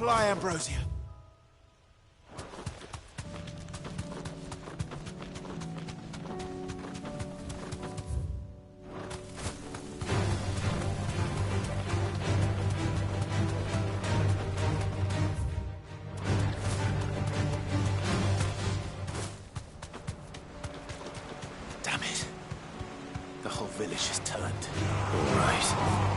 Fly, Ambrosia. Damn it. The whole village has turned. All right.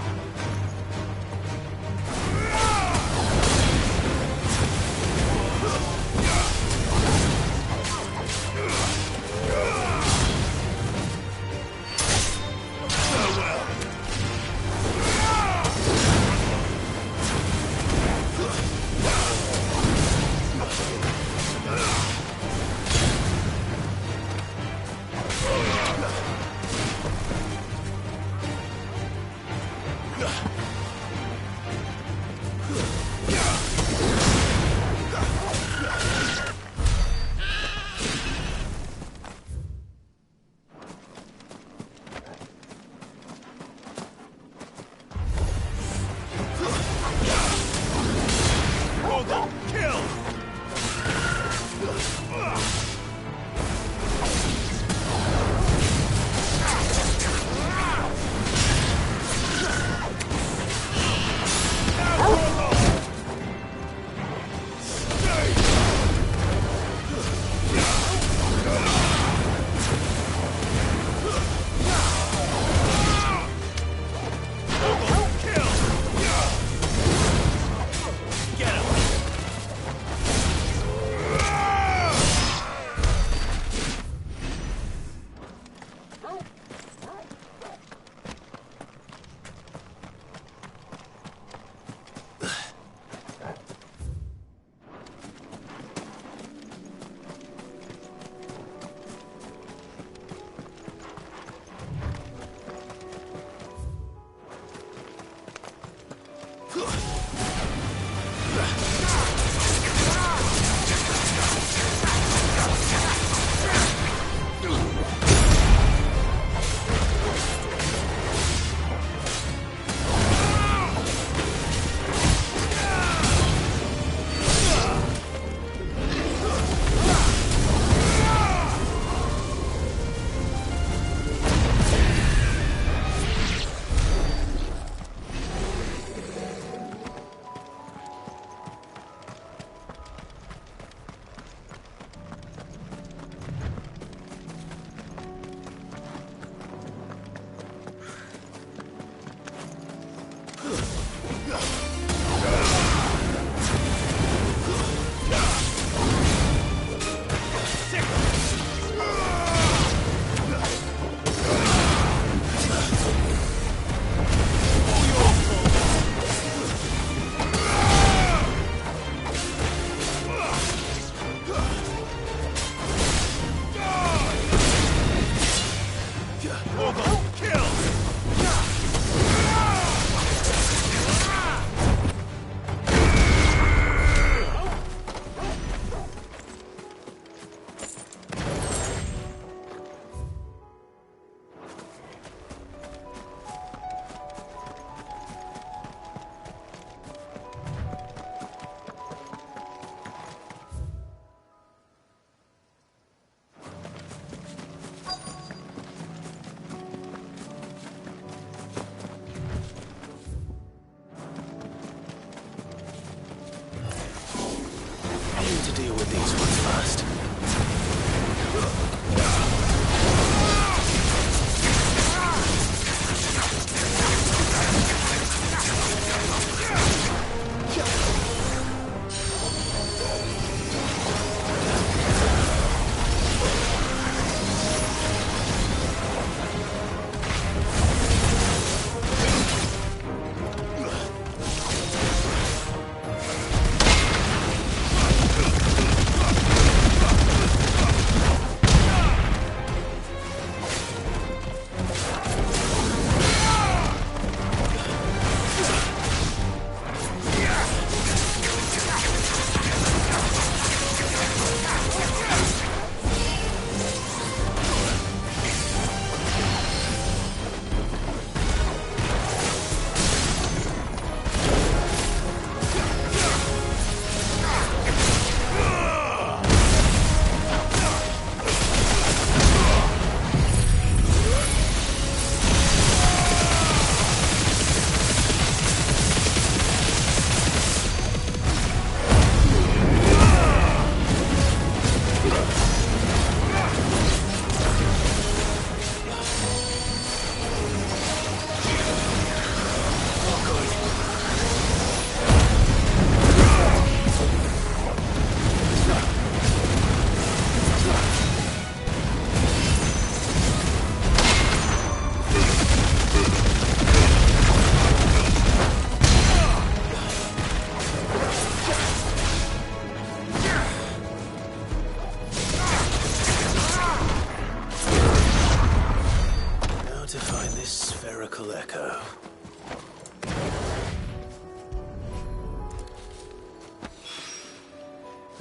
Miracle Echo.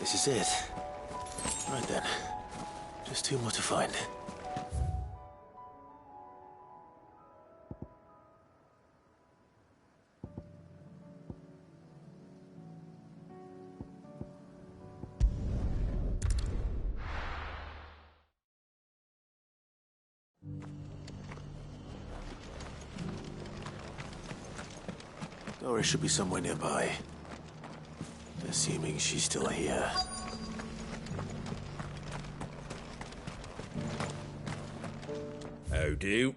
This is it. Right then. Just two more to find. Doris should be somewhere nearby. Assuming she's still here. How do?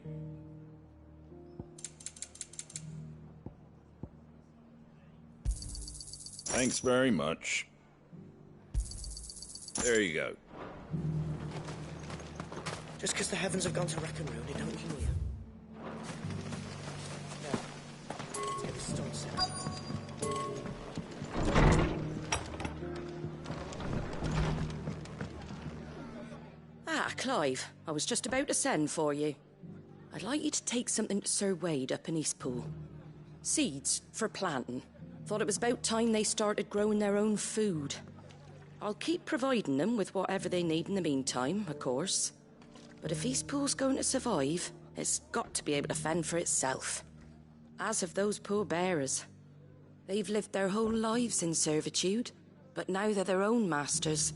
Thanks very much. There you go. Just because the heavens have gone to wreck and ruin, it don't heal you. Now, let's get this stone set. Ah, Clive, I was just about to send for you. I'd like you to take something to Sir Wade up in Eastpool. Seeds for planting. Thought it was about time they started growing their own food. I'll keep providing them with whatever they need in the meantime, of course. But if Eastpool's going to survive, it's got to be able to fend for itself. As have those poor bearers. They've lived their whole lives in servitude, but now they're their own masters.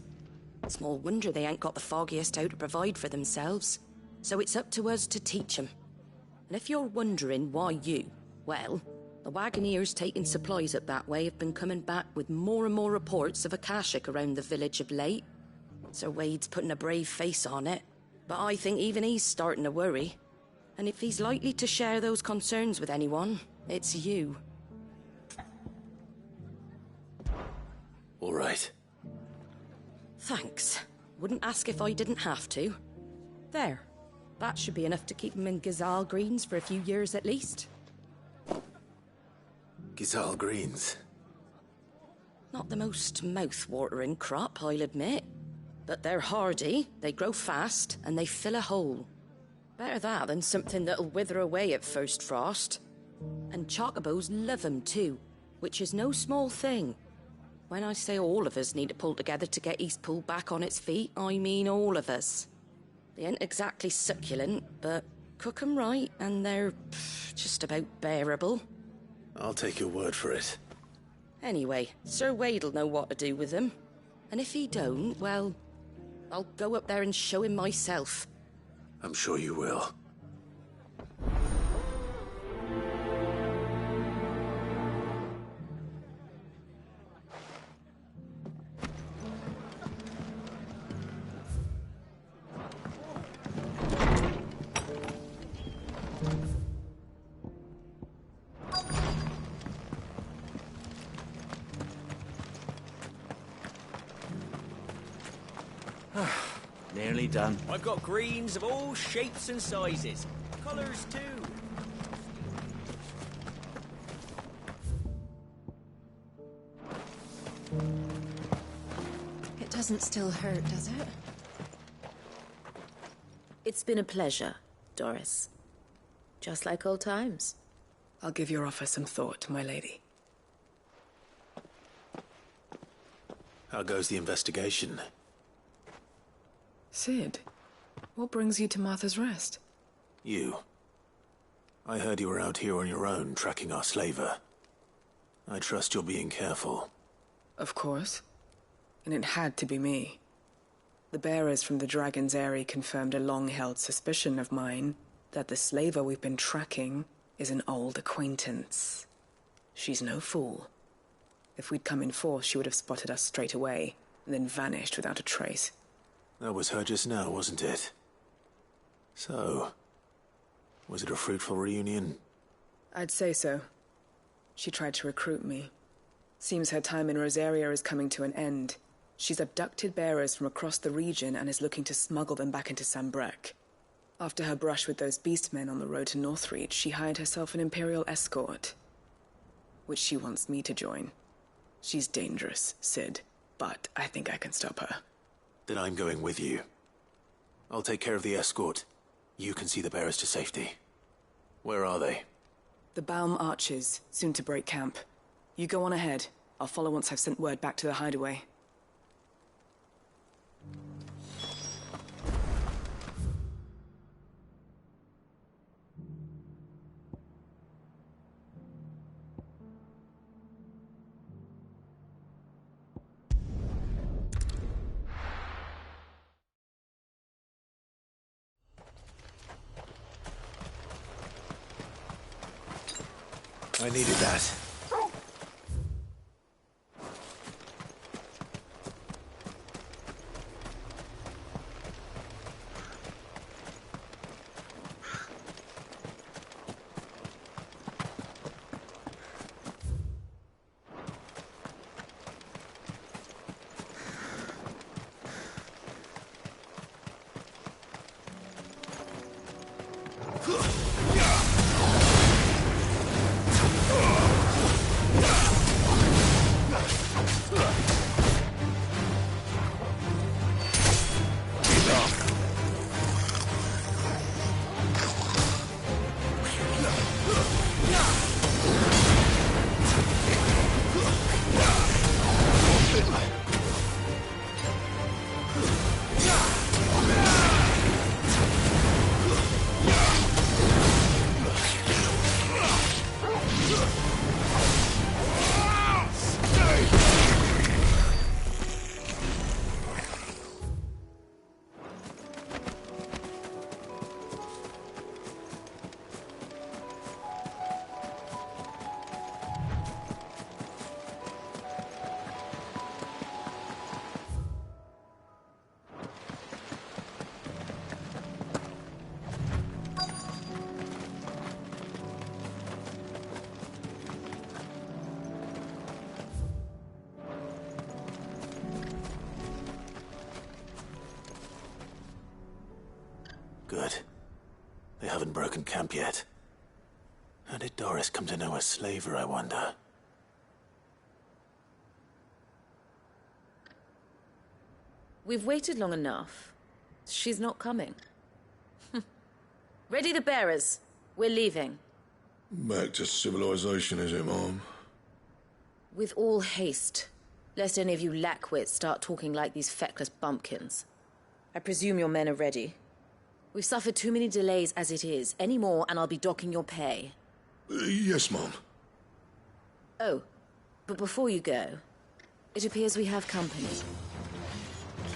Small wonder they ain't got the foggiest how to provide for themselves. So it's up to us to teach them. And if you're wondering why you, well, the wagoneers taking supplies up that way have been coming back with more and more reports of Akashic around the village of late. Sir Wade's putting a brave face on it, but I think even he's starting to worry. And if he's likely to share those concerns with anyone, it's you. All right. Thanks. Wouldn't ask if I didn't have to. There. That should be enough to keep him in Gazal Greens for a few years at least. Gazal Greens. Not the most mouth-watering crop, I'll admit. But they're hardy, they grow fast, and they fill a hole. Better that than something that'll wither away at first frost. And chocobos love 'em too, which is no small thing. When I say all of us need to pull together to get Eastpool back on its feet, I mean all of us. They ain't exactly succulent, but cook 'em right and they're just about bearable. I'll take your word for it. Anyway, Sir Wade'll know what to do with them. And if he don't, well, I'll go up there and show him myself. I'm sure you will. Nearly done. I've got greens of all shapes and sizes. Colours too. It doesn't still hurt, does it? It's been a pleasure, Doris. Just like old times. I'll give your offer some thought, my lady. How goes the investigation? Sid, what brings you to Martha's Rest? You. I heard you were out here on your own, tracking our slaver. I trust you're being careful. Of course. And it had to be me. The bearers from the Dragon's Eyrie confirmed a long-held suspicion of mine that the slaver we've been tracking is an old acquaintance. She's no fool. If we'd come in force, she would have spotted us straight away, and then vanished without a trace. That was her just now, wasn't it? So, was it a fruitful reunion? I'd say so. She tried to recruit me. Seems her time in Rosaria is coming to an end. She's abducted bearers from across the region and is looking to smuggle them back into Sambrek. After her brush with those beastmen on the road to Northreach, she hired herself an Imperial escort, which she wants me to join. She's dangerous, Sid, but I think I can stop her. Then I'm going with you. I'll take care of the escort. You can see the bearers to safety. Where are they? The Baum Archers, soon to break camp. You go on ahead. I'll follow once I've sent word back to the hideaway. I needed that. Good. They haven't broken camp yet. How did Doris come to know a slaver, I wonder? We've waited long enough. She's not coming. Ready the bearers. We're leaving. Back to civilization, is it, Mom? With all haste, lest any of you lackwits start talking like these feckless bumpkins. I presume your men are ready. We've suffered too many delays as it is. Any more, and I'll be docking your pay. Yes, Mom. Oh, but before you go, it appears we have company.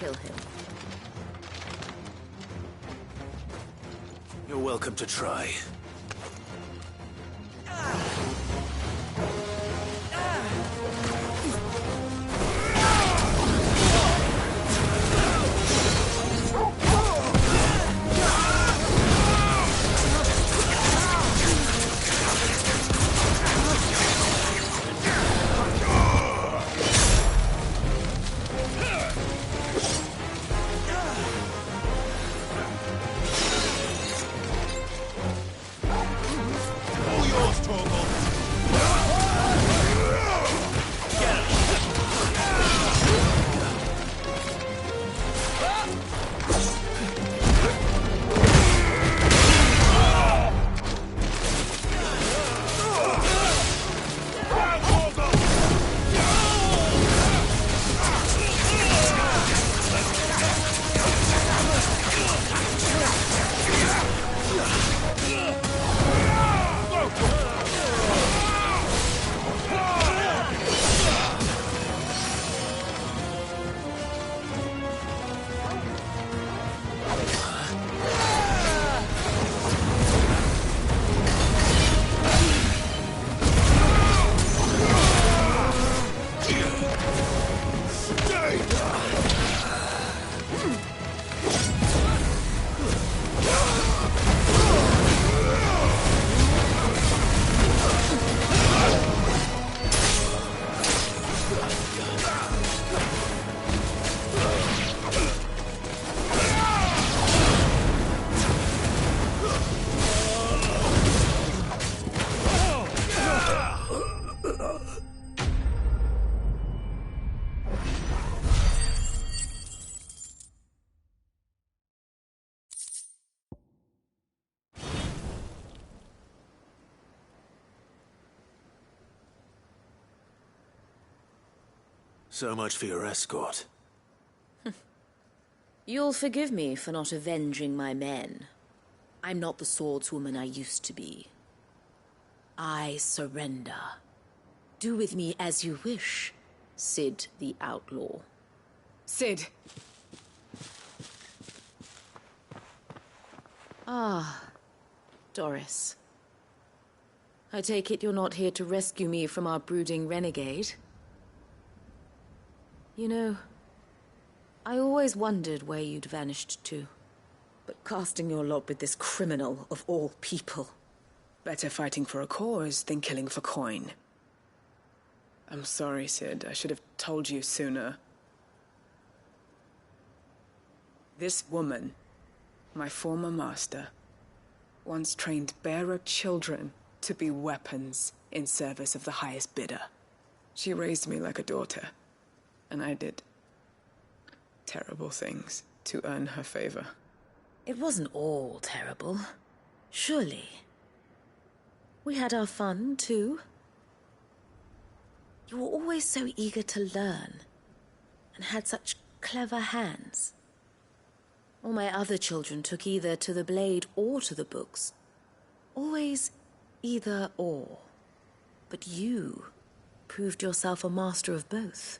Kill him. You're welcome to try. All yours, Torgal. So much for your escort. You'll forgive me for not avenging my men. I'm not the swordswoman I used to be. I surrender. Do with me as you wish, Sid the Outlaw. Sid! Ah, Doris. I take it you're not here to rescue me from our brooding renegade? You know, I always wondered where you'd vanished to. But casting your lot with this criminal of all people... Better fighting for a cause than killing for coin. I'm sorry, Sid. I should have told you sooner. This woman, my former master, once trained bearer children to be weapons in service of the highest bidder. She raised me like a daughter, and I did terrible things to earn her favor. It wasn't all terrible, surely. We had our fun, too. You were always so eager to learn, and had such clever hands. All my other children took either to the blade or to the books. Always either or. But you proved yourself a master of both.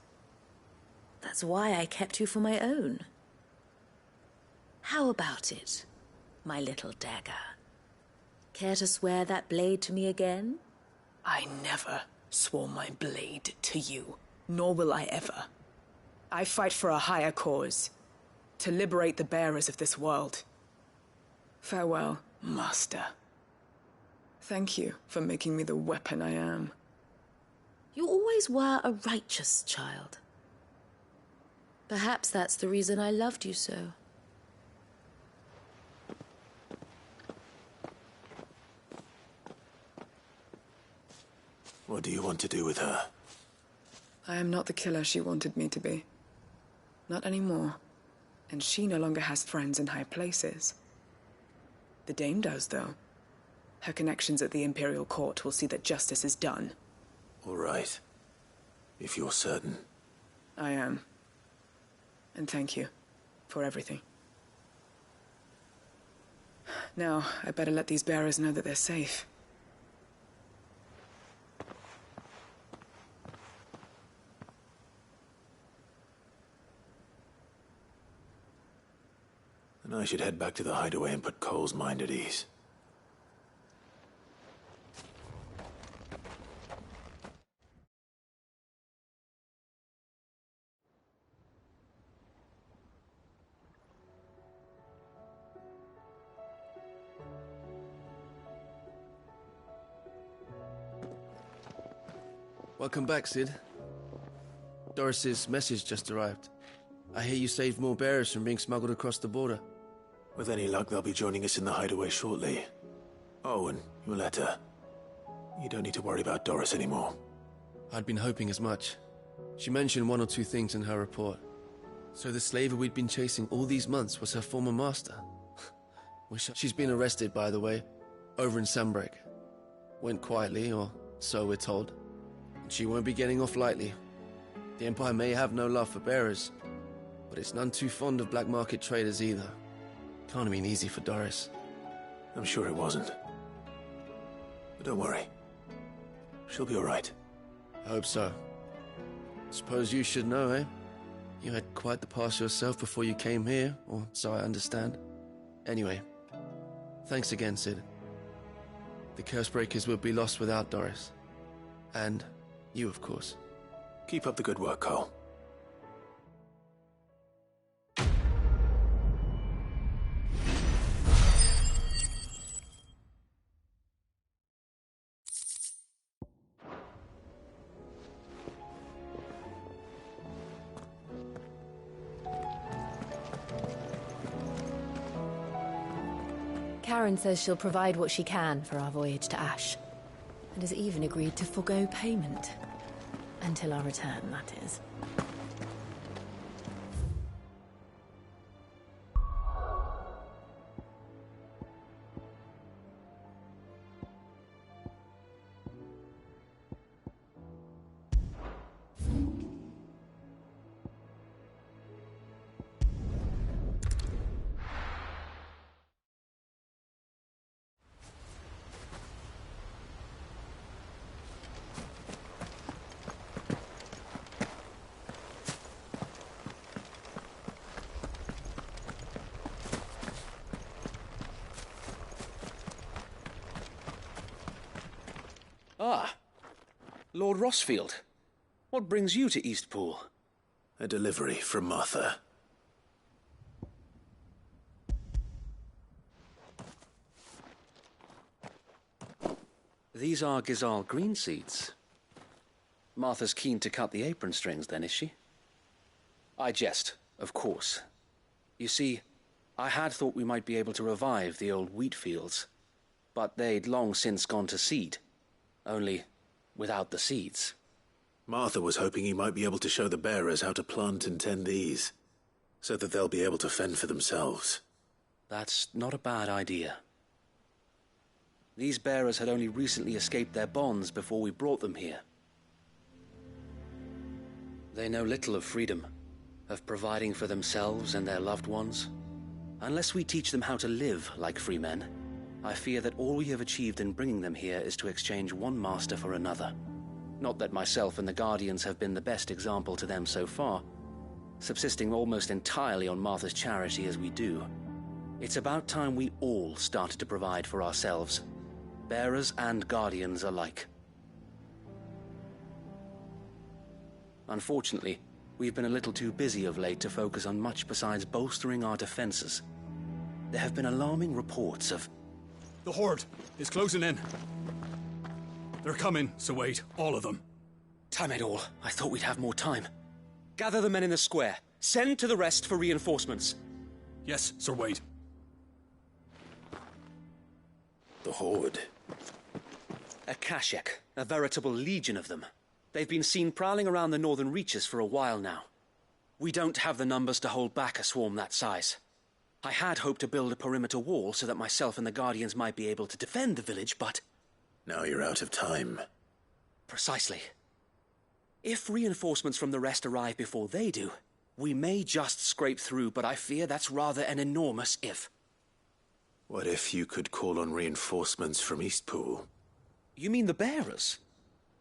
That's why I kept you for my own. How about it, my little dagger? Care to swear that blade to me again? I never swore my blade to you, nor will I ever. I fight for a higher cause, to liberate the bearers of this world. Farewell, Master. Thank you for making me the weapon I am. You always were a righteous child. Perhaps that's the reason I loved you so. What do you want to do with her? I am not the killer she wanted me to be. Not anymore. And she no longer has friends in high places. The Dame does, though. Her connections at the Imperial Court will see that justice is done. All right. If you're certain. I am. And thank you for everything. Now, I better let these bearers know that they're safe. And I should head back to the hideaway and put Cole's mind at ease. Welcome back, Sid. Doris's message just arrived. I hear you saved more bearers from being smuggled across the border. With any luck, they'll be joining us in the hideaway shortly. Oh, and your letter. You don't need to worry about Doris anymore. I'd been hoping as much. She mentioned one or two things in her report. So the slaver we'd been chasing all these months was her former master. She's been arrested, by the way, over in Sambrek. Went quietly, or so we're told. And she won't be getting off lightly. The Empire may have no love for bearers, but it's none too fond of black market traders either. Can't have been easy for Doris. I'm sure it wasn't. But don't worry. She'll be all right. I hope so. Suppose you should know, eh? You had quite the past yourself before you came here, or so I understand. Anyway, thanks again, Sid. The Cursebreakers would be lost without Doris. And you, of course. Keep up the good work, Cole. Karen says she'll provide what she can for our voyage to Ash, and has even agreed to forgo payment. Until our return, that is. Ah, Lord Rossfield. What brings you to Eastpool? A delivery from Martha. These are Gizal green seeds. Martha's keen to cut the apron strings, then, is she? I jest, of course. You see, I had thought we might be able to revive the old wheat fields, but they'd long since gone to seed, only without the seeds. Martha was hoping he might be able to show the bearers how to plant and tend these, so that they'll be able to fend for themselves. That's not a bad idea. These bearers had only recently escaped their bonds before we brought them here. They know little of freedom, of providing for themselves and their loved ones. Unless we teach them how to live like free men, I fear that all we have achieved in bringing them here is to exchange one master for another. Not that myself and the Guardians have been the best example to them so far, subsisting almost entirely on Martha's charity as we do. It's about time we all started to provide for ourselves, bearers and Guardians alike. Unfortunately, we've been a little too busy of late to focus on much besides bolstering our defenses. There have been alarming reports of... The Horde is closing in. They're coming, Sir Wade, all of them. Damn it all, I thought we'd have more time. Gather the men in the square. Send to the rest for reinforcements. Yes, Sir Wade. The Horde. A Kashek, a veritable legion of them. They've been seen prowling around the northern reaches for a while now. We don't have the numbers to hold back a swarm that size. I had hoped to build a perimeter wall so that myself and the Guardians might be able to defend the village, but... Now you're out of time. Precisely. If reinforcements from the rest arrive before they do, we may just scrape through, but I fear that's rather an enormous if. What if you could call on reinforcements from Eastpool? You mean the bearers?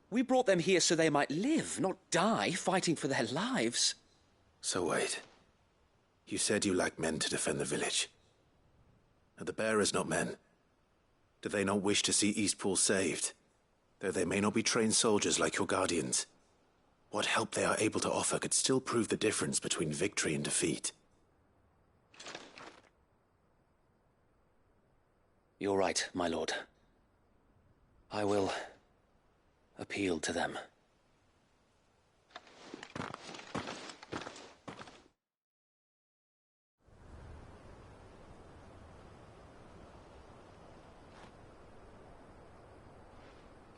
We brought them here so they might live, not die, fighting for their lives. So wait. You said you lack men to defend the village. Are the bearers not men? Do they not wish to see Eastpool saved? Though they may not be trained soldiers like your Guardians, what help they are able to offer could still prove the difference between victory and defeat. You're right, my lord. I will appeal to them.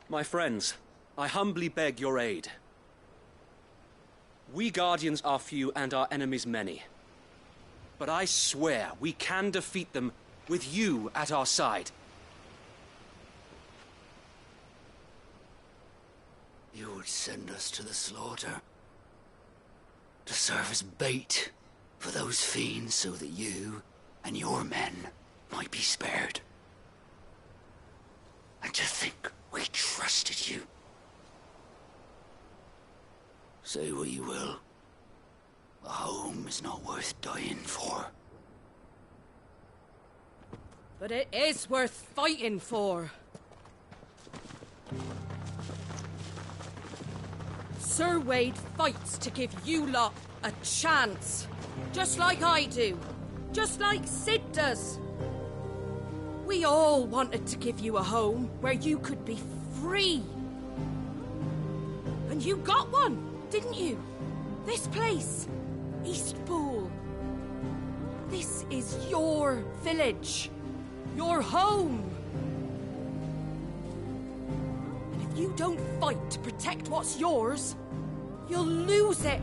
My friends, I humbly beg your aid. We Guardians are few and our enemies many. But I swear we can defeat them with you at our side. You would send us to the slaughter, to serve as bait for those fiends so that you and your men might be spared. And to think we trusted you. Say what you will, a home is not worth dying for. But it is worth fighting for. Sir Wade fights to give you lot a chance. Just like I do. Just like Sid does. We all wanted to give you a home where you could be free. And you got one, didn't you? This place, Eastpool. This is your village. Your home. And if you don't fight to protect what's yours, you'll lose it.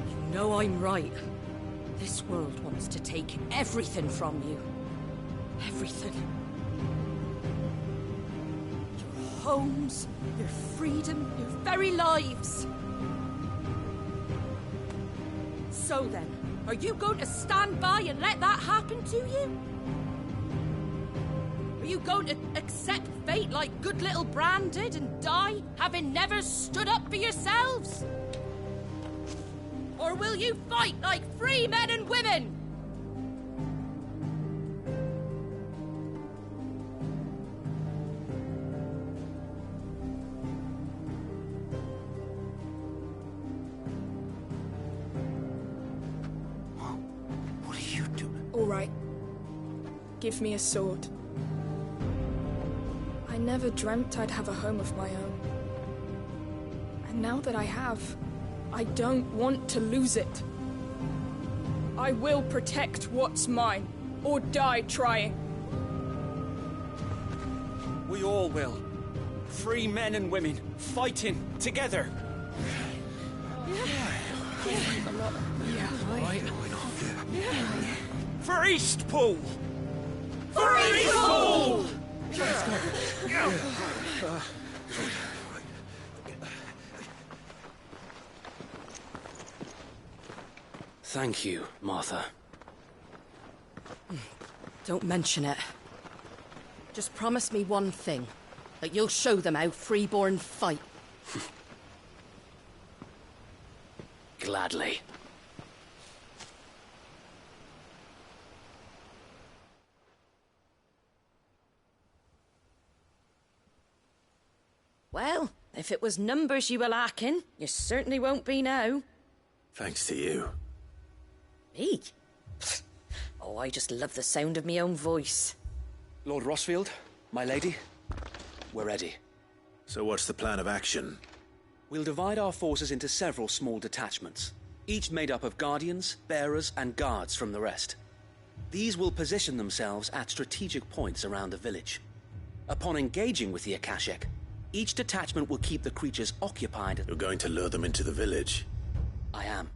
You know I'm right. This world wants to take everything from you. Everything. Your homes, your freedom, your very lives. So then, are you going to stand by and let that happen to you? Are you going to accept fate like good little Bran did and die, having never stood up for yourselves? Or will you fight like free men and women? give me a sword. I never dreamt I'd have a home of my own. And now that I have, I don't want to lose it. I will protect what's mine, or die trying. We all will. Free men and women, fighting together. For Eastpool! For Eastpool! Thank you, Martha. Don't mention it. Just promise me one thing. That you'll show them how freeborn fight. Gladly. Well, if it was numbers you were lacking, you certainly won't be now. Thanks to you. Me? Oh, I just love the sound of my own voice. Lord Rossfield, my lady, we're ready. So what's the plan of action? We'll divide our forces into several small detachments, each made up of guardians, bearers, and guards from the rest. These will position themselves at strategic points around the village. Upon engaging with the Akashic, each detachment will keep the creatures occupied. You're going to lure them into the village? I am.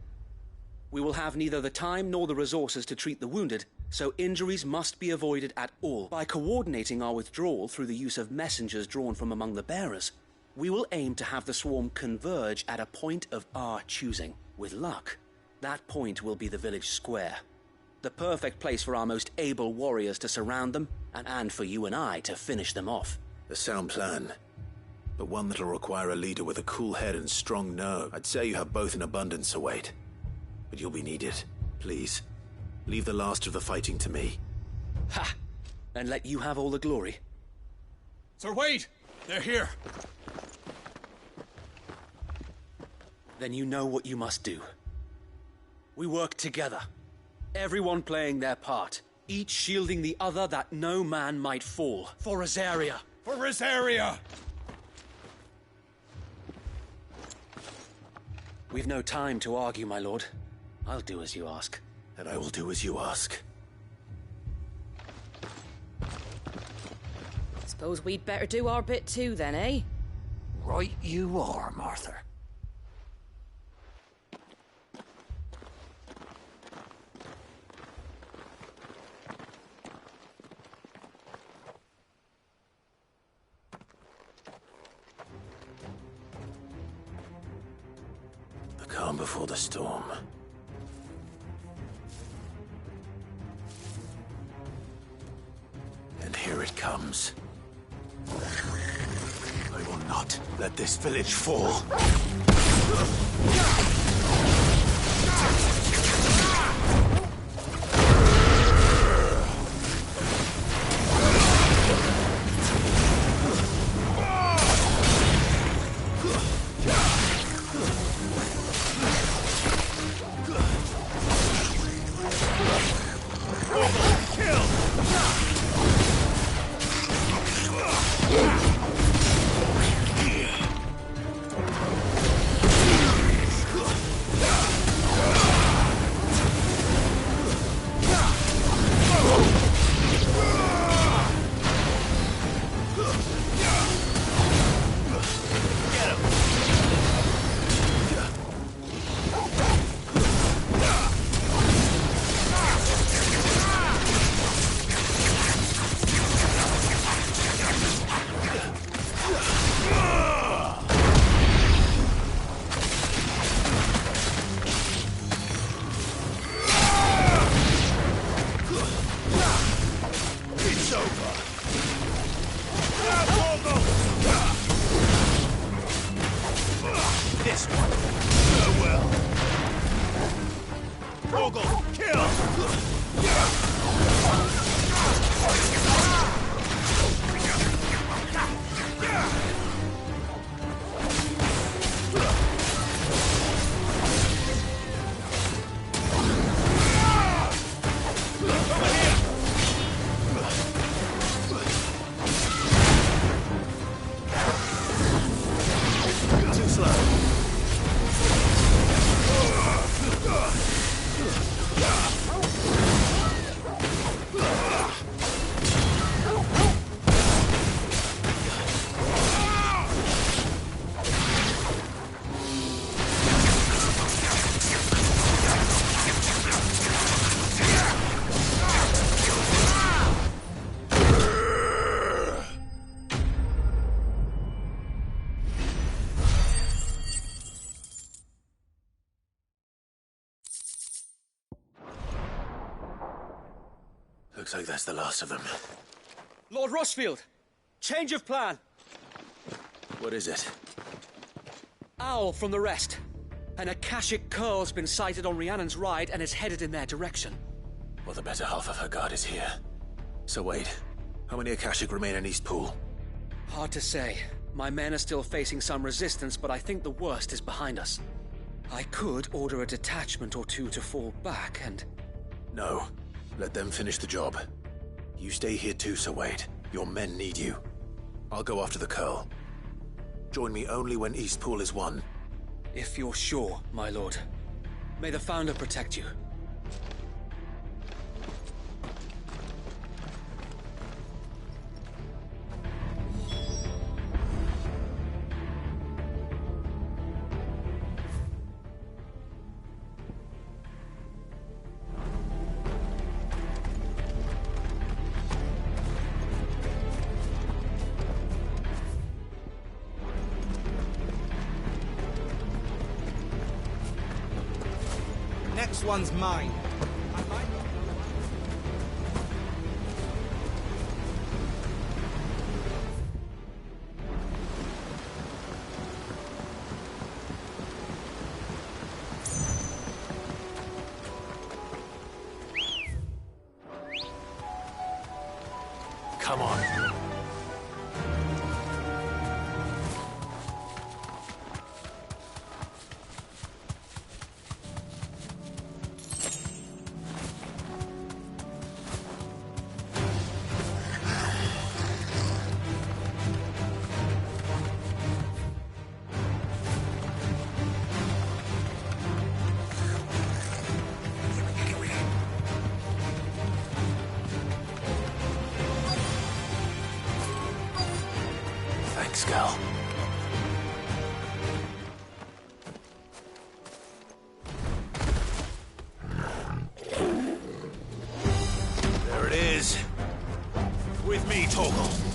We will have neither the time nor the resources to treat the wounded, so injuries must be avoided at all. By coordinating our withdrawal through the use of messengers drawn from among the bearers, we will aim to have the swarm converge at a point of our choosing. With luck, that point will be the village square. The perfect place for our most able warriors to surround them, and for you and I to finish them off. A sound plan, but one that'll require a leader with a cool head and strong nerve. I'd say you have both in abundance, Wade. But you'll be needed. Please, leave the last of the fighting to me. Ha! And let you have all the glory. Sir Wade! They're here! Then you know what you must do. We work together. Everyone playing their part, each shielding the other that no man might fall. For Rosaria! For Rosaria! We've no time to argue, my lord. I'll do as you ask. And I will do as you ask. Suppose we'd better do our bit too then, eh? Right you are, Martha. The calm before the storm. And here it comes. I will not let this village fall. Looks like that's the last of them. Lord Rosfield! Change of plan! What is it? Owl from the rest. An Akashic curl's been sighted on Rhiannon's ride and is headed in their direction. Well, the better half of her guard is here. So wait, how many Akashic remain in Eastpool? Hard to say. My men are still facing some resistance, but I think the worst is behind us. I could order a detachment or two to fall back and... No. Let them finish the job. You stay here too, Sir Wade. Your men need you. I'll go after the Curl. Join me only when Eastpool is won. If you're sure, my lord. May the Founder protect you. Next one's mine. Come on. Thanks, Gal. There it is. With me, Torgal.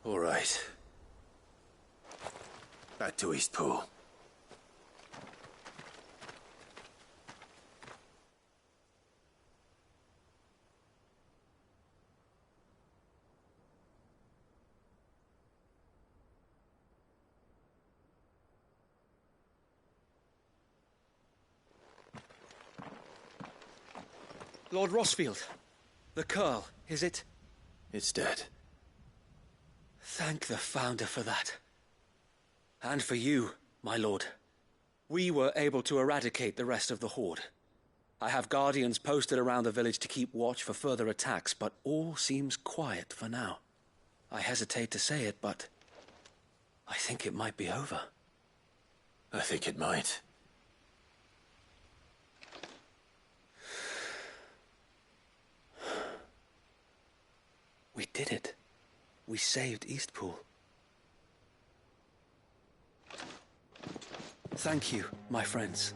All right. Back to Eastpool. Lord Rosfield, the Curl, is it? It's dead. Thank the Founder for that. And for you, my lord. We were able to eradicate the rest of the Horde. I have guardians posted around the village to keep watch for further attacks, but all seems quiet for now. I hesitate to say it, but I think it might be over. I think it might. We did it. We saved Eastpool. Thank you, my friends.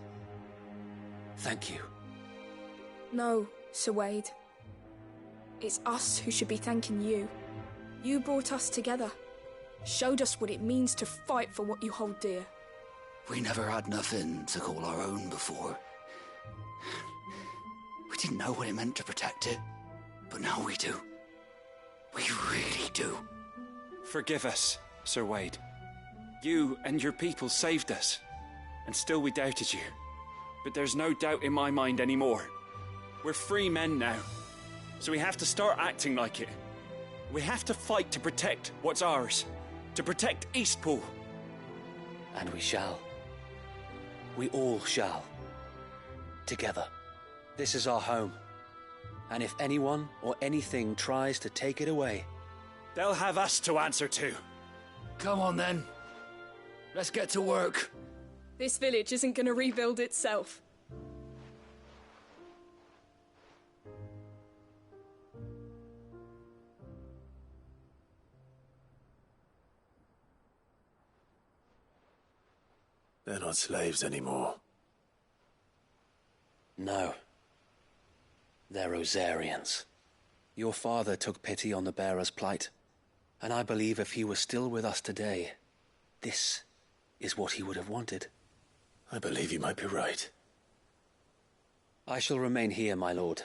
Thank you. No, Sir Wade. It's us who should be thanking you. You brought us together. Showed us what it means to fight for what you hold dear. We never had nothing to call our own before. We didn't know what it meant to protect it, but now we do. We really do. Forgive us, Sir Wade. You and your people saved us. and still we doubted you. But there's no doubt in my mind anymore. We're free men now, so we have to start acting like it. We have to fight to protect what's ours, to protect Eastpool. And we shall. We all shall. Together. This is our home. And if anyone or anything tries to take it away, they'll have us to answer to. Come on then. Let's get to work. This village isn't gonna rebuild itself. They're not slaves anymore. No. They're Rosarians. Your father took pity on the bearer's plight, and I believe if he were still with us today, this is what he would have wanted. I believe you might be right. I shall remain here, my lord,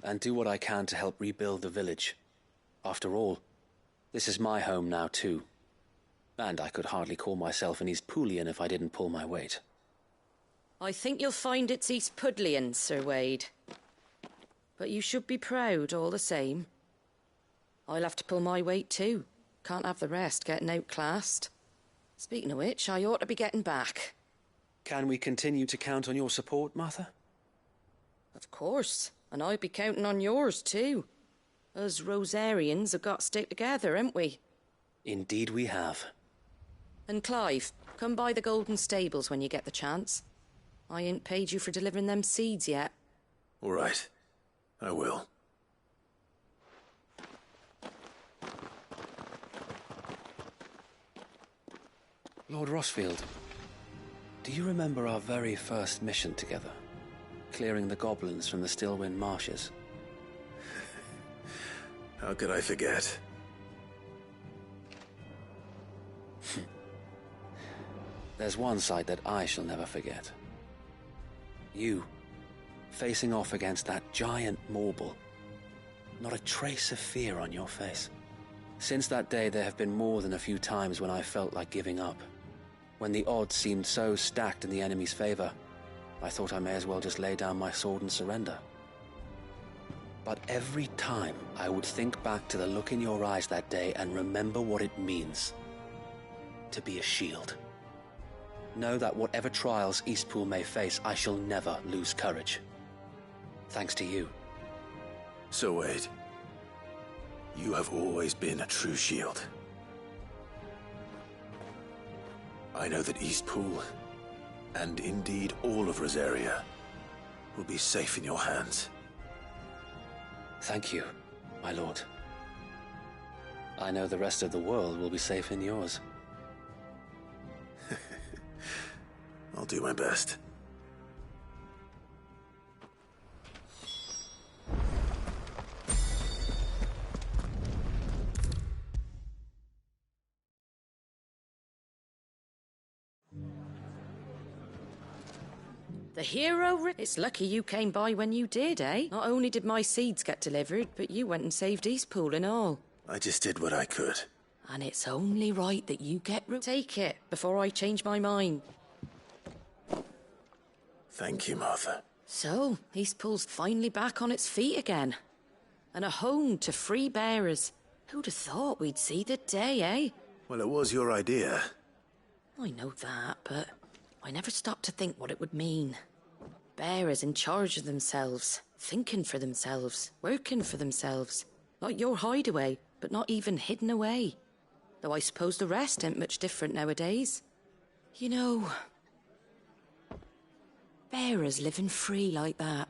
and do what I can to help rebuild the village. After all, this is my home now too. And I could hardly call myself an Eastpoolian if I didn't pull my weight. I think you'll find it's Eastpudlian, Sir Wade. But you should be proud all the same. I'll have to pull my weight too. Can't have the rest getting outclassed. Speaking of which, I ought to be getting back. Can we continue to count on your support, Martha? Of course, and I'll be counting on yours too. Us Rosarians have got to stick together, haven't we? Indeed we have. And Clive, come by the Golden Stables when you get the chance. I ain't paid you for delivering them seeds yet. All right. I will. Lord Rossfield, do you remember our very first mission together? Clearing the goblins from the Stillwind Marshes? How could I forget? There's one sight that I shall never forget. You, facing off against that giant Morble. Not a trace of fear on your face. Since that day, there have been more than a few times when I felt like giving up. When the odds seemed so stacked in the enemy's favor, I thought I may as well just lay down my sword and surrender. But every time, I would think back to the look in your eyes that day and remember what it means to be a shield. Know that whatever trials Eastpool may face, I shall never lose courage. Thanks to you. So Wade, you have always been a true shield. I know that Eastpool, and indeed all of Rosaria, will be safe in your hands. Thank you, my lord. I know the rest of the world will be safe in yours. I'll do my best. The hero? It's lucky you came by when you did, eh? Not only did my seeds get delivered, but you went and saved Eastpool and all. I just did what I could. And it's only right that you get take it before I change my mind. Thank you, Martha. So, Eastpool's finally back on its feet again. And a home to free bearers. Who'd have thought we'd see the day, eh? Well, it was your idea. I know that, but I never stopped to think what it would mean. Bearers in charge of themselves, thinking for themselves, working for themselves. Like your hideaway, but not even hidden away. Though I suppose the rest ain't much different nowadays. You know, bearers living free like that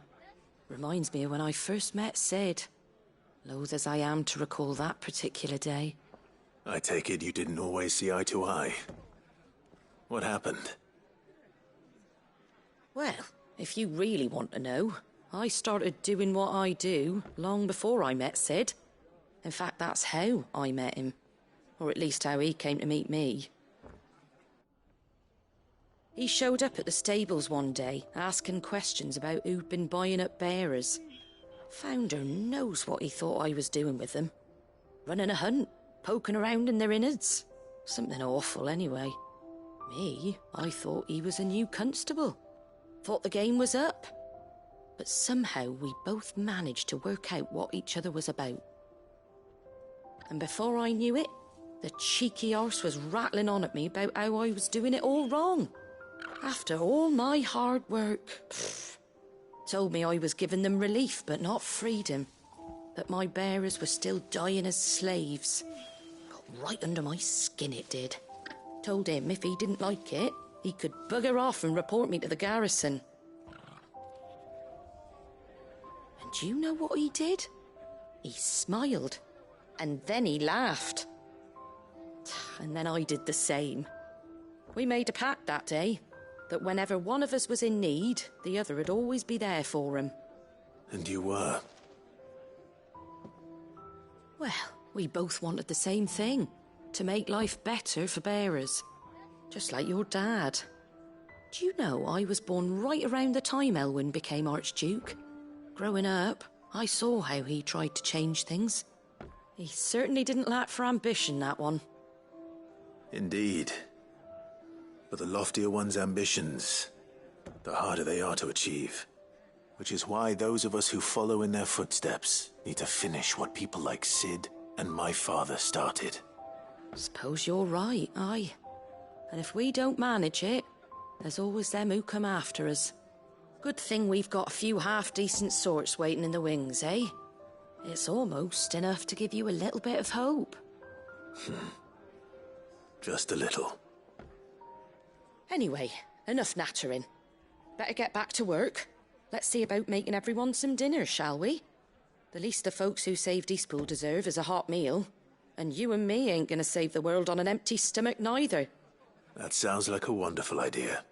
reminds me of when I first met Sid. Loath as I am to recall that particular day. I take it you didn't always see eye to eye. What happened? Well, if you really want to know, I started doing what I do long before I met Sid. In fact, that's how I met him. Or at least how he came to meet me. He showed up at the stables one day, asking questions about who'd been buying up bearers. Founder knows what he thought I was doing with them. Running a hunt, poking around in their innards. Something awful, anyway. Me? I thought he was a new constable. Thought the game was up. But somehow we both managed to work out what each other was about. And before I knew it, the cheeky arse was rattling on at me about how I was doing it all wrong. After all my hard work. Told me I was giving them relief, but not freedom. That my bearers were still dying as slaves. Got right under my skin, it did. Told him if he didn't like it, he could bugger off and report me to the garrison. And do you know what he did? He smiled. And then he laughed. And then I did the same. We made a pact that day, that whenever one of us was in need, the other would always be there for him. And you were? Well, we both wanted the same thing. To make life better for bearers. Just like your dad. Do you know I was born right around the time Elwyn became Archduke? Growing up, I saw how he tried to change things. He certainly didn't lack for ambition, that one. Indeed. But the loftier one's ambitions, the harder they are to achieve. Which is why those of us who follow in their footsteps need to finish what people like Sid and my father started. Suppose you're right, aye. And if we don't manage it, there's always them who come after us. Good thing we've got a few half-decent sorts waiting in the wings, eh? It's almost enough to give you a little bit of hope. Just a little. Anyway, enough nattering. Better get back to work. Let's see about making everyone some dinner, shall we? The least the folks who saved Eastpool deserve is a hot meal. And you and me ain't gonna save the world on an empty stomach neither. That sounds like a wonderful idea.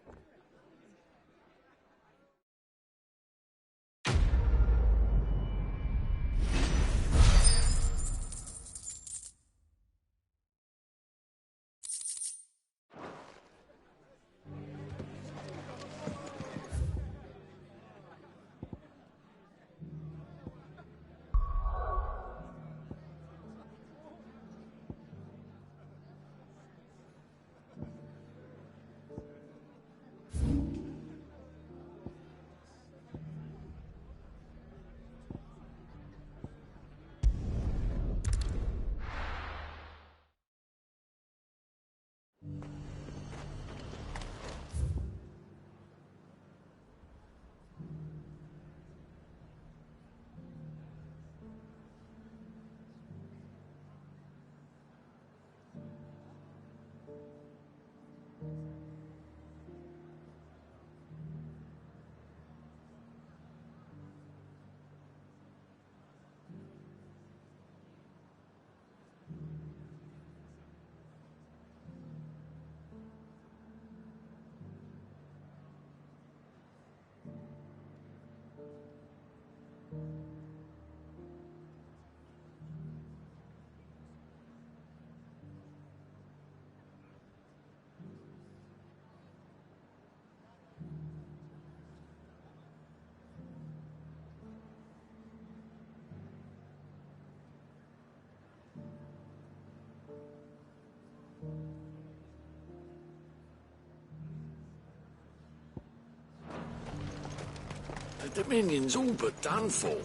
The Dominion's all but done for.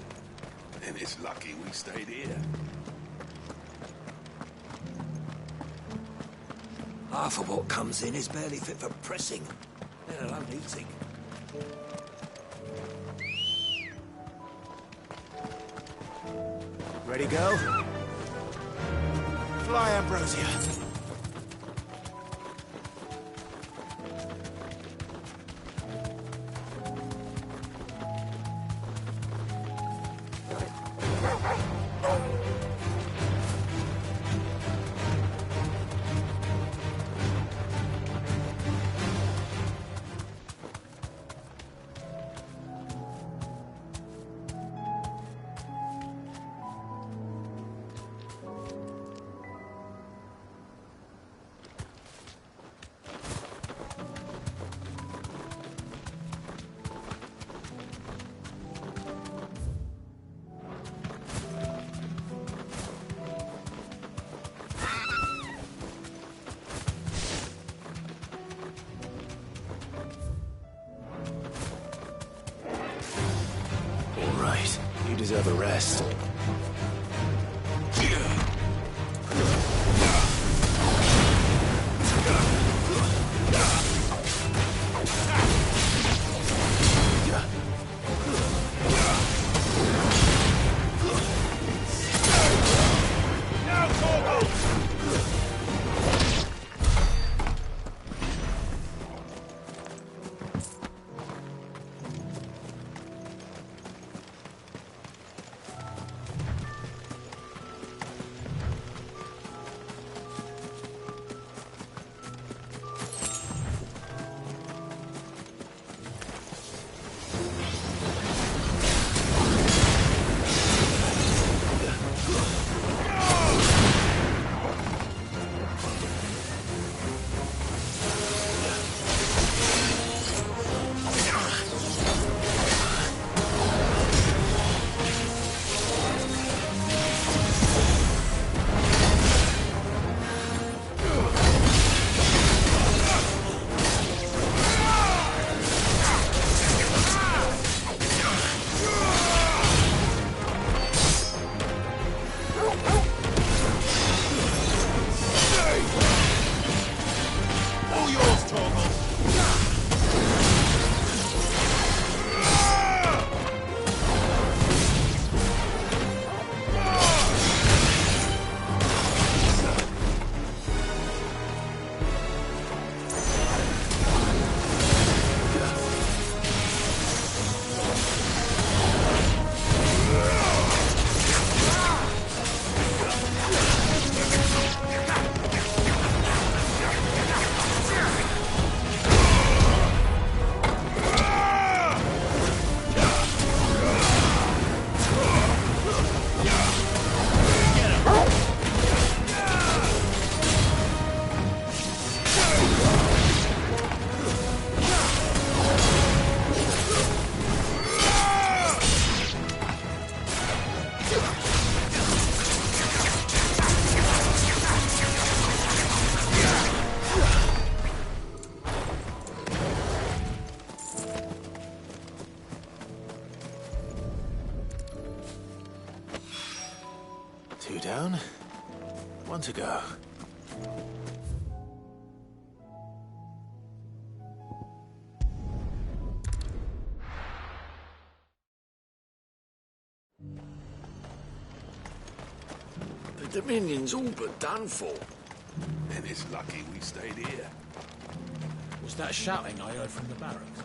And it's lucky we stayed here. Half of what comes in is barely fit for pressing, let alone eating. Ready, go? Fly, Ambrosia. deserve a rest. Two down, one to go. The Dominion's all but done for. And it's lucky we stayed here. Was that shouting I heard from the barracks?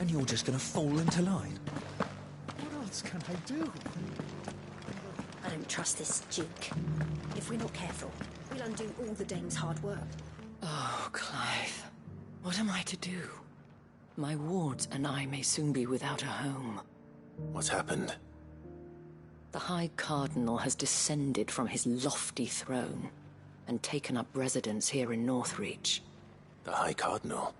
And you're just gonna fall into line? What else can I do? I don't trust this Duke. If we're not careful, we'll undo all the Dame's hard work. Oh, Clive. What am I to do? My wards and I may soon be without a home. What's happened? The High Cardinal has descended from his lofty throne and taken up residence here in Northreach. The High Cardinal?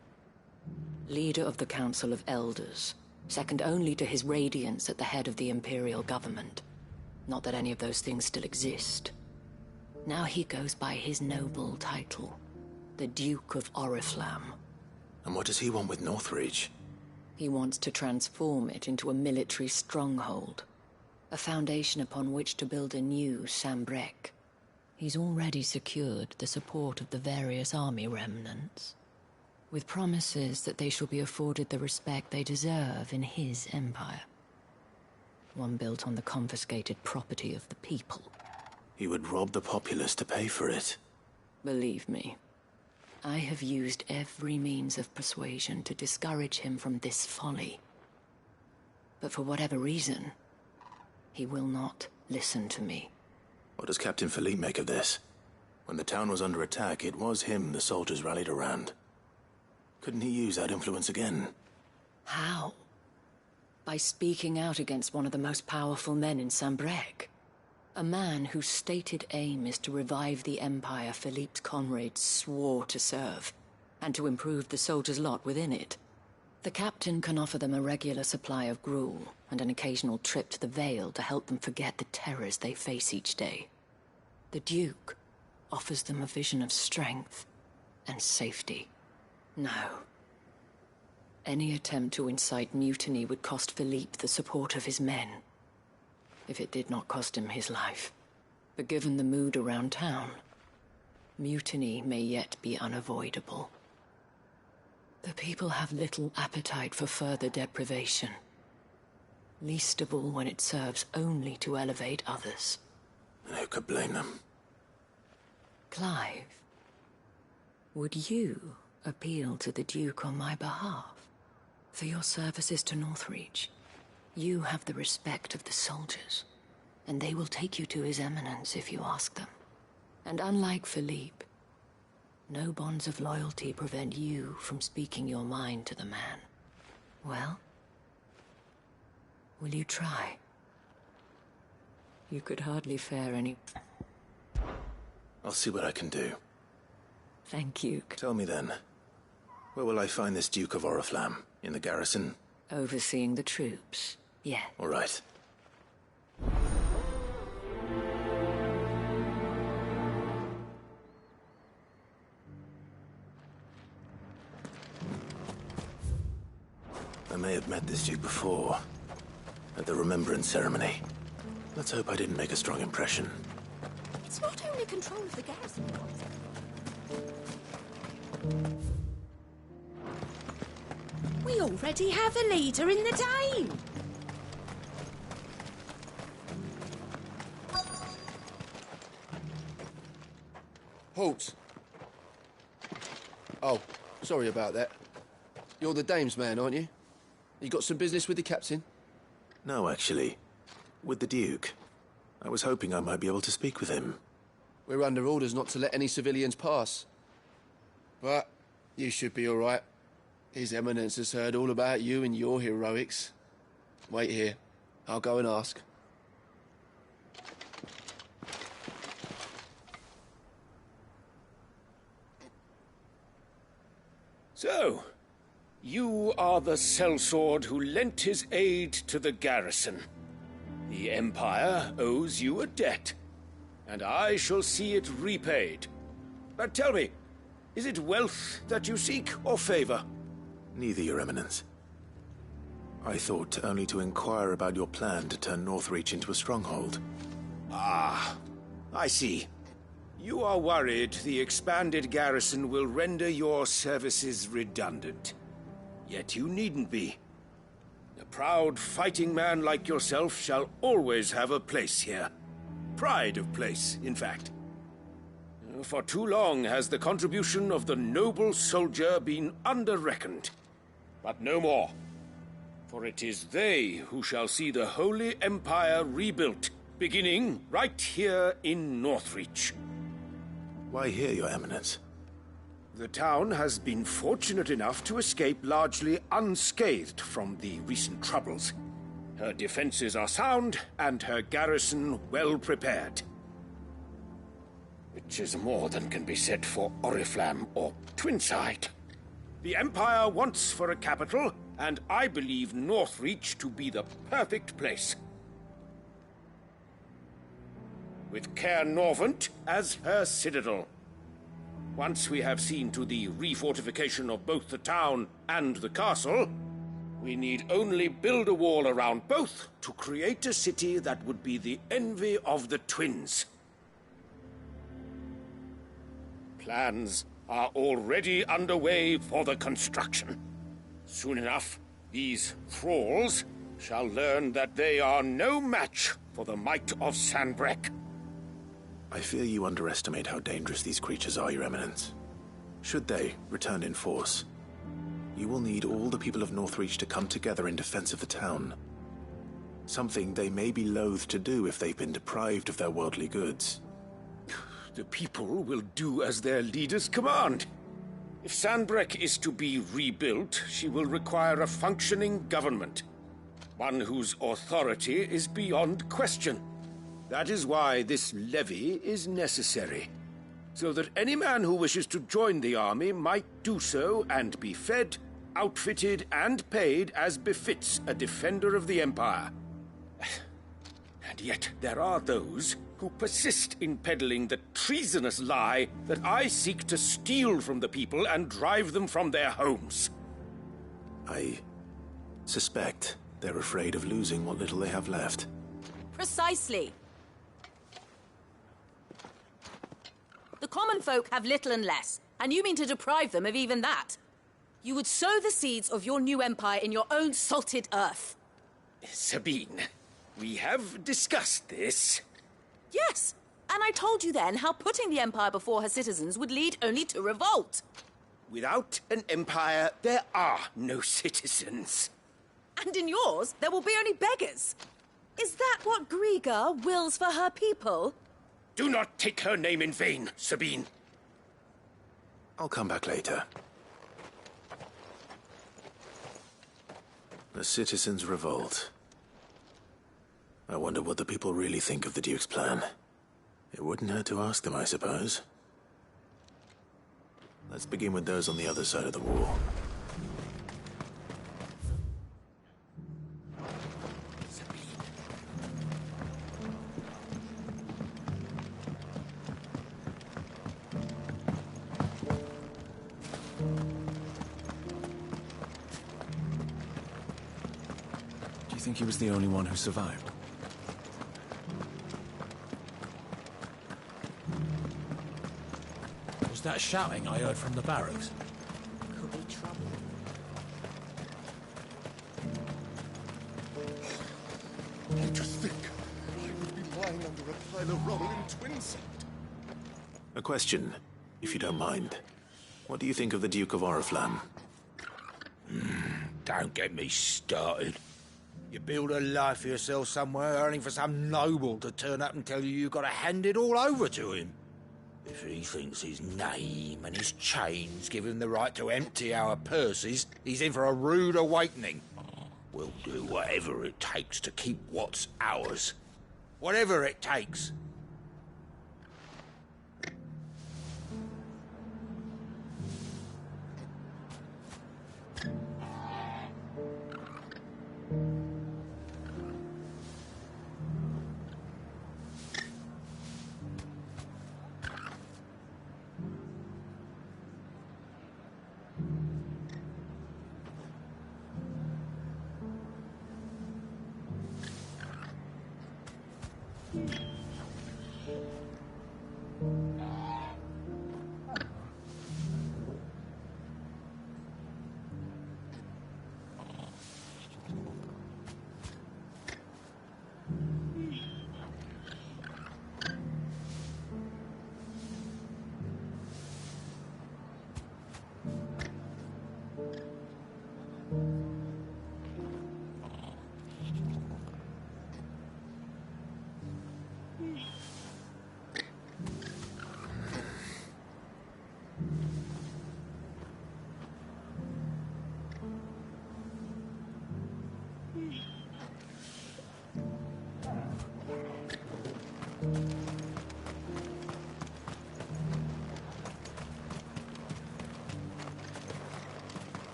Leader of the Council of Elders, second only to his Radiance at the head of the Imperial government. Not that any of those things still exist. Now he goes by his noble title, the Duke of Oriflamme. And what does he want with Northreach? He wants to transform it into a military stronghold, a foundation upon which to build a new Sambrec. He's already secured the support of the various army remnants, with promises that they shall be afforded the respect they deserve in his empire. One built on the confiscated property of the people. He would rob the populace to pay for it. Believe me, I have used every means of persuasion to discourage him from this folly. But for whatever reason, he will not listen to me. What does Captain Philippe make of this? When the town was under attack, it was him the soldiers rallied around. Couldn't he use that influence again? How? By speaking out against one of the most powerful men in Sambrec. A man whose stated aim is to revive the empire Philippe's comrades swore to serve, and to improve the soldiers' lot within it. The captain can offer them a regular supply of gruel, and an occasional trip to the Vale to help them forget the terrors they face each day. The Duke offers them a vision of strength and safety. No. Any attempt to incite mutiny would cost Philippe the support of his men, if it did not cost him his life. But given the mood around town, mutiny may yet be unavoidable. The people have little appetite for further deprivation, least of all when it serves only to elevate others. And who could blame them? Clive, would you appeal to the Duke on my behalf? For your services to Northreach, you have the respect of the soldiers, and they will take you to His Eminence if you ask them. And unlike Philippe, no bonds of loyalty prevent you from speaking your mind to the man. Well, will you try? You could hardly fare any... I'll see what I can do. Thank you. Tell me then, where will I find this Duke of Oriflamme? In the garrison? Overseeing the troops, yeah. All right. I may have met this Duke before, at the Remembrance Ceremony. Let's hope I didn't make a strong impression. It's not only control of the garrison. We already have a leader in the Dane. Halt! Oh, sorry about that. You're the dame's man, aren't you? You got some business with the captain? No, actually. With the Duke. I was hoping I might be able to speak with him. We're under orders not to let any civilians pass. But you should be all right. His Eminence has heard all about you and your heroics. Wait here. I'll go and ask. So, you are the sellsword who lent his aid to the garrison. The Empire owes you a debt, and I shall see it repaid. But tell me, is it wealth that you seek, or favor? Neither, Your Eminence. I thought only to inquire about your plan to turn Northreach into a stronghold. Ah, I see. You are worried the expanded garrison will render your services redundant. Yet you needn't be. A proud fighting man like yourself shall always have a place here. Pride of place, in fact. For too long has the contribution of the noble soldier been under-reckoned. But no more. For it is they who shall see the Holy Empire rebuilt, beginning right here in Northreach. Why here, Your Eminence? The town has been fortunate enough to escape largely unscathed from the recent troubles. Her defenses are sound, and her garrison well prepared. Which is more than can be said for Oriflamme or Twinside. The Empire wants for a capital, and I believe Northreach to be the perfect place. With Caer Norvent as her citadel. Once we have seen to the refortification of both the town and the castle, we need only build a wall around both to create a city that would be the envy of the twins. Plans are already underway for the construction. Soon enough, these thralls shall learn that they are no match for the might of Sanbreque. I fear you underestimate how dangerous these creatures are, Your Eminence. Should they return in force, you will need all the people of Northreach to come together in defense of the town. Something they may be loath to do if they've been deprived of their worldly goods. The people will do as their leaders command. If Sanbreque is to be rebuilt, she will require a functioning government. One whose authority is beyond question. That is why this levy is necessary. So that any man who wishes to join the army might do so and be fed, outfitted, and paid as befits a defender of the Empire. And yet there are those who persist in peddling the treasonous lie that I seek to steal from the people and drive them from their homes. I suspect they're afraid of losing what little they have left. Precisely. The common folk have little and less, and you mean to deprive them of even that. You would sow the seeds of your new empire in your own salted earth. Sabine, we have discussed this. Yes, and I told you then how putting the empire before her citizens would lead only to revolt. Without an empire, there are no citizens. And in yours, there will be only beggars. Is that what Griga wills for her people? Do not take her name in vain, Sabine. I'll come back later. The citizens revolt. I wonder what the people really think of the Duke's plan. It wouldn't hurt to ask them, I suppose. Let's begin with those on the other side of the wall. Do you think he was the only one who survived? Was that shouting I heard from the barracks? Could be trouble. I just think I would be lying under a pile of rubble in Twinside. A question, if you don't mind. What do you think of the Duke of Oriflamme? Don't get me started. You build a life for yourself somewhere, earning for some noble to turn up and tell you you've got to hand it all over to him. If he thinks his name and his chains give him the right to empty our purses, he's in for a rude awakening. We'll do whatever it takes to keep what's ours. Whatever it takes.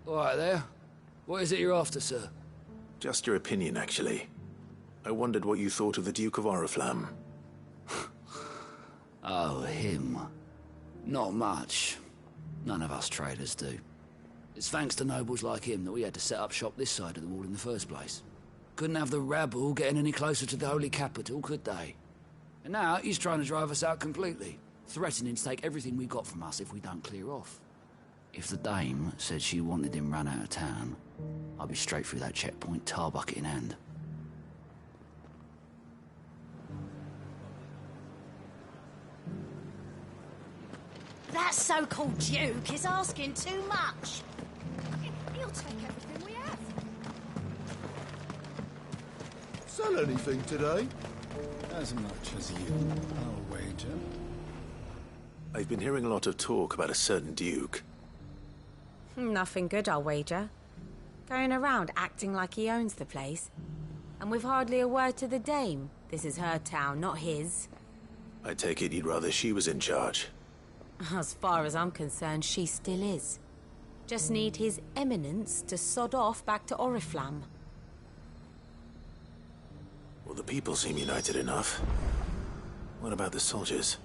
All right there. What is it you're after, sir? Just your opinion, actually. I wondered what you thought of the Duke of Oriflamme. Oh, him. Not much. None of us traders do. It's thanks to nobles like him that we had to set up shop this side of the wall in the first place. Couldn't have the rabble getting any closer to the holy capital, could they? And now he's trying to drive us out completely, threatening to take everything we got from us if we don't clear off. If the dame said she wanted him run out of town, I'd be straight through that checkpoint, tar bucket in hand. That so-called Duke is asking too much. He'll take everything we have. Sell anything today? As much as you, I'll wager. I've been hearing a lot of talk about a certain Duke. Nothing good, I'll wager. Going around acting like he owns the place. And with hardly a word to the dame. This is her town, not his. I take it you'd rather she was in charge. As far as I'm concerned, she still is. Just need His Eminence to sod off back to Oriflamme. Well, the people seem united enough. What about the soldiers?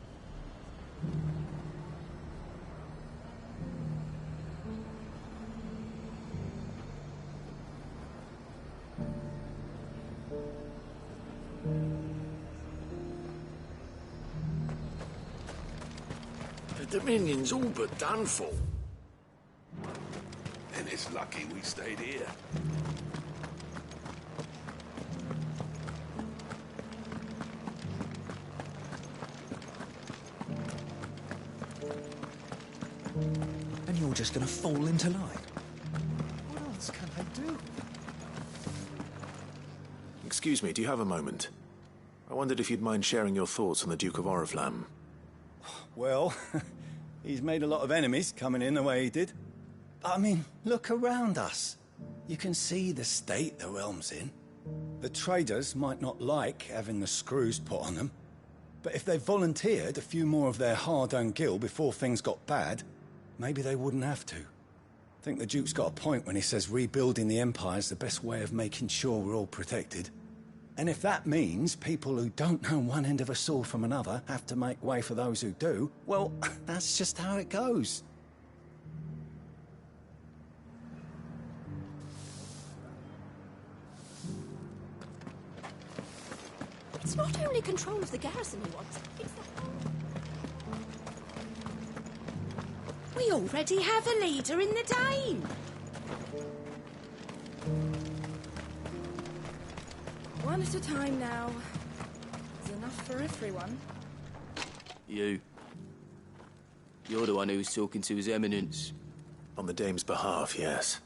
The Dominion's all but done for. And it's lucky we stayed here. And you're just gonna fall into line. What else can I do? Excuse me, do you have a moment? I wondered if you'd mind sharing your thoughts on the Duke of Oriflamme. Well, he's made a lot of enemies coming in the way he did. But I mean, look around us. You can see the state the realm's in. The traders might not like having the screws put on them, but if they volunteered a few more of their hard-earned gil before things got bad, maybe they wouldn't have to. I think the Duke's got a point when he says rebuilding the Empire's the best way of making sure we're all protected. And if that means people who don't know one end of a sword from another have to make way for those who do, well, that's just how it goes. It's not only control of the garrison he wants, it's the whole... We already have a leader in the Dane. One at a time now. There's enough for everyone. You. You're the one who was talking to His Eminence. On the Dame's behalf, yes.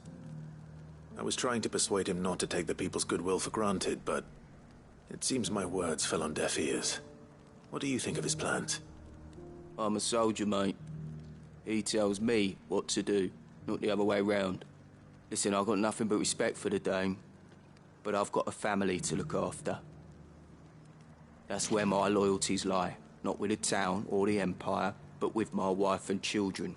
I was trying to persuade him not to take the people's goodwill for granted, but it seems my words fell on deaf ears. What do you think of his plans? I'm a soldier, mate. He tells me what to do, not the other way round. Listen, I've got nothing but respect for the Dame, but I've got a family to look after. That's where my loyalties lie, not with the town or the Empire, but with my wife and children.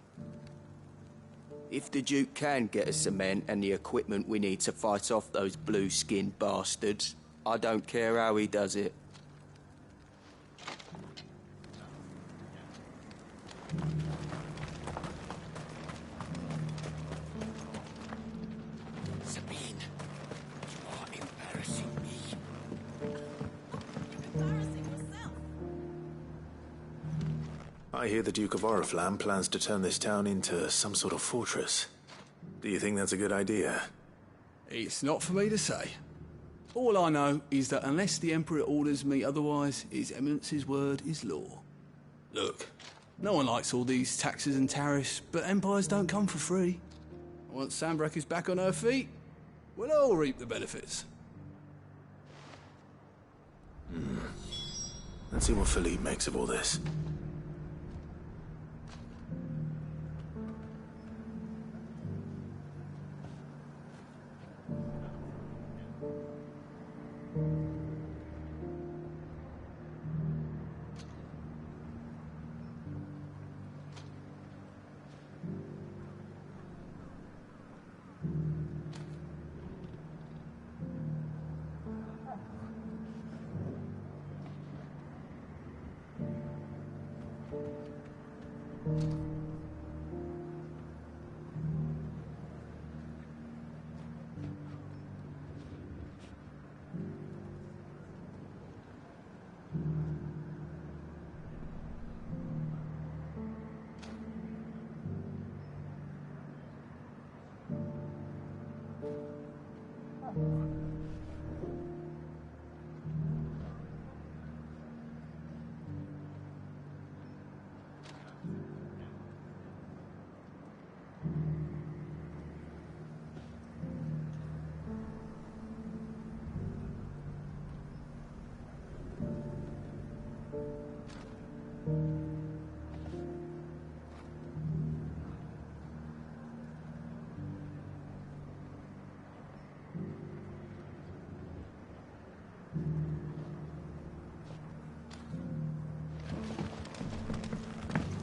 If the Duke can get us cement and the equipment we need to fight off those blue-skinned bastards, I don't care how he does it. Sabine, you are embarrassing me. Embarrassing yourself. I hear the Duke of Oriflamme plans to turn this town into some sort of fortress. Do you think that's a good idea? It's not for me to say. All I know is that unless the Emperor orders me otherwise, His Eminence's word is law. Look, no one likes all these taxes and tariffs, but empires don't come for free. Once Sanbreque is back on her feet, we'll all reap the benefits. Let's see what Philippe makes of all this.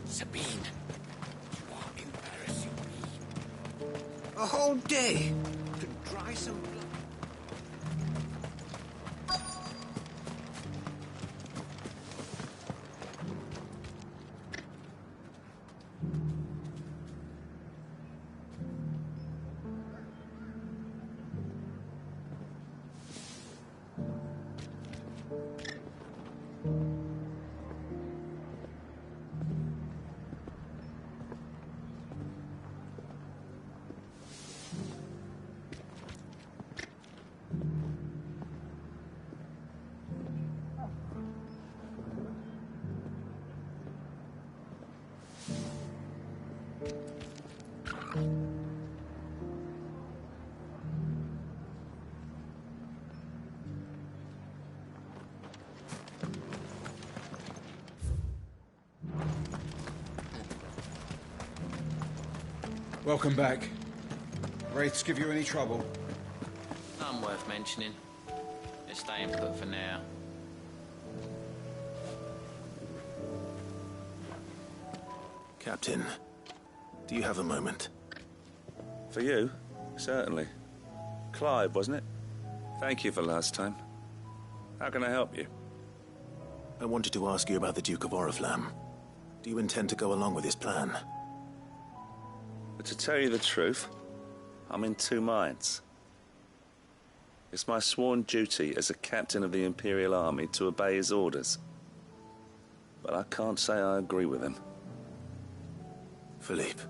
Sabine, you are embarrassing me. A whole day to dry some blood. Welcome back. Wraiths give you any trouble? None worth mentioning. They're staying put for now. Captain, do you have a moment? For you? Certainly. Clive, wasn't it? Thank you for last time. How can I help you? I wanted to ask you about the Duke of Oriflamme. Do you intend to go along with his plan? But to tell you the truth, I'm in two minds. It's my sworn duty as a captain of the Imperial Army to obey his orders. But I can't say I agree with him. Philippe,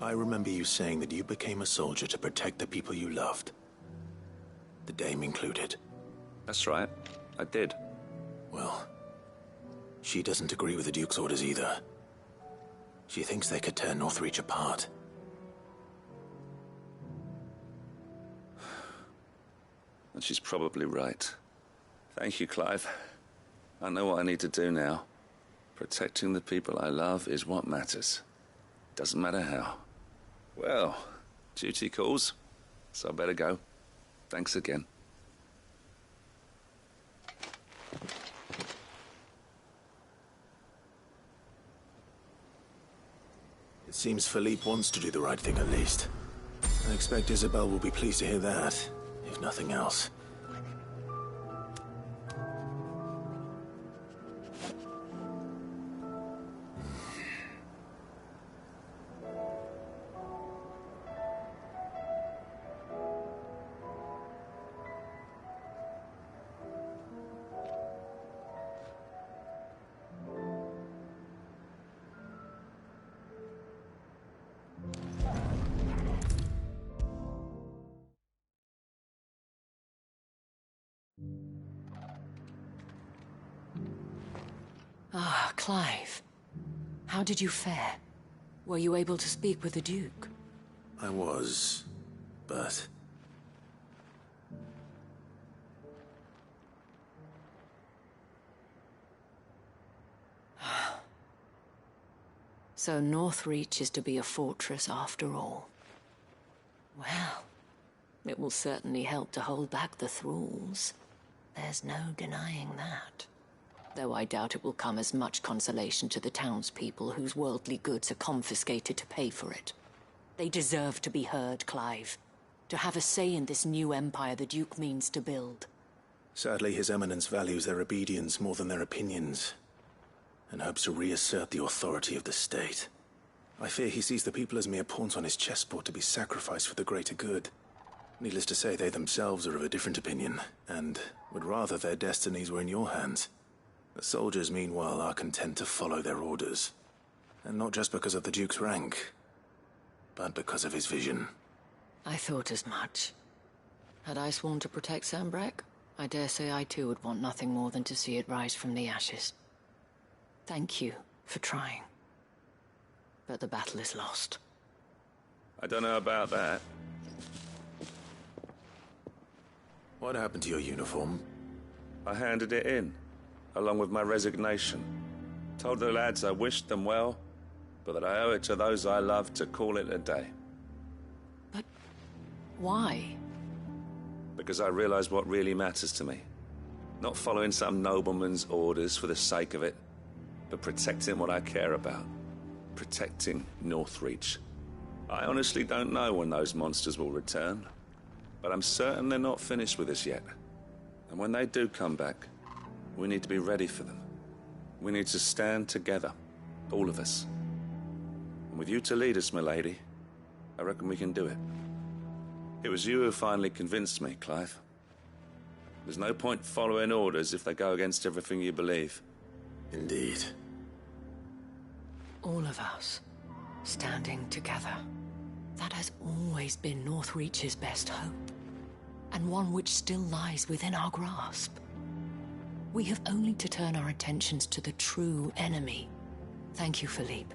I remember you saying that you became a soldier to protect the people you loved. The Dame included. That's right, I did. Well, she doesn't agree with the Duke's orders either. She thinks they could tear Northreach apart. And she's probably right. Thank you, Clive. I know what I need to do now. Protecting the people I love is what matters. Doesn't matter how. Well, duty calls, so I better go. Thanks again. It seems Philippe wants to do the right thing at least. I expect Isabel will be pleased to hear that, if nothing else. Ah, Clive. How did you fare? Were you able to speak with the Duke? I was, but... So Northreach is to be a fortress after all. Well, it will certainly help to hold back the thralls. There's no denying that. Though I doubt it will come as much consolation to the townspeople whose worldly goods are confiscated to pay for it. They deserve to be heard, Clive. To have a say in this new empire the Duke means to build. Sadly, His Eminence values their obedience more than their opinions, and hopes to reassert the authority of the state. I fear he sees the people as mere pawns on his chessboard to be sacrificed for the greater good. Needless to say, they themselves are of a different opinion, and would rather their destinies were in your hands. The soldiers, meanwhile, are content to follow their orders. And not just because of the Duke's rank, but because of his vision. I thought as much. Had I sworn to protect Sambrek, I dare say I too would want nothing more than to see it rise from the ashes. Thank you for trying. But the battle is lost. I don't know about that. What happened to your uniform? I handed it in, along with my resignation. Told the lads I wished them well, but that I owe it to those I love to call it a day. But why? Because I realized what really matters to me. Not following some nobleman's orders for the sake of it, but protecting what I care about. Protecting Northreach. I honestly don't know when those monsters will return, but I'm certain they're not finished with us yet. And when they do come back, we need to be ready for them. We need to stand together, all of us. And with you to lead us, milady, I reckon we can do it. It was you who finally convinced me, Clive. There's no point following orders if they go against everything you believe. Indeed. All of us, standing together. That has always been Northreach's best hope, and one which still lies within our grasp. We have only to turn our attentions to the true enemy. Thank you, Philippe,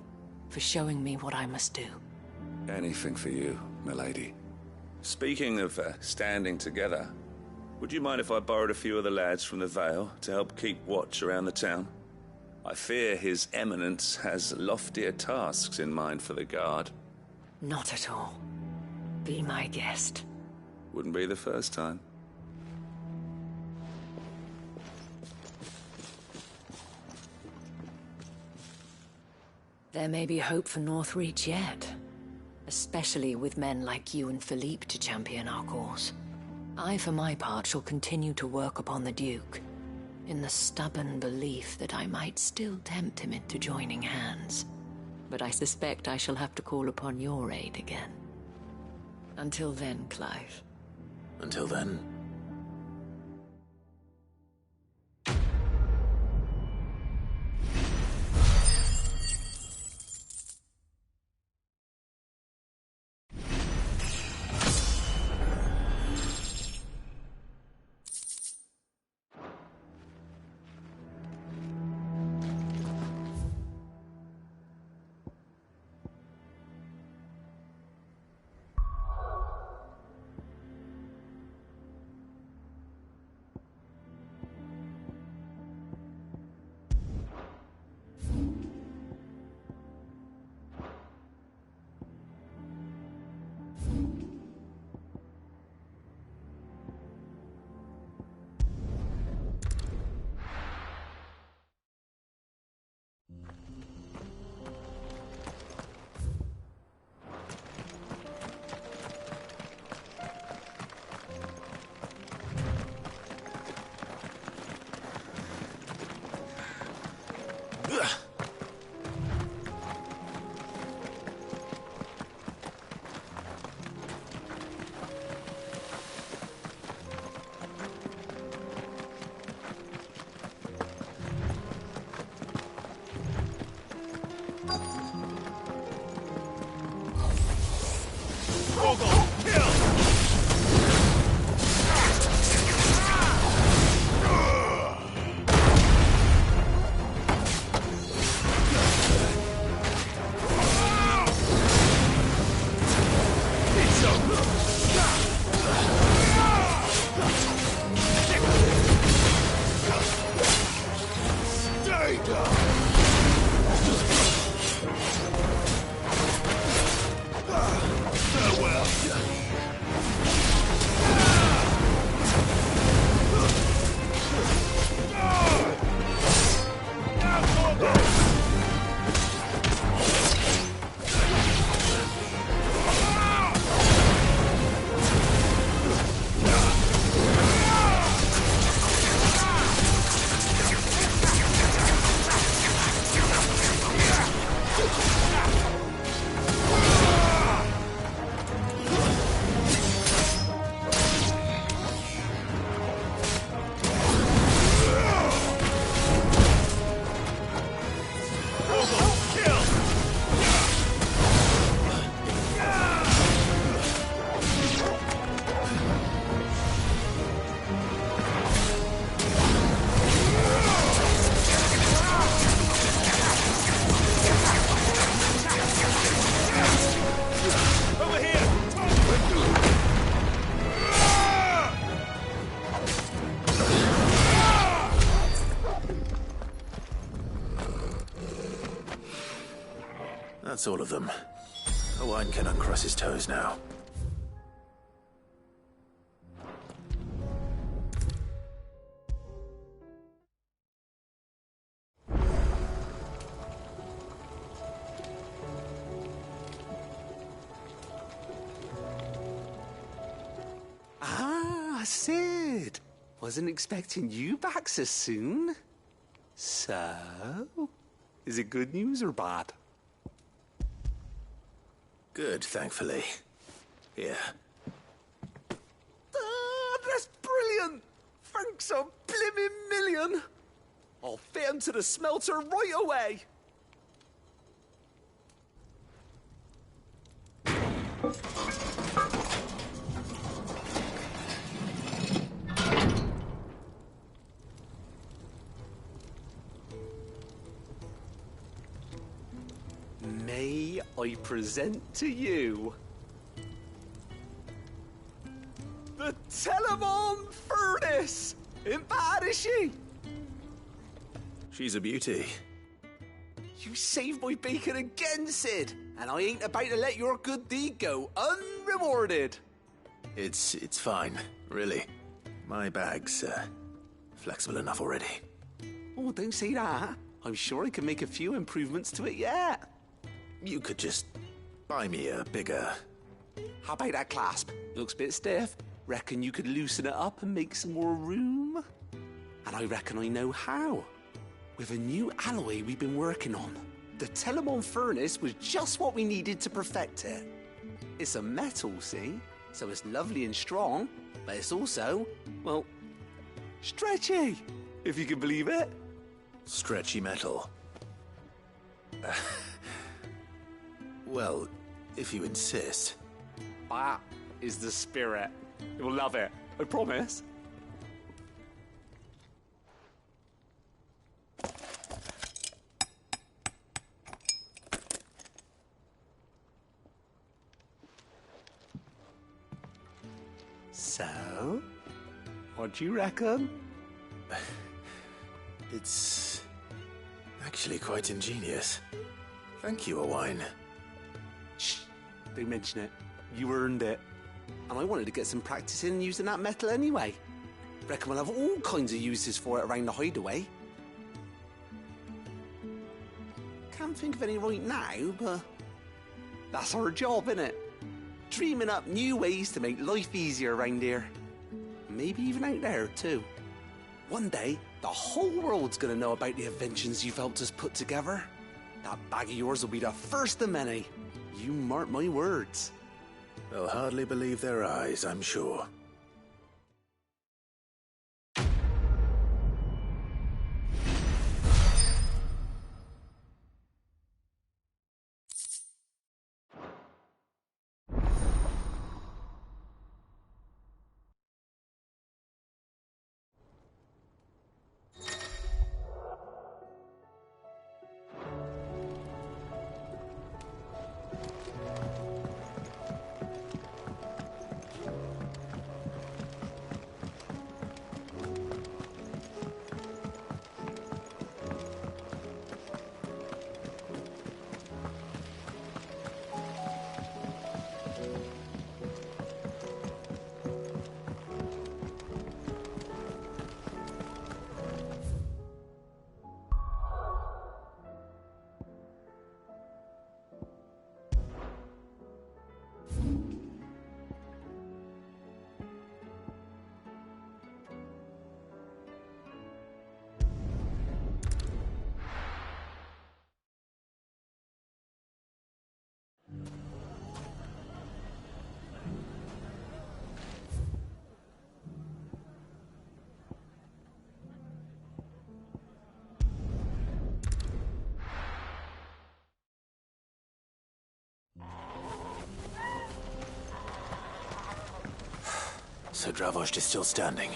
for showing me what I must do. Anything for you, milady. Speaking of standing together, would you mind if I borrowed a few of the lads from the Vale to help keep watch around the town? I fear His Eminence has loftier tasks in mind for the guard. Not at all. Be my guest. Wouldn't be the first time. There may be hope for Northreach yet. Especially with men like you and Philippe to champion our cause. I, for my part, shall continue to work upon the Duke, in the stubborn belief that I might still tempt him into joining hands. But I suspect I shall have to call upon your aid again. Until then, Clive. Until then. That's all of them. Owain can uncross his toes now. Sid. Wasn't expecting you back so soon. So, is it good news or bad? Good, thankfully. Here. That's brilliant! Thanks a blimmin' million! I'll fit 'em to the smelter right away! May I present to you the Telemon Furnace! Ain't bad, is she? She's a beauty. You saved my bacon again, Sid, and I ain't about to let your good deed go unrewarded. It's fine, really. My bag's flexible enough already. Oh, don't say that. I'm sure I can make a few improvements to it yet. You could just buy me a bigger... How about that clasp? Looks a bit stiff. Reckon you could loosen it up and make some more room? And I reckon I know how. With a new alloy we've been working on. The Telemon Furnace was just what we needed to perfect it. It's a metal, see? So it's lovely and strong, but it's also, well, stretchy, if you can believe it. Stretchy metal. Well, if you insist. That is the spirit. You'll love it, I promise. So, what do you reckon? It's actually quite ingenious. Thank you, Owain. Shh, don't mention it. You earned it. And I wanted to get some practice in using that metal anyway. Reckon we'll have all kinds of uses for it around the hideaway. Can't think of any right now, but that's our job, innit? Dreaming up new ways to make life easier around here. Maybe even out there, too. One day, the whole world's gonna know about the inventions you've helped us put together. That bag of yours will be the first of many. You mark my words. They'll hardly believe their eyes, I'm sure. So Dravost is still standing.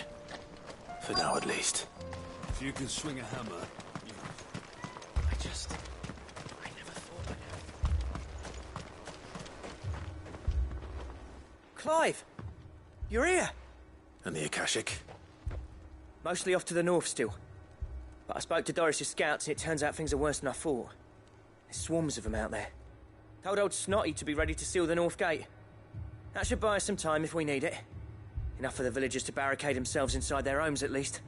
For now, at least. If you can swing a hammer, you... I never thought I'd... Clive! You're here! And the Akashic? Mostly off to the north still. But I spoke to Doris's scouts and it turns out things are worse than I thought. There's swarms of them out there. Told old Snotty to be ready to seal the north gate. That should buy us some time if we need it. Enough for the villagers to barricade themselves inside their homes, at least.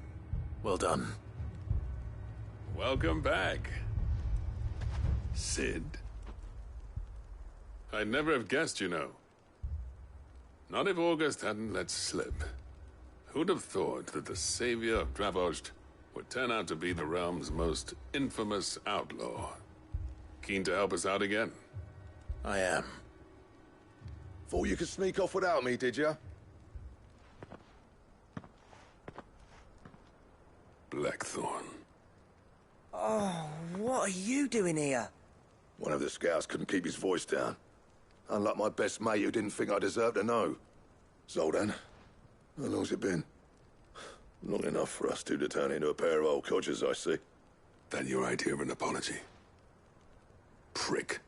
Well done. Welcome back, Sid. I'd never have guessed, you know. Not if August hadn't let slip. Who'd have thought that the savior of Dravost would turn out to be the realm's most infamous outlaw? Keen to help us out again? I am. Thought you could sneak off without me, did you? Blackthorn. Oh, what are you doing here? One of the scouts couldn't keep his voice down. Unlike my best mate who didn't think I deserved to know. Zoldan, how long's it been? Long enough for us two to turn into a pair of old codgers, I see. That your idea of an apology? Prick.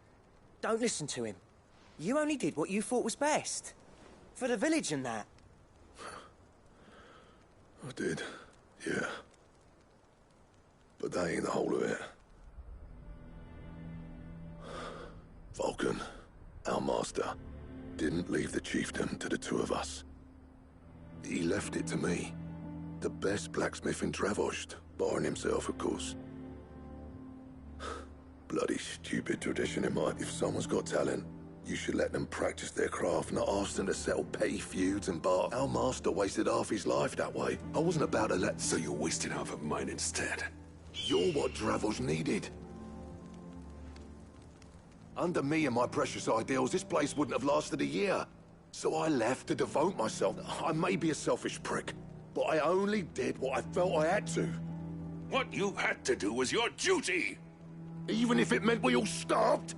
Don't listen to him. You only did what you thought was best. For the village and that. I did, yeah. But that ain't the whole of it. Vulcan, our master, didn't leave the chieftain to the two of us. He left it to me. The best blacksmith in Dravost, barring himself, of course. Bloody stupid tradition it might. If someone's got talent, you should let them practice their craft, not ask them to settle petty feuds and bark. Our master wasted half his life that way. I wasn't about to let... So you wasted half of mine instead. You're what Dravost needed. Under me and my precious ideals, this place wouldn't have lasted a year. So I left to devote myself. I may be a selfish prick, but I only did what I felt I had to. What you had to do was your duty! Even if it meant we all starved?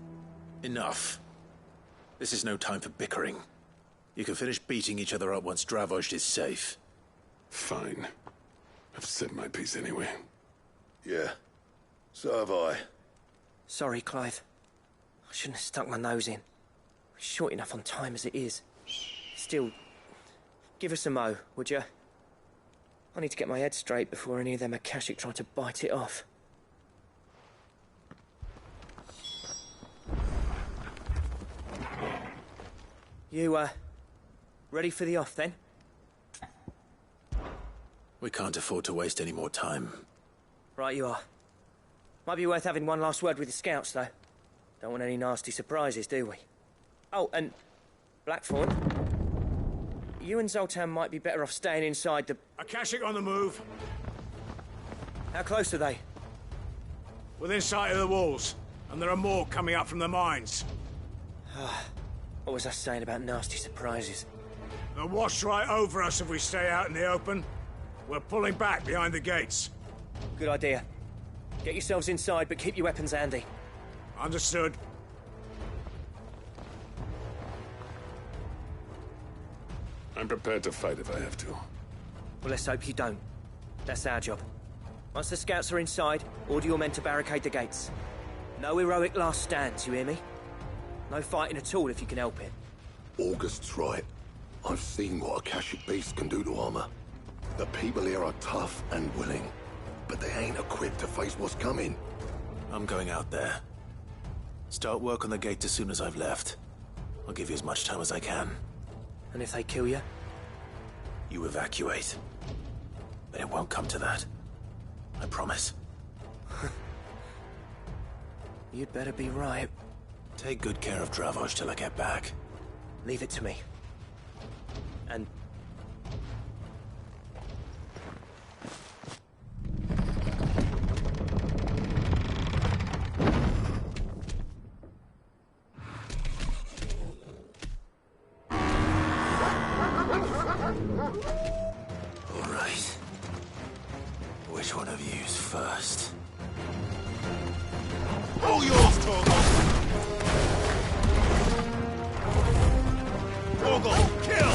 Enough. This is no time for bickering. You can finish beating each other up once Dravost is safe. Fine. I've said my piece anyway. Yeah. So have I. Sorry, Clive. I shouldn't have stuck my nose in. We're short enough on time as it is. Still, give us a mo, would you? I need to get my head straight before any of them Akashic try to bite it off. You, ready for the off, then? We can't afford to waste any more time. Right you are. Might be worth having one last word with the scouts, though. Don't want any nasty surprises, do we? Oh, and Blackthorn, you and Zoltan might be better off staying inside the... Akashic on the move. How close are they? Within sight of the walls, and there are more coming up from the mines. What was I saying about nasty surprises? They'll wash right over us if we stay out in the open. We're pulling back behind the gates. Good idea. Get yourselves inside, but keep your weapons handy. Understood. I'm prepared to fight if I have to. Well, let's hope you don't. That's our job. Once the scouts are inside, order your men to barricade the gates. No heroic last stands, you hear me? No fighting at all if you can help it. August's right. I've seen what Akashic beasts can do to armor. The people here are tough and willing, but they ain't equipped to face what's coming. I'm going out there. Start work on the gate as soon as I've left. I'll give you as much time as I can. And if they kill you? You evacuate. But it won't come to that. I promise. You'd better be right. Take good care of Dravost till I get back. Leave it to me. And... All right. Which one of you's first? All yours, Torgal! Torgal, kill!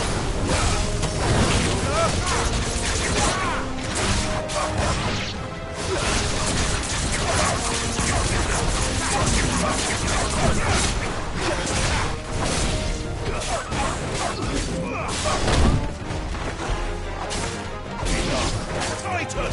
Titan!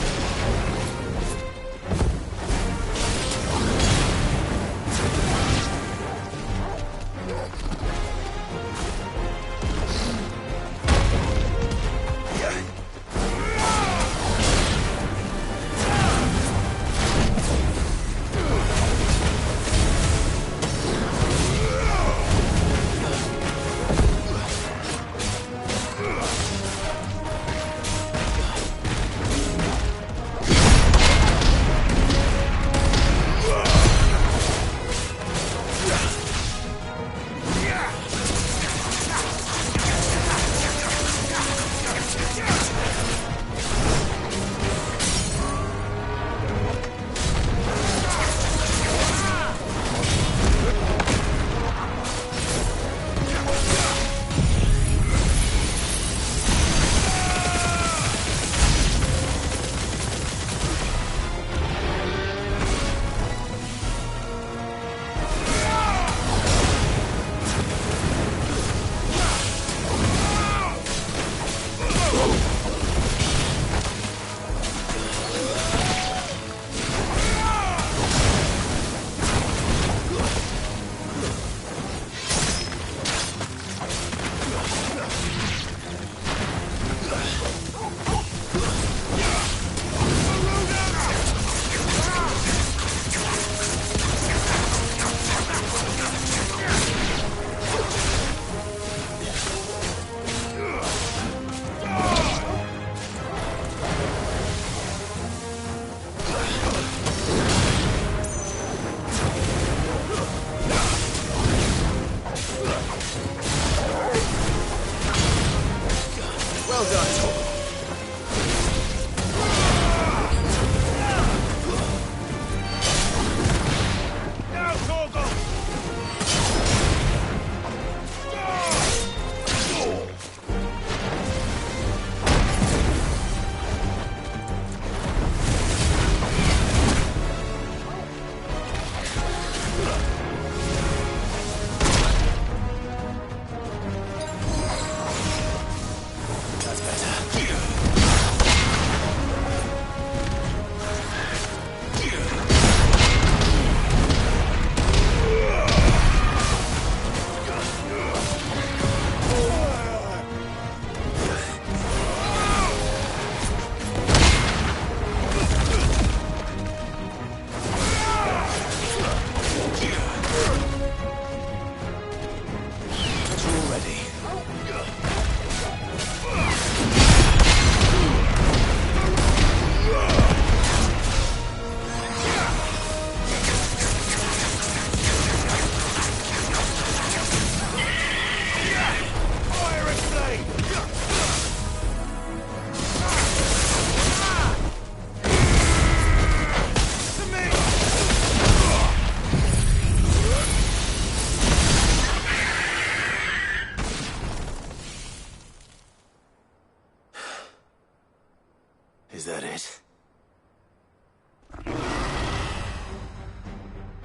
Is that it?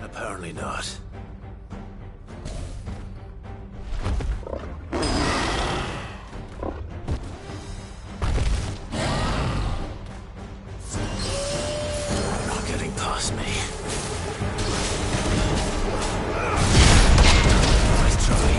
Apparently not. Not getting past me. Nice try.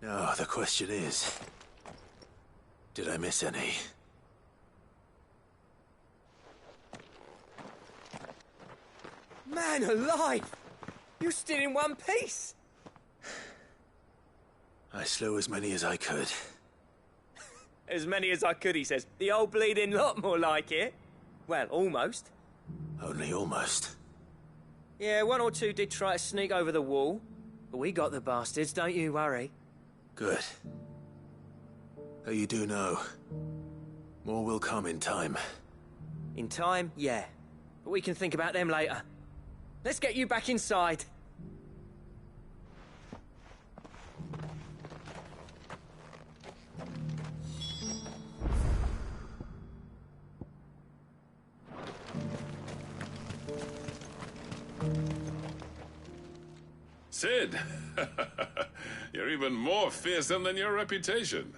Now, the question is, did I miss any? Man alive! You're still in one piece! I slew as many as I could. As many as I could, he says. The old bleeding lot, more like it. Well, almost. Only almost. Yeah, one or two did try to sneak over the wall. But we got the bastards, don't you worry. Good. Though you do know, more will come in time. In time, yeah. But we can think about them later. Let's get you back inside. Sid! You're even more fearsome than your reputation.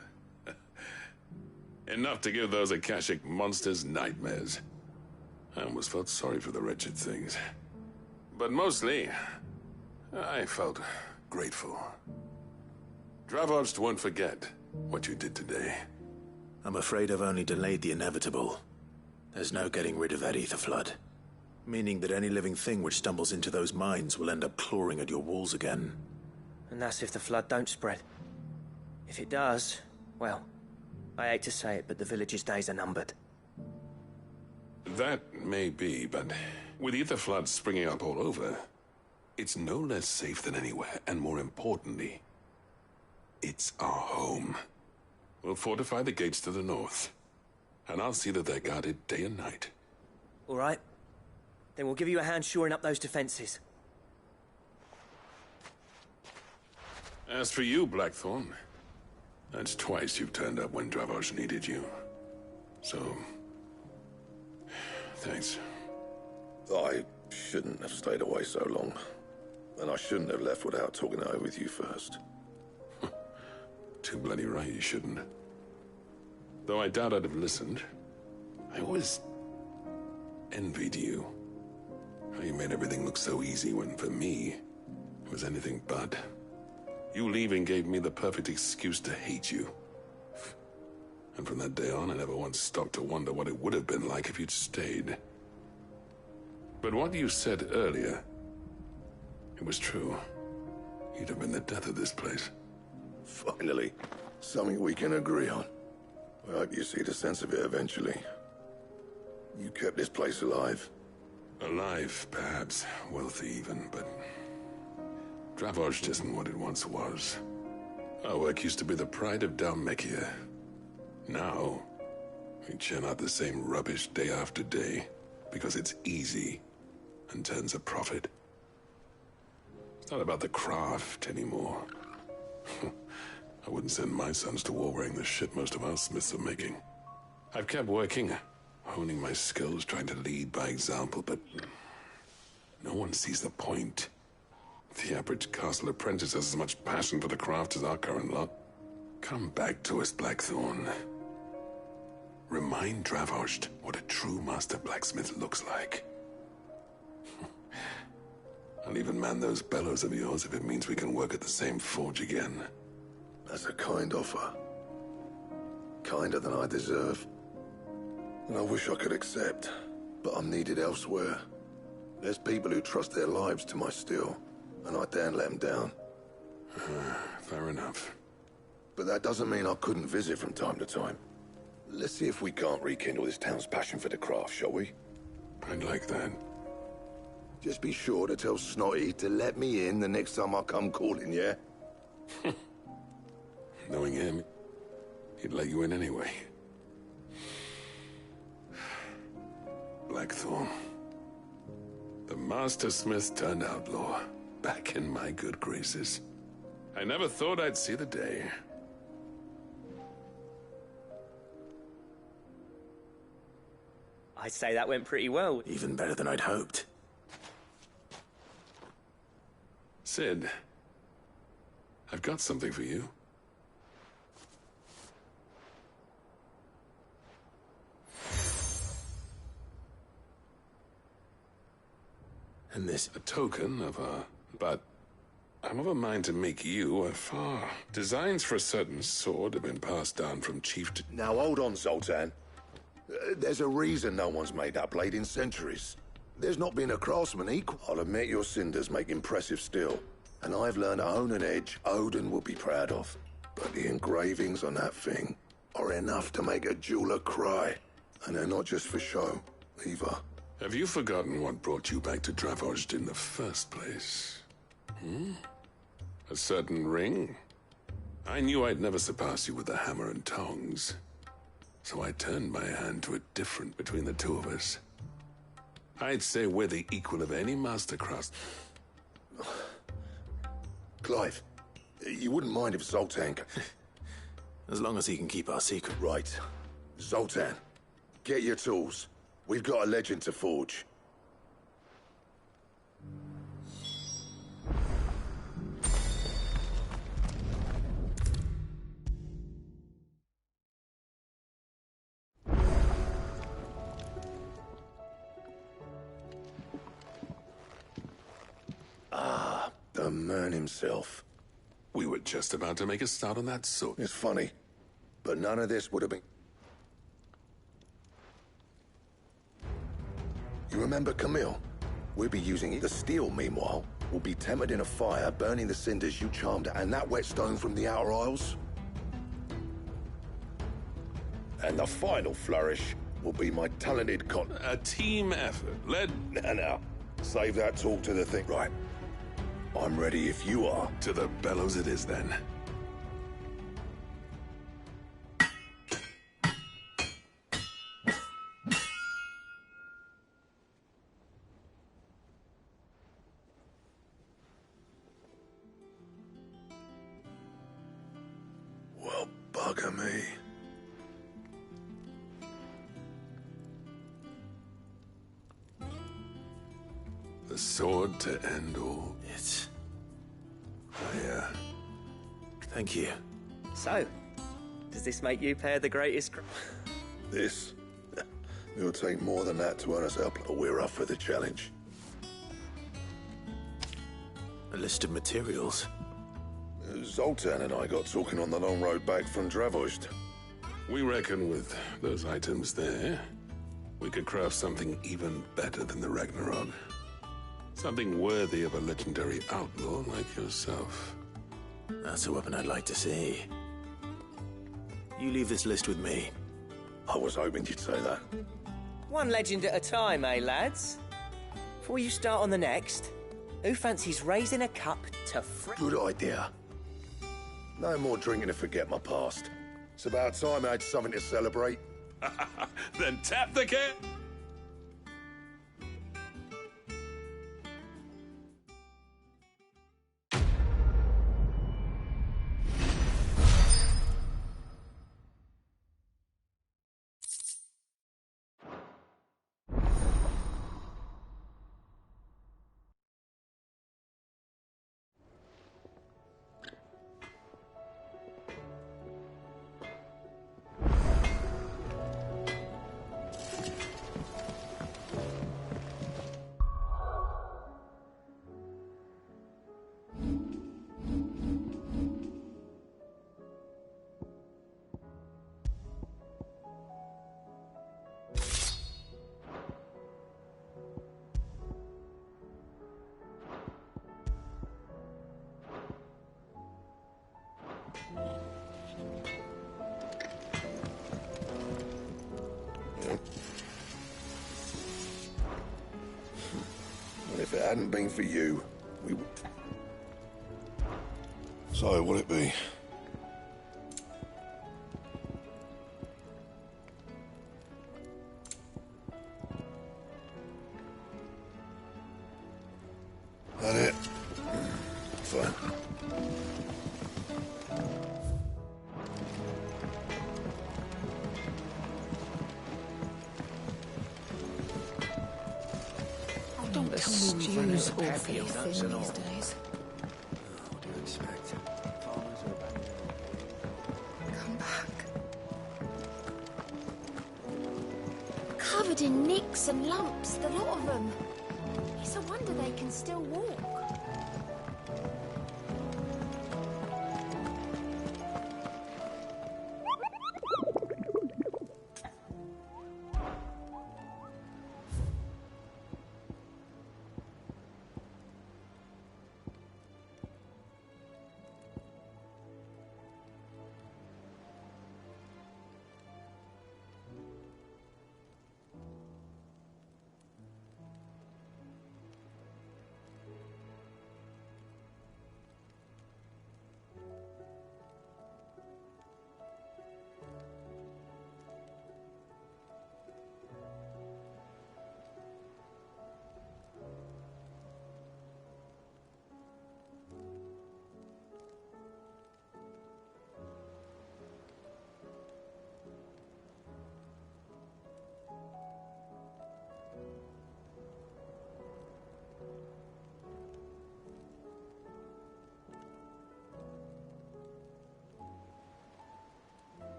Enough to give those Akashic monsters nightmares. I almost felt sorry for the wretched things. But mostly, I felt grateful. Dravost won't forget what you did today. I'm afraid I've only delayed the inevitable. There's no getting rid of that ether flood. Meaning that any living thing which stumbles into those mines will end up clawing at your walls again. And that's if the flood don't spread. If it does, well, I hate to say it, but the village's days are numbered. That may be, but with ether floods springing up all over, it's no less safe than anywhere, and more importantly, it's our home. We'll fortify the gates to the north, and I'll see that they're guarded day and night. All right. Then we'll give you a hand shoring up those defenses. As for you, Blackthorn, that's twice you've turned up when Dravosh needed you. So, thanks. I shouldn't have stayed away so long. And I shouldn't have left without talking it over with you first. Too bloody right you shouldn't. Though I doubt I'd have listened. I always envied you. How you made everything look so easy when, for me, it was anything but. You leaving gave me the perfect excuse to hate you. And from that day on, I never once stopped to wonder what it would have been like if you'd stayed. But what you said earlier, it was true. You'd have been the death of this place. Finally, something we can agree on. I hope you see the sense of it eventually. You kept this place alive. Alive, perhaps. Wealthy even, but Dravosh isn't what it once was. Our work used to be the pride of Dalmekia. Now, we churn out the same rubbish day after day because it's easy and turns a profit. It's not about the craft anymore. I wouldn't send my sons to war wearing the shit most of our smiths are making. I've kept working, honing my skills, trying to lead by example, but no one sees the point. The average castle apprentice has as much passion for the craft as our current lot. Come back to us, Blackthorn. Remind Dravosh what a true master blacksmith looks like. I'll even man those bellows of yours if it means we can work at the same forge again. That's a kind offer. Kinder than I deserve. And I wish I could accept, but I'm needed elsewhere. There's people who trust their lives to my steel, and I daren't let them down. Fair enough. But that doesn't mean I couldn't visit from time to time. Let's see if we can't rekindle this town's passion for the craft, shall we? I'd like that. Just be sure to tell Snotty to let me in the next time I come calling, yeah? Knowing him, he'd let you in anyway. Blackthorn. The Master Smith turned outlaw, back in my good graces. I never thought I'd see the day. I'd say that went pretty well. Even better than I'd hoped. Sid, I've got something for you. And this? A token of but I'm of a mind to make you a far. Designs for a certain sword have been passed down from chief to... Now hold on, Zoltan. There's a reason no one's made that blade in centuries. There's not been a craftsman equal. I'll admit your cinders make impressive steel, and I've learned to own an edge Odin will be proud of. But the engravings on that thing are enough to make a jeweler cry. And they're not just for show, either. Have you forgotten what brought you back to Dravosh in the first place? A certain ring? I knew I'd never surpass you with the hammer and tongs. So I turned my hand to a difference between the two of us. I'd say we're the equal of any master crafts. Clive, you wouldn't mind if Zoltan... As long as he can keep our secret. Right. Zoltan, get your tools. We've got a legend to forge. man himself. We were just about to make a start on that sword. It's funny, but none of this would have been... You remember Camille? We'll be using it. The steel, meanwhile, will be tempered in a fire, burning the cinders you charmed, and that whetstone from the Outer Isles. And the final flourish will be my talented A team effort, led... Now, save that talk to the thing. Right. I'm ready if you are. To the bellows it is, then. Well, bugger me. The sword to end all. It's... Thank you. So, does this make you pair the greatest... This? It'll take more than that to earn us up, but we're up for the challenge. A list of materials. Zoltan and I got talking on the long road back from Dravozd. We reckon with those items there, we could craft something even better than the Ragnarok. Something worthy of a legendary outlaw like yourself. That's a weapon I'd like to see. You leave this list with me. I was hoping you'd say that. One legend at a time, eh, lads? Before you start on the next, who fancies raising a cup to Good idea. No more drinking to forget my past. It's about time I had something to celebrate. Then tap the can. Well, if it hadn't been for you, we would... So, what'd it be? That it? Fine. Don't The tell me we've stews run out awfully of pepper thin nuts these and all. days. What do you expect? Farmers are abandoning. Come back. Covered in nicks and lumps, the lot of them. It's a wonder they can still walk.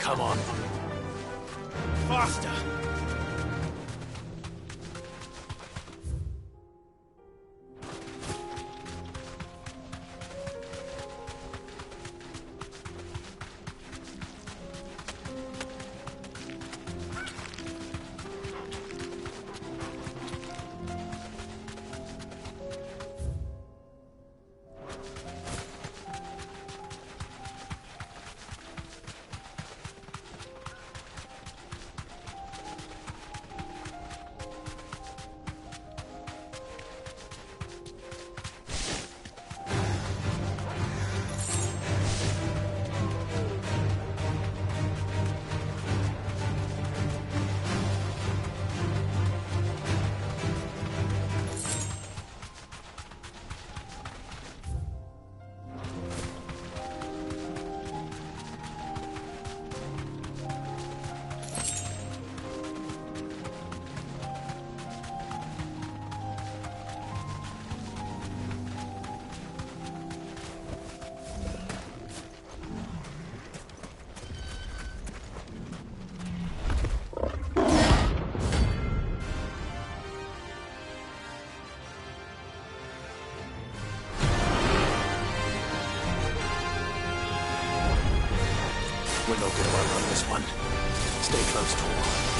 Come on. Faster! We're no good work on this one. Stay close to her.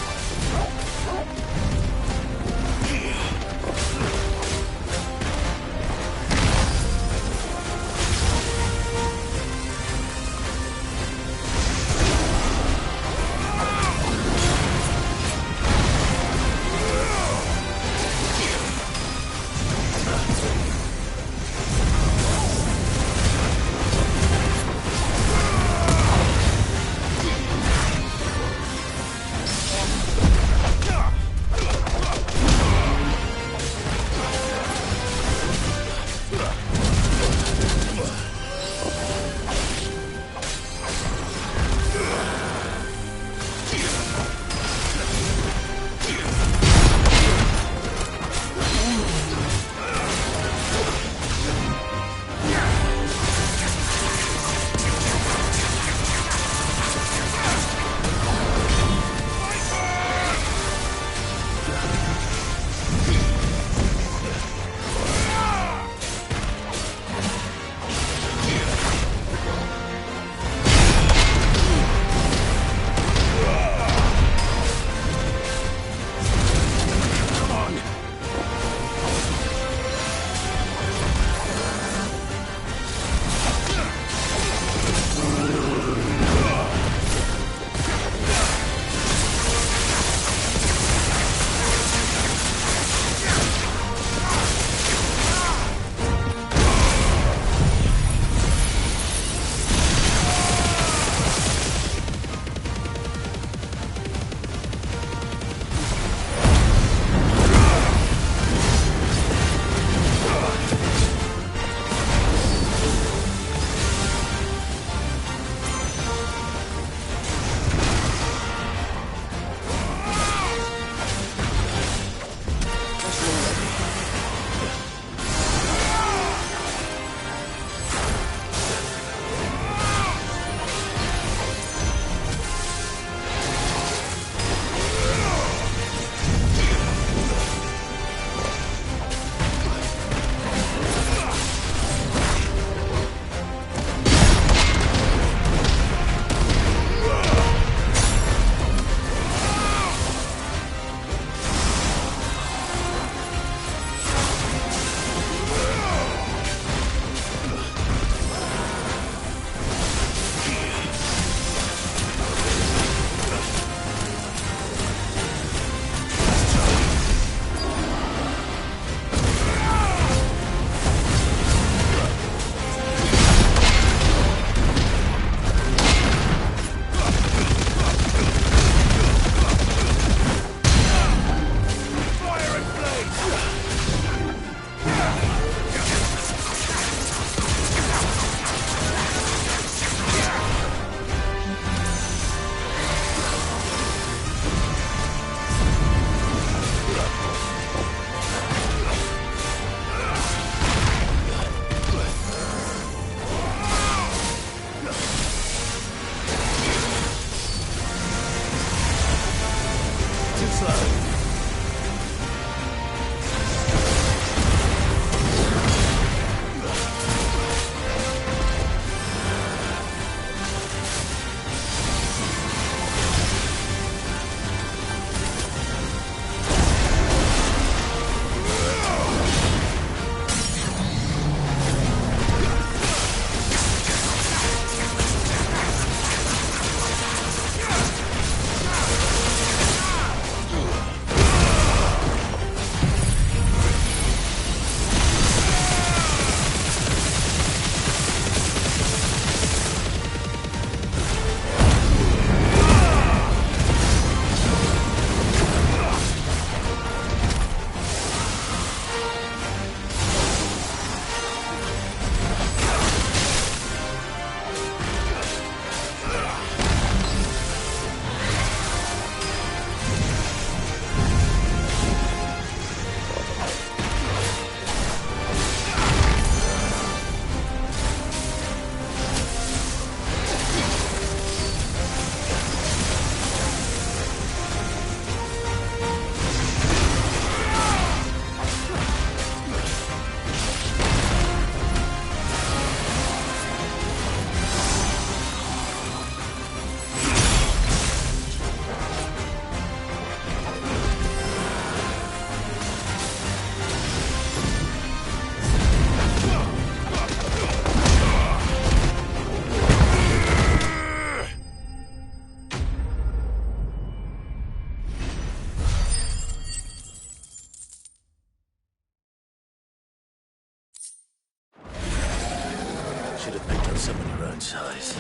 should have picked on someone your own size.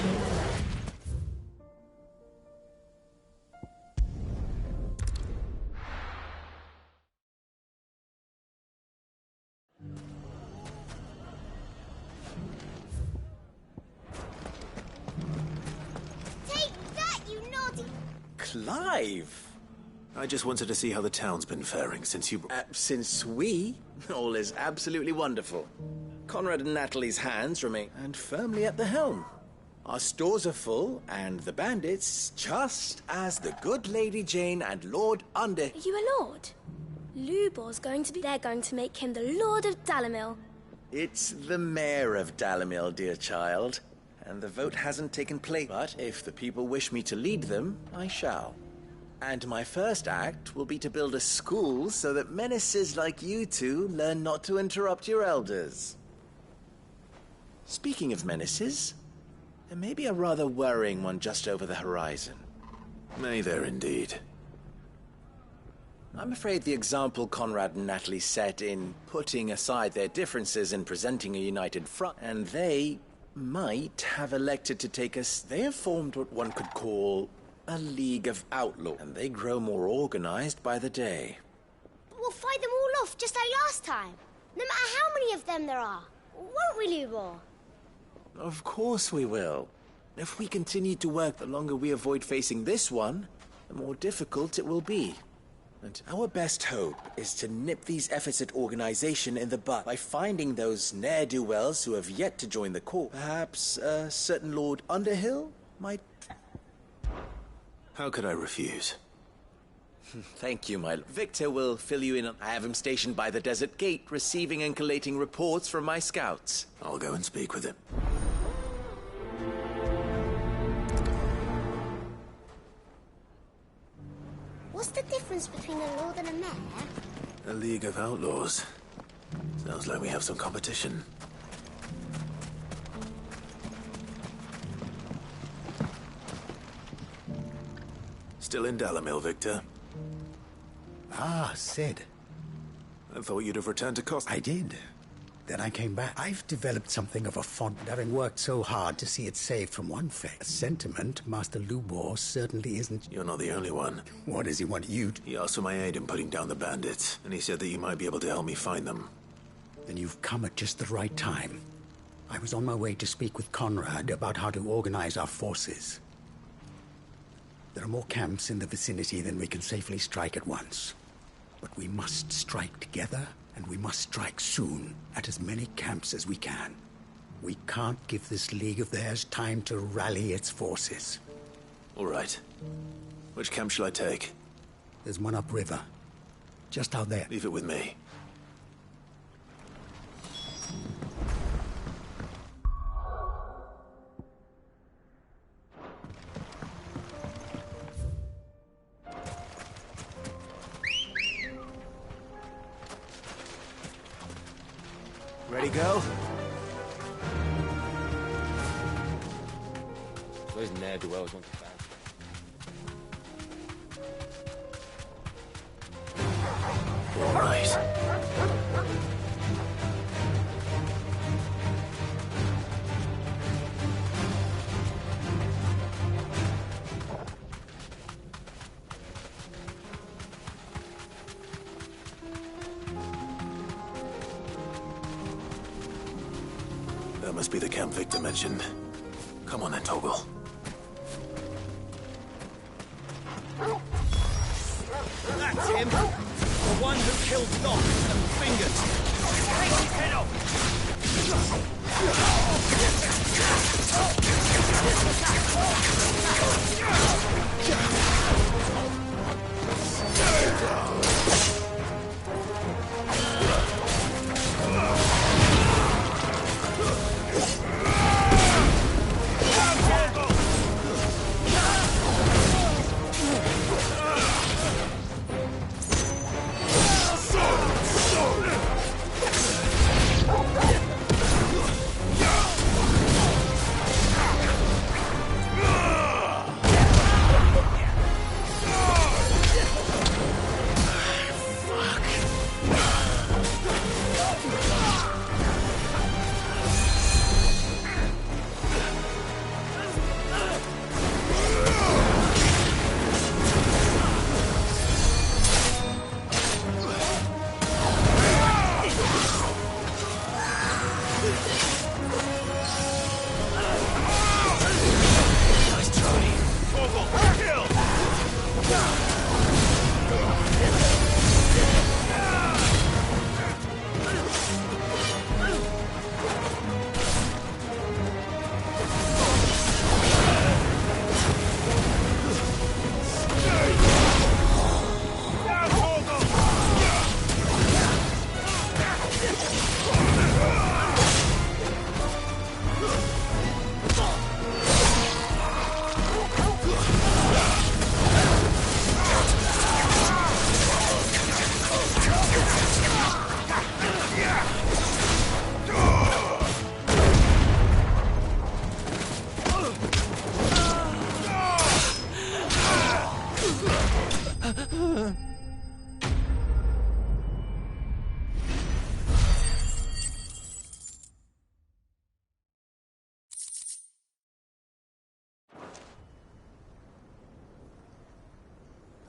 Take that, you naughty... Clive! I just wanted to see how the town's been faring since you... since we? All is absolutely wonderful. Conrad and Natalie's hands remain and firmly at the helm. Our stores are full, and the bandits, just as the good Lady Jane and Lord Under... Are you a lord? Lubor's going to be... They're going to make him the Lord of Dalamil. It's the mayor of Dalamil, dear child. And the vote hasn't taken place. But if the people wish me to lead them, I shall. And my first act will be to build a school so that menaces like you two learn not to interrupt your elders. Speaking of menaces, there may be a rather worrying one just over the horizon. May there indeed. I'm afraid the example Conrad and Natalie set in putting aside their differences and presenting a united front, and they might have elected to take us... They have formed what one could call a League of Outlaws, and they grow more organized by the day. But we'll fight them all off just like last time. No matter how many of them there are. Won't we, Lubor? Of course we will. If we continue to work, the longer we avoid facing this one, the more difficult it will be. And our best hope is to nip these efforts at organization in the bud by finding those ne'er-do-wells who have yet to join the corps. Perhaps a certain Lord Underhill might... How could I refuse? Thank you, my... Victor will fill you in. I have him stationed by the desert gate, receiving and collating reports from my scouts. I'll go and speak with him. What's the difference between a lord and a mayor? A League of Outlaws. Sounds like we have some competition. Still in Dalamil, Victor? Ah, Sid. I thought you'd have returned to Costa. I did. Then I came back. I've developed something of a fond, having worked so hard to see it saved from one fate. A sentiment Master Lubor certainly isn't... You're not the only one. What does he want you to... He asked for my aid in putting down the bandits, and he said that you might be able to help me find them. Then you've come at just the right time. I was on my way to speak with Conrad about how to organize our forces. There are more camps in the vicinity than we can safely strike at once. But we must strike together, and we must strike soon at as many camps as we can. We can't give this league of theirs time to rally its forces. All right. Which camp shall I take? There's one upriver. Just out there. Leave it with me. Ready, go? Those ne'er-do-wells want to bad. All right. That must be the camp Victor mentioned. Come on then, Toggle. That's him! The one who killed Doc and Fingers! Take his head off!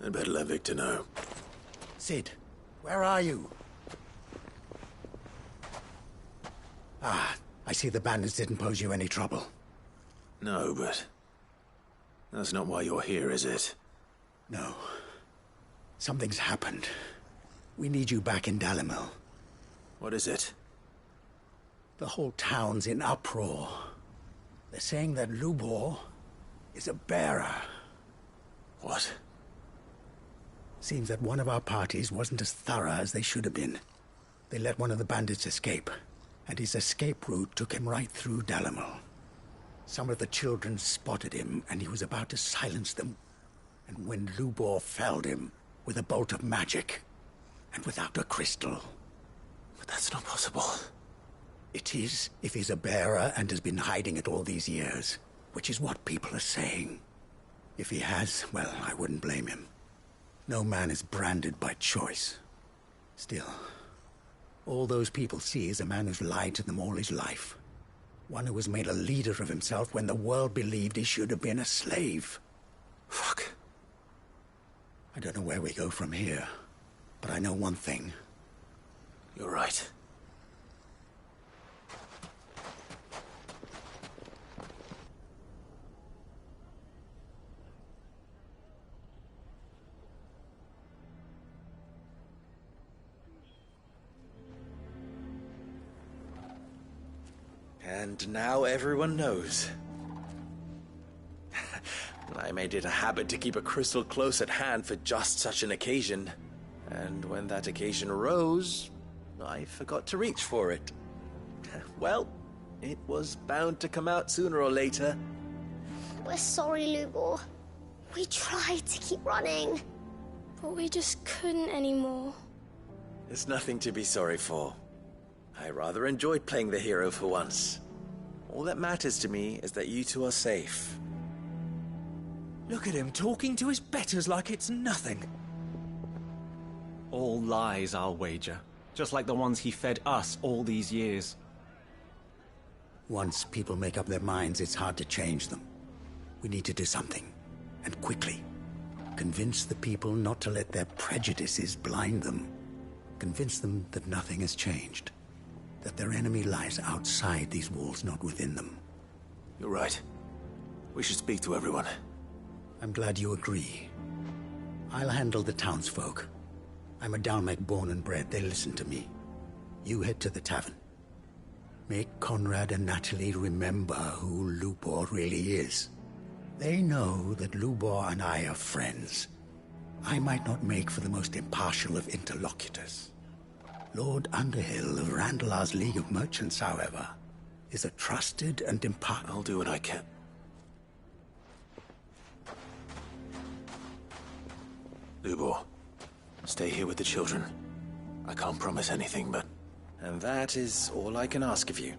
I'd better let Victor know. Sid, where are you? Ah, I see the bandits didn't pose you any trouble. No, but... that's not why you're here, is it? No. Something's happened. We need you back in Dalimil. What is it? The whole town's in uproar. They're saying that Lubor is a bearer. What? Seems that one of our parties wasn't as thorough as they should have been. They let one of the bandits escape, and his escape route took him right through Dalimil. Some of the children spotted him, and he was about to silence them. And when Lubor felled him with a bolt of magic, and without a crystal. But that's not possible. It is, if he's a bearer and has been hiding it all these years, which is what people are saying. If he has, well, I wouldn't blame him. No man is branded by choice. Still, all those people see is a man who's lied to them all his life. One who was made a leader of himself when the world believed he should have been a slave. Fuck. I don't know where we go from here, but I know one thing. You're right. And now everyone knows. I made it a habit to keep a crystal close at hand for just such an occasion. And when that occasion arose, I forgot to reach for it. Well, it was bound to come out sooner or later. We're sorry, Lubor. We tried to keep running. But we just couldn't anymore. There's nothing to be sorry for. I rather enjoyed playing the hero for once. All that matters to me is that you two are safe. Look at him talking to his betters like it's nothing. All lies, I'll wager. Just like the ones he fed us all these years. Once people make up their minds, it's hard to change them. We need to do something, and quickly. Convince the people not to let their prejudices blind them. Convince them that nothing has changed. That their enemy lies outside these walls, not within them. You're right. We should speak to everyone. I'm glad you agree. I'll handle the townsfolk. I'm a Dalmek born and bred. They listen to me. You head to the tavern. Make Conrad and Natalie remember who Lubor really is. They know that Lubor and I are friends. I might not make for the most impartial of interlocutors. Lord Underhill of Randalar's League of Merchants, however, is a trusted and impartial... I'll do what I can. Lubor, stay here with the children. I can't promise anything, but... And that is all I can ask of you.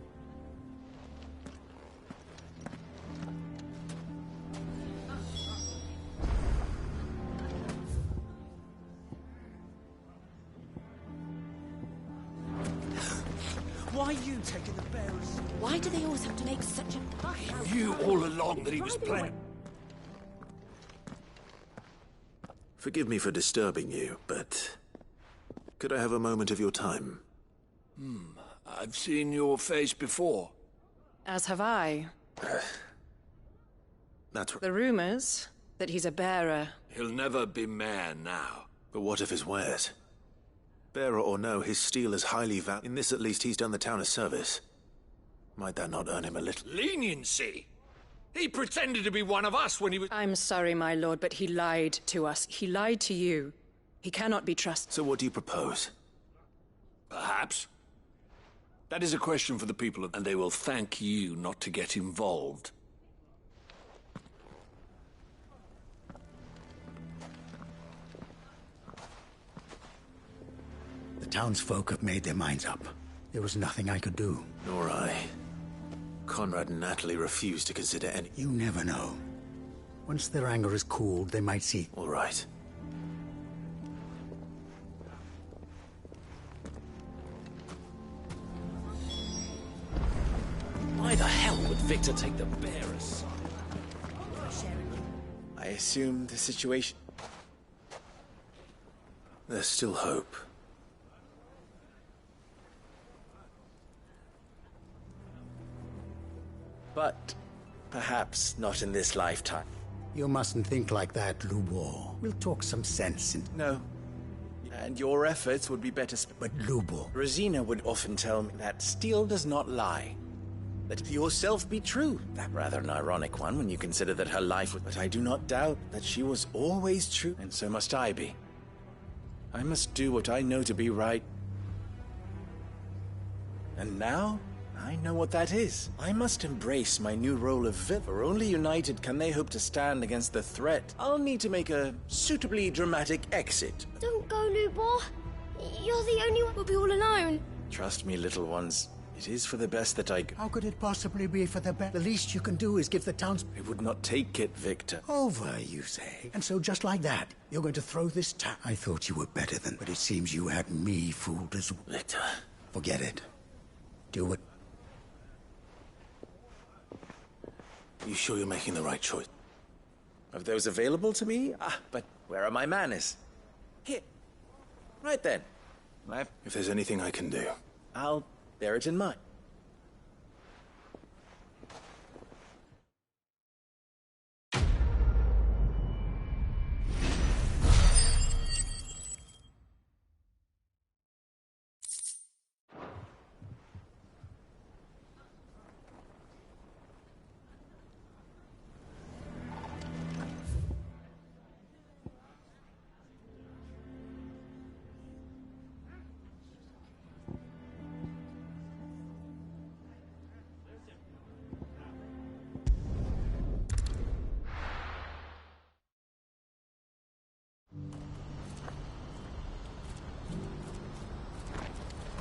Why are you taking the bearers? Why do they always have to make such a fuss? You all along that he was planning. Forgive me for disturbing you, but... could I have a moment of your time? I've seen your face before. As have I. That's right. The rumors that he's a bearer. He'll never be mayor now. But what of his wares? Bearer or no, his steel is highly valued. In this, at least, he's done the town a service. Might that not earn him a little... Leniency? He pretended to be one of us when he was... I'm sorry, my lord, but he lied to us. He lied to you. He cannot be trusted. So what do you propose? Perhaps. That is a question for the people, and they will thank you not to get involved. The townsfolk have made their minds up. There was nothing I could do. Nor I. Conrad and Natalie refused to consider any... You never know. Once their anger is cooled, they might see... All right. Why the hell would Victor take the bearers? I assume the situation... There's still hope. But perhaps not in this lifetime. You mustn't think like that, Lubor. We'll talk some sense into... No. And your efforts would be better But Lubor... Rosina would often tell me that steel does not lie. Let yourself be true. That rather an ironic one when you consider that her life was... But I do not doubt that she was always true, and so must I be. I must do what I know to be right. And now, I know what that is. I must embrace my new role of villain, for only united can they hope to stand against the threat. I'll need to make a suitably dramatic exit. Don't go, Lubor. You're the only one. We'll be all alone. Trust me, little ones. It is for the best that I... How could it possibly be for the best? The least you can do is give the towns... I would not take it, Victor. Over, you say? And so just like that, you're going to throw this town... I thought you were better than... But it seems you had me fooled as well. Victor. Forget it. Do it. You sure you're making the right choice? Of those available to me? But where are my manners? Here. Right then. If there's anything I can do... I'll bear it in mind.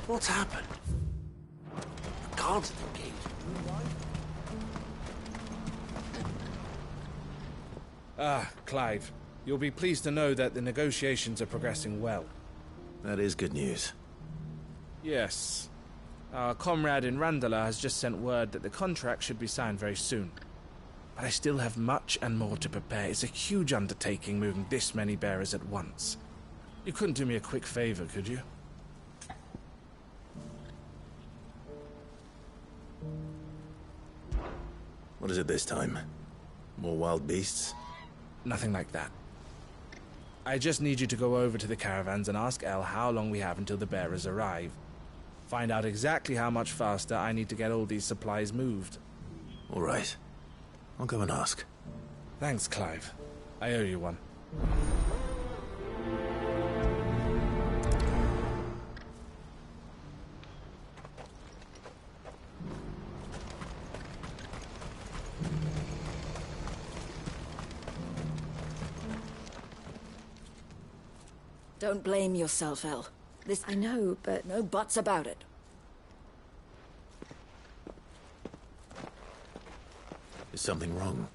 What's happened? I can't engage. Clive. You'll be pleased to know that the negotiations are progressing well. That is good news. Yes. Our comrade in Randala has just sent word that the contract should be signed very soon. But I still have much and more to prepare. It's a huge undertaking moving this many bearers at once. You couldn't do me a quick favor, could you? What is it this time? More wild beasts? Nothing like that. I just need you to go over to the caravans and ask El how long we have until the bearers arrive. Find out exactly how much faster I need to get all these supplies moved. All right. I'll go and ask. Thanks, Clive. I owe you one. Don't blame yourself, El. This... I know, but no buts about it. Is something wrong?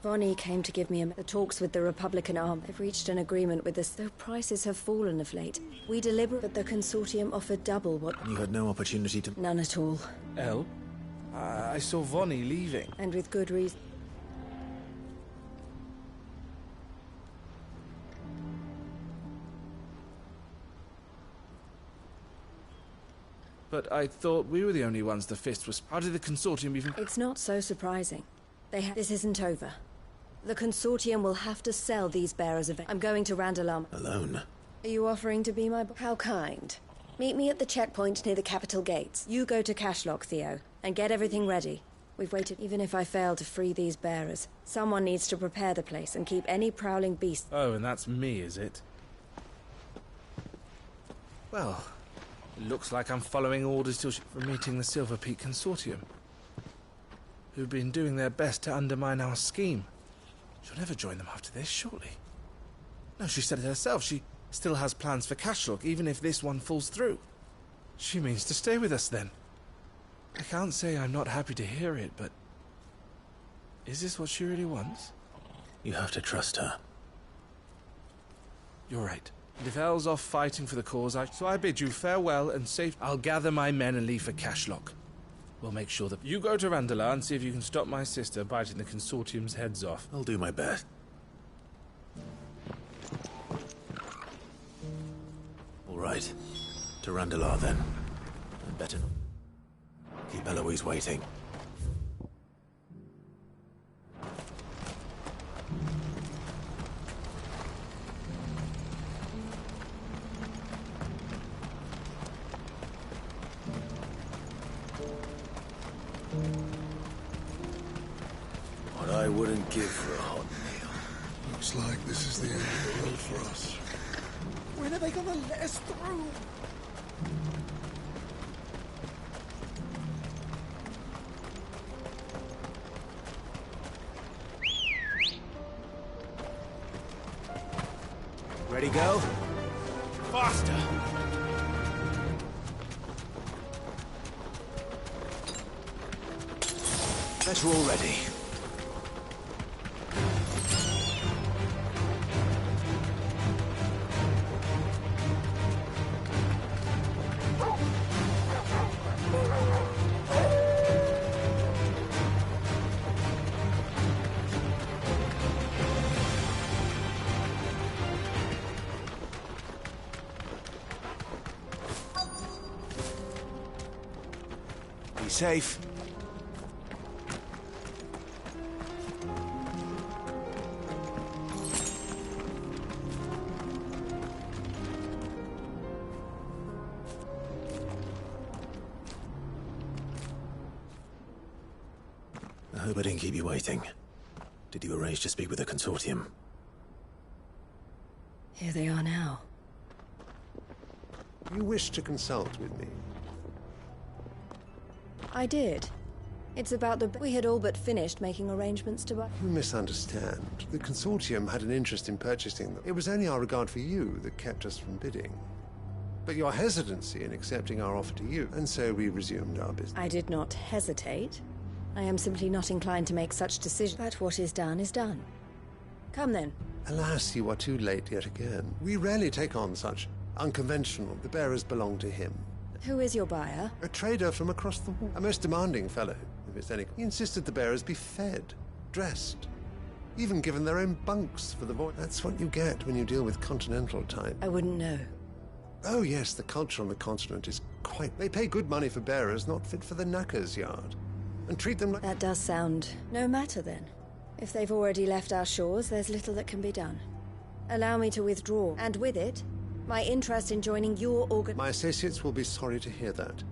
Bonnie came to give me the talks with the Republican arm. They've reached an agreement with us, though prices have fallen of late. We deliberate, but the consortium offered double what... You had no opportunity to... None at all. El? I saw Vonnie leaving. And with good reason. But I thought we were the only ones the fist was... How did the consortium even... It's not so surprising. This isn't over. The consortium will have to sell these bearers of... I'm going to Randalam. Alone? Are you offering to be my... How kind. Meet me at the checkpoint near the capital gates. You go to Cashlock, Theo, and get everything ready. We've waited... Even if I fail to free these bearers, someone needs to prepare the place and keep any prowling beasts... Oh, and that's me, is it? Well... It looks like I'm following orders from meeting the Silver Peak Consortium, who've been doing their best to undermine our scheme. She'll never join them after this, surely. No, she said it herself. She still has plans for Cashlock, even if this one falls through. She means to stay with us, then. I can't say I'm not happy to hear it, but... Is this what she really wants? You have to trust her. You're right. And if El's off fighting for the cause, so I bid you farewell and safe. I'll gather my men and leave for Cashlock. We'll make sure that you go to Randala and see if you can stop my sister biting the consortium's heads off. I'll do my best. right. To Randalar, then. And better keep Eloise waiting. What I wouldn't give for a hot meal. Looks like this is the end of the road for us. When are they gonna let us through? Ready, go? Faster! Better already. Be safe. I hope I didn't keep you waiting. Did you arrange to speak with the consortium? Here they are now. You wish to consult with me? I did. It's about the... We had all but finished making arrangements to buy... You misunderstand. The consortium had an interest in purchasing them. It was only our regard for you that kept us from bidding. But your hesitancy in accepting our offer to you, and so we resumed our business. I did not hesitate. I am simply not inclined to make such decisions. But what is done is done. Come then. Alas, you are too late yet again. We rarely take on such unconventional. The bearers belong to him. Who is your buyer? A trader from across the wall. A most demanding fellow, if it's any... He insisted the bearers be fed, dressed, even given their own bunks for the voyage. That's what you get when you deal with continental type. I wouldn't know. Oh yes, the culture on the continent is quite... They pay good money for bearers not fit for the knacker's yard. And treat them like... That does sound... No matter then. If they've already left our shores, there's little that can be done. Allow me to withdraw, and with it, my interest in joining your organ... My associates will be sorry to hear that.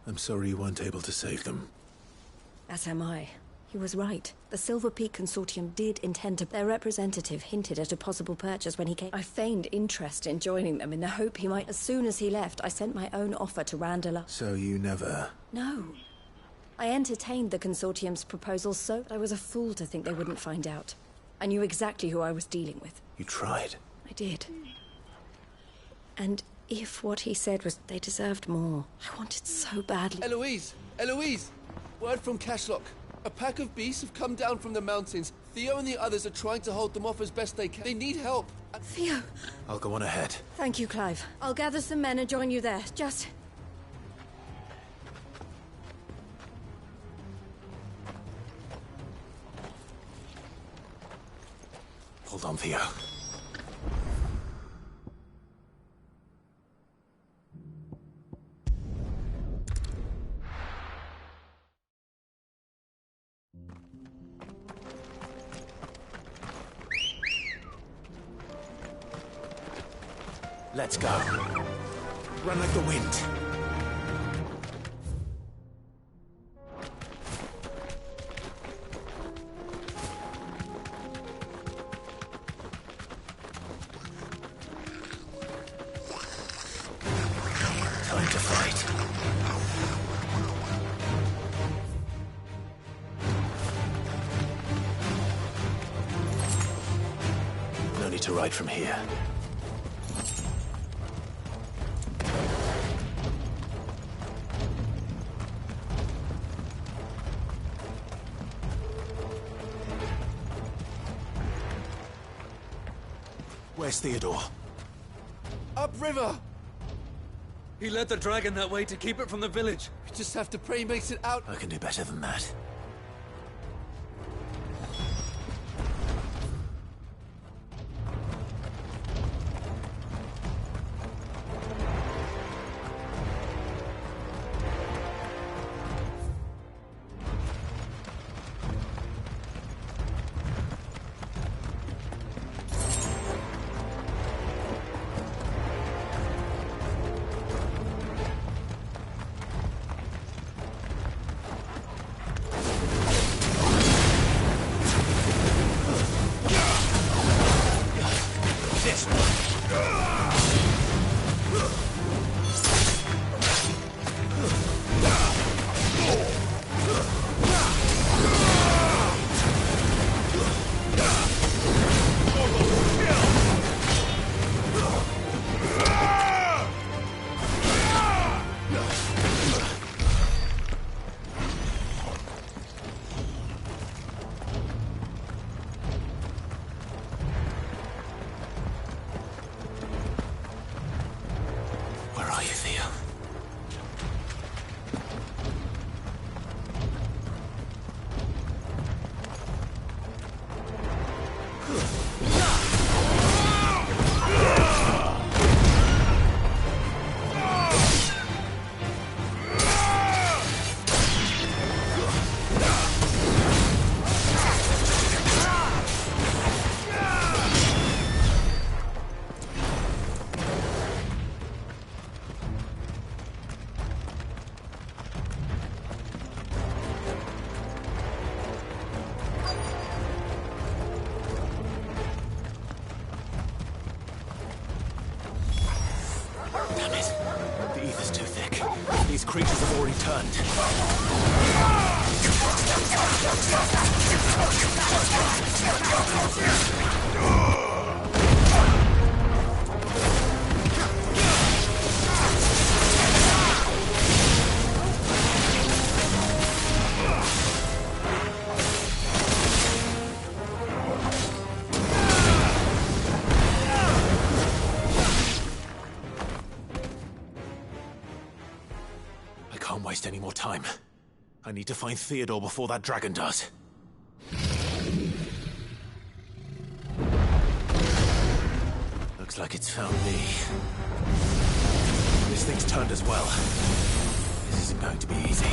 I'm sorry you weren't able to save them. As am I. He was right. The Silver Peak Consortium did intend to... Their representative hinted at a possible purchase when he came. I feigned interest in joining them in the hope he might... As soon as he left, I sent my own offer to Randalar. So you never... No. I entertained the Consortium's proposal, so I was a fool to think they wouldn't find out. I knew exactly who I was dealing with. You tried. I did. And if what he said was they deserved more, I wanted so badly... Eloise! Eloise! Word from Cashlock. A pack of beasts have come down from the mountains. Theo and the others are trying to hold them off as best they can. They need help. Theo! I'll go on ahead. Thank you, Clive. I'll gather some men and join you there. Just... Hold on, Theo. Let's go. Run like the wind. Time to fight. No need to ride from here. Where's Theodore? Upriver! He led the dragon that way to keep it from the village. We just have to pray he makes it out. I can do better than that. These creatures have already turned. I can't waste any more time. I need to find Theodore before that dragon does. Looks like it's found me. This thing's turned as well. This isn't going to be easy.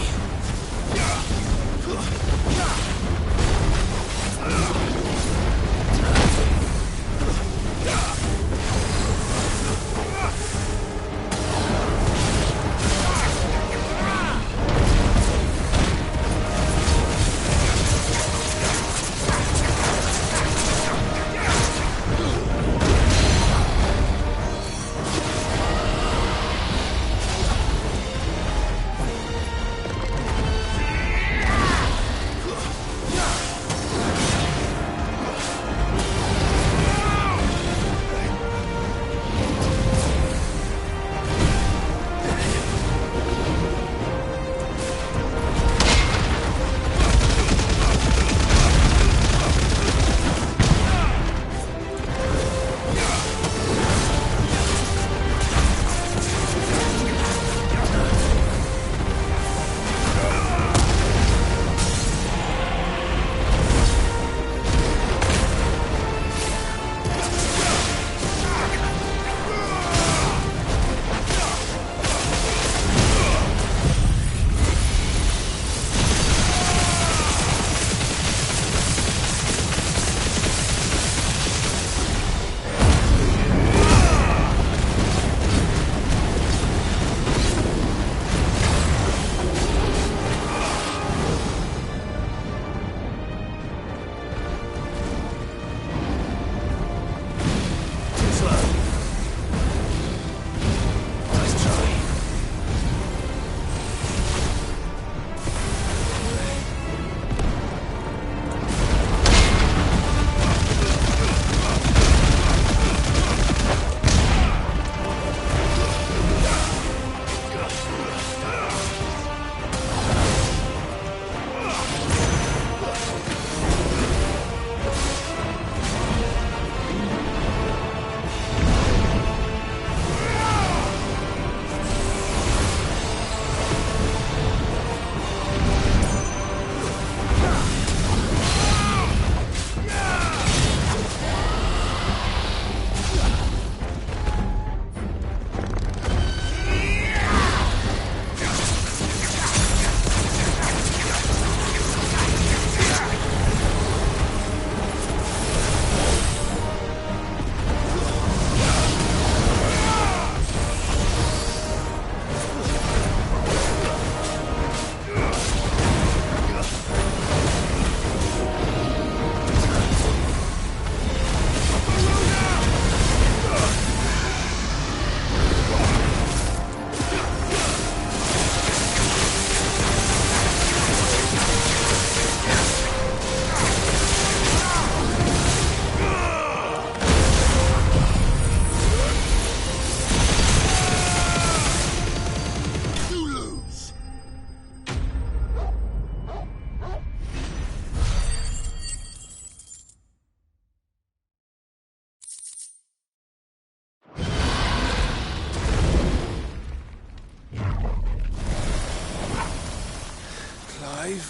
Clive?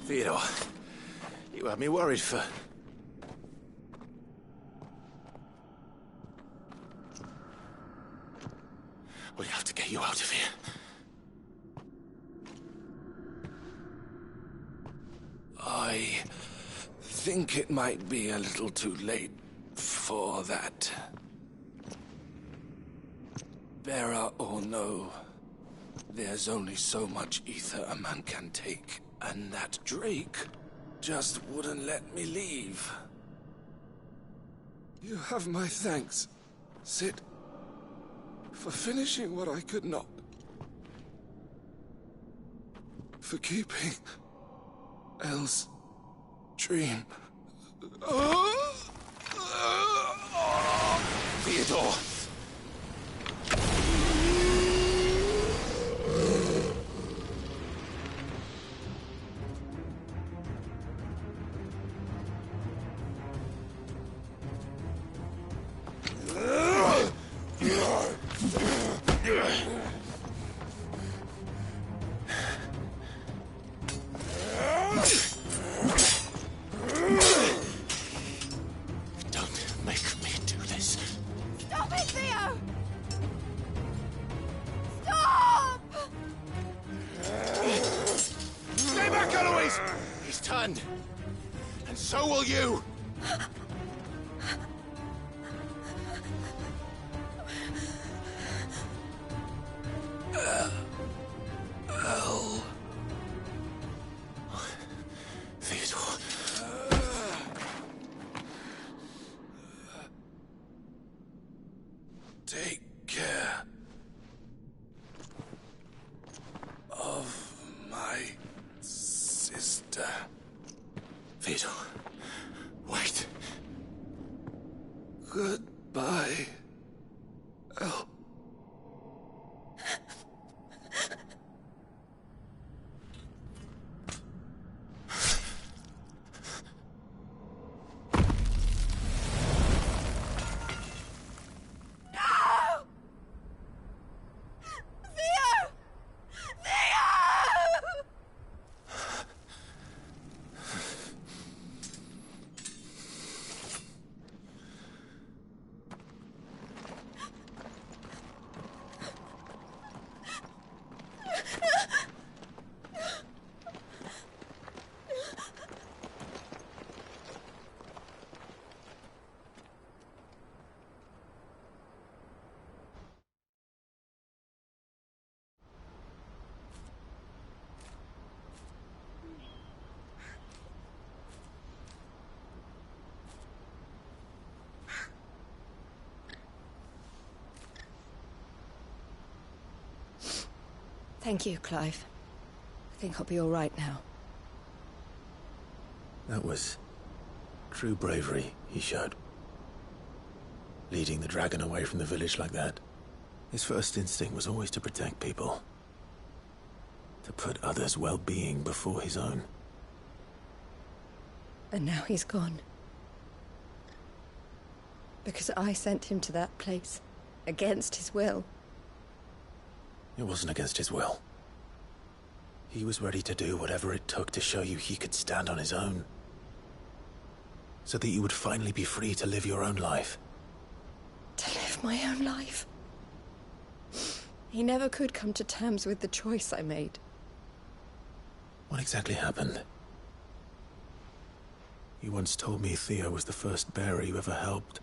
Theodore, you had me worried for... We have to get you out of here. I think it might be a little too late for that. Bearer or no, there's only so much ether a man can take, and that Drake just wouldn't let me leave. You have my thanks, Sid, for finishing what I could not. For keeping Elle's dream. Theodore! Don't make me do this. Stop it, Theo! Stop! Stay back, Eloise! He's turned. And so will you! Elle. Theodore. Take care of my sister. Theodore, wait. Goodbye, Elle. Thank you, Clive. I think I'll be all right now. That was true bravery he showed. Leading the dragon away from the village like that. His first instinct was always to protect people. To put others' well-being before his own. And now he's gone. Because I sent him to that place. Against his will. It wasn't against his will. He was ready to do whatever it took to show you he could stand on his own. So that you would finally be free to live your own life. To live my own life? He never could come to terms with the choice I made. What exactly happened? You once told me Theo was the first bearer you ever helped.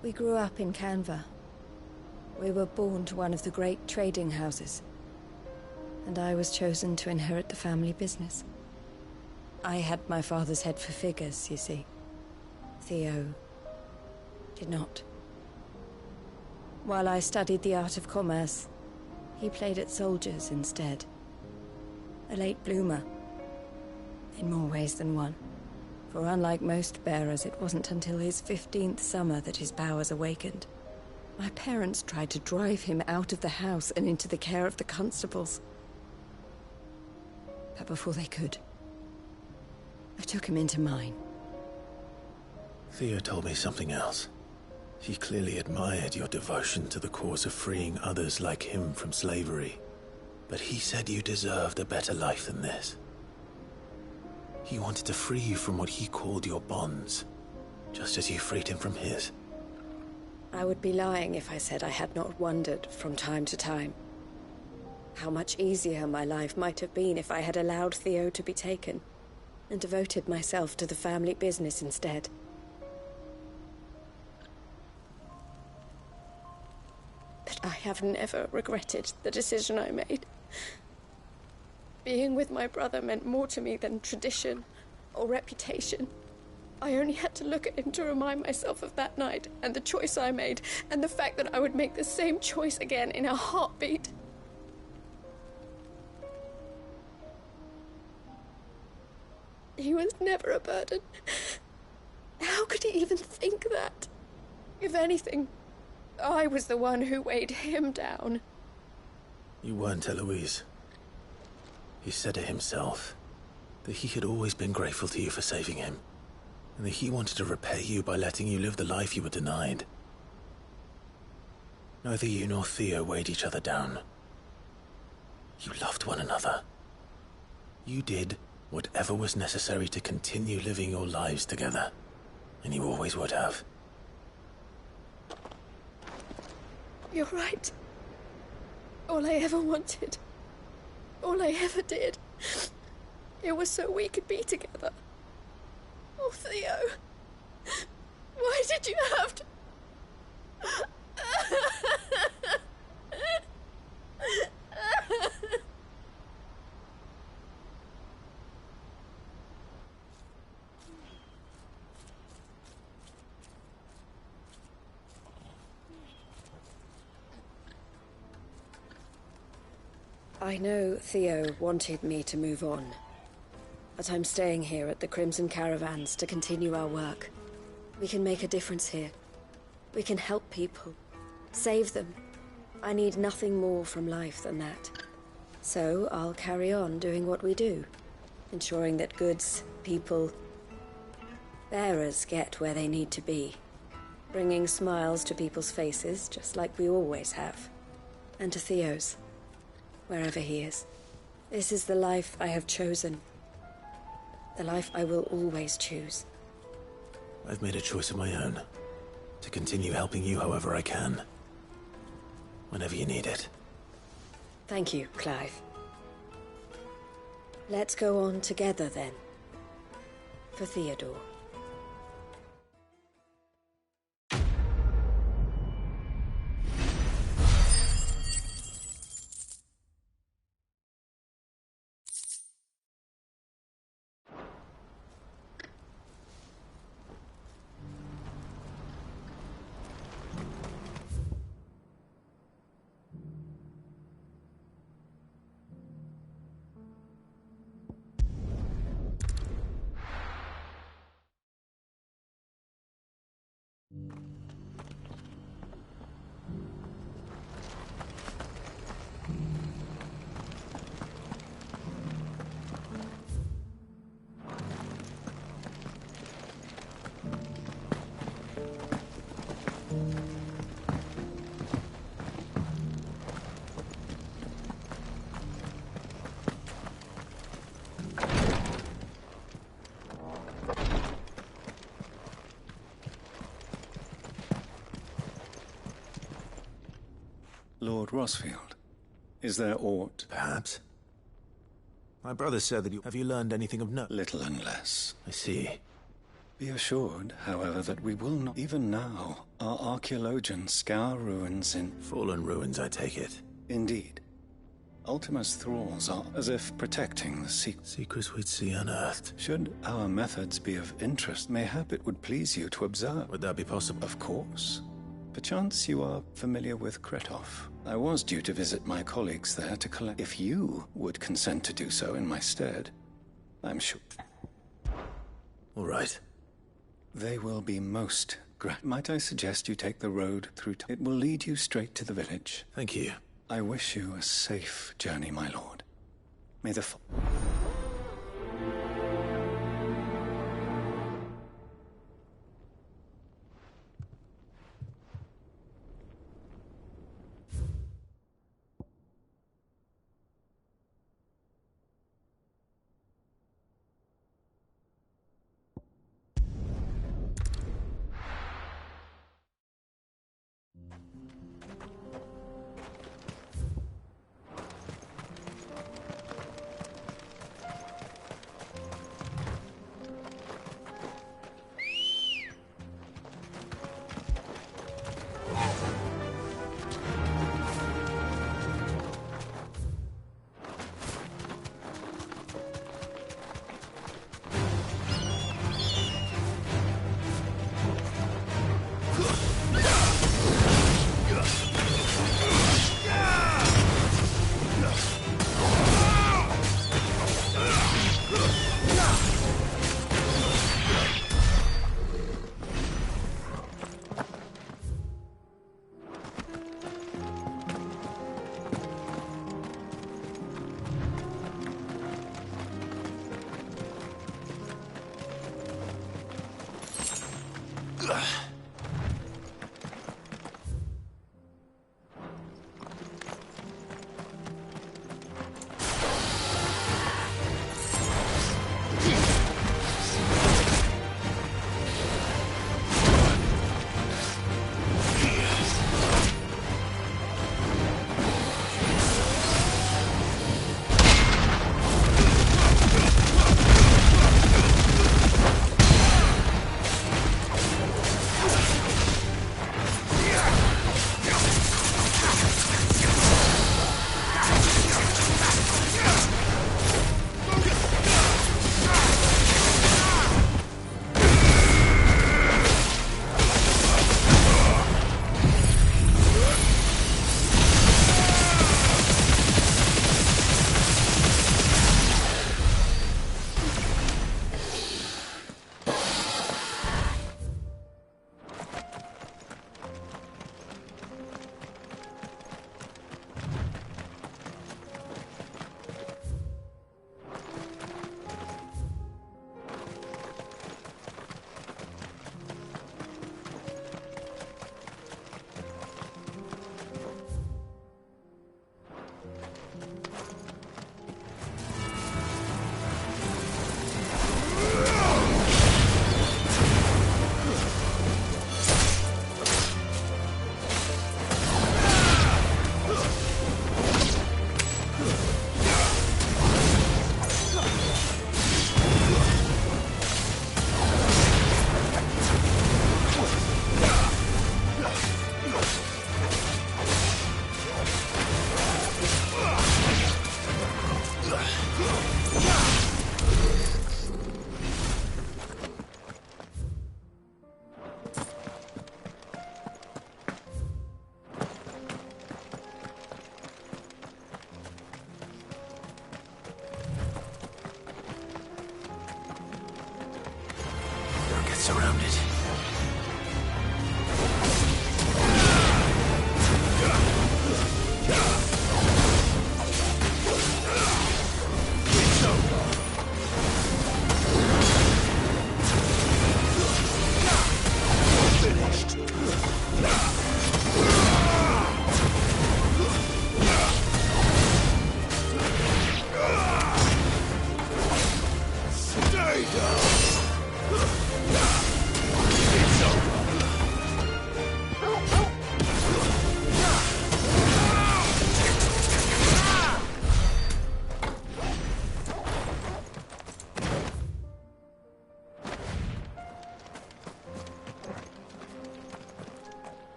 We grew up in Canva. We were born to one of the great trading houses. And I was chosen to inherit the family business. I had my father's head for figures, you see. Theo did not. While I studied the art of commerce, he played at soldiers instead. A late bloomer. In more ways than one. For unlike most bearers, it wasn't until his 15th summer that his powers awakened. My parents tried to drive him out of the house and into the care of the constables. But before they could, I took him into mine. Theo told me something else. He clearly admired your devotion to the cause of freeing others like him from slavery. But he said you deserved a better life than this. He wanted to free you from what he called your bonds, just as you freed him from his. I would be lying if I said I had not wondered from time to time how much easier my life might have been if I had allowed Theo to be taken and devoted myself to the family business instead. But I have never regretted the decision I made. Being with my brother meant more to me than tradition or reputation. I only had to look at him to remind myself of that night and the choice I made and the fact that I would make the same choice again in a heartbeat. He was never a burden. How could he even think that? If anything, I was the one who weighed him down. You weren't, Eloise. He said it himself, that he had always been grateful to you for saving him, and that he wanted to repay you by letting you live the life you were denied. Neither you nor Theo weighed each other down. You loved one another. You did whatever was necessary to continue living your lives together, and you always would have. You're right. All I ever wanted, all I ever did, it was so we could be together. Oh, Theo, why did you have to... I know Theo wanted me to move on, but I'm staying here at the Crimson Caravans to continue our work. We can make a difference here. We can help people, save them. I need nothing more from life than that. So I'll carry on doing what we do, ensuring that goods, people, bearers get where they need to be, bringing smiles to people's faces just like we always have, and to Theo's. Wherever he is. This is the life I have chosen. The life I will always choose. I've made a choice of my own. To continue helping you however I can. Whenever you need it. Thank you, Clive. Let's go on together then. For Theodore. Lord Rosfield, is there aught? Perhaps. My brother said that you... Have you learned anything of note? Little and less. I see. Be assured, however, that we will not... Even now, our archaeologians scour ruins in... Fallen ruins, I take it. Indeed. Ultima's thralls are as if protecting the secrets we'd see unearthed. Should our methods be of interest, mayhap it would please you to observe. Would that be possible? Of course. Perchance you are familiar with Kretov. I was due to visit my colleagues there to collect... If you would consent to do so in my stead, I'm sure... All right. They will be most Might I suggest you take the road through... It will lead you straight to the village. Thank you. I wish you a safe journey, my lord. May the...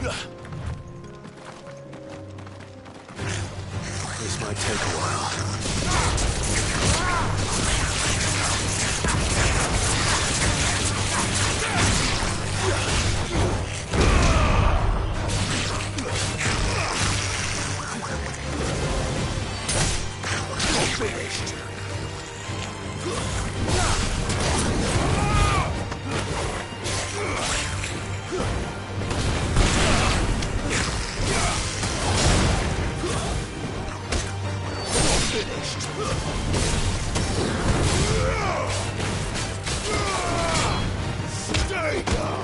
This might take a while. Finished. Stay down.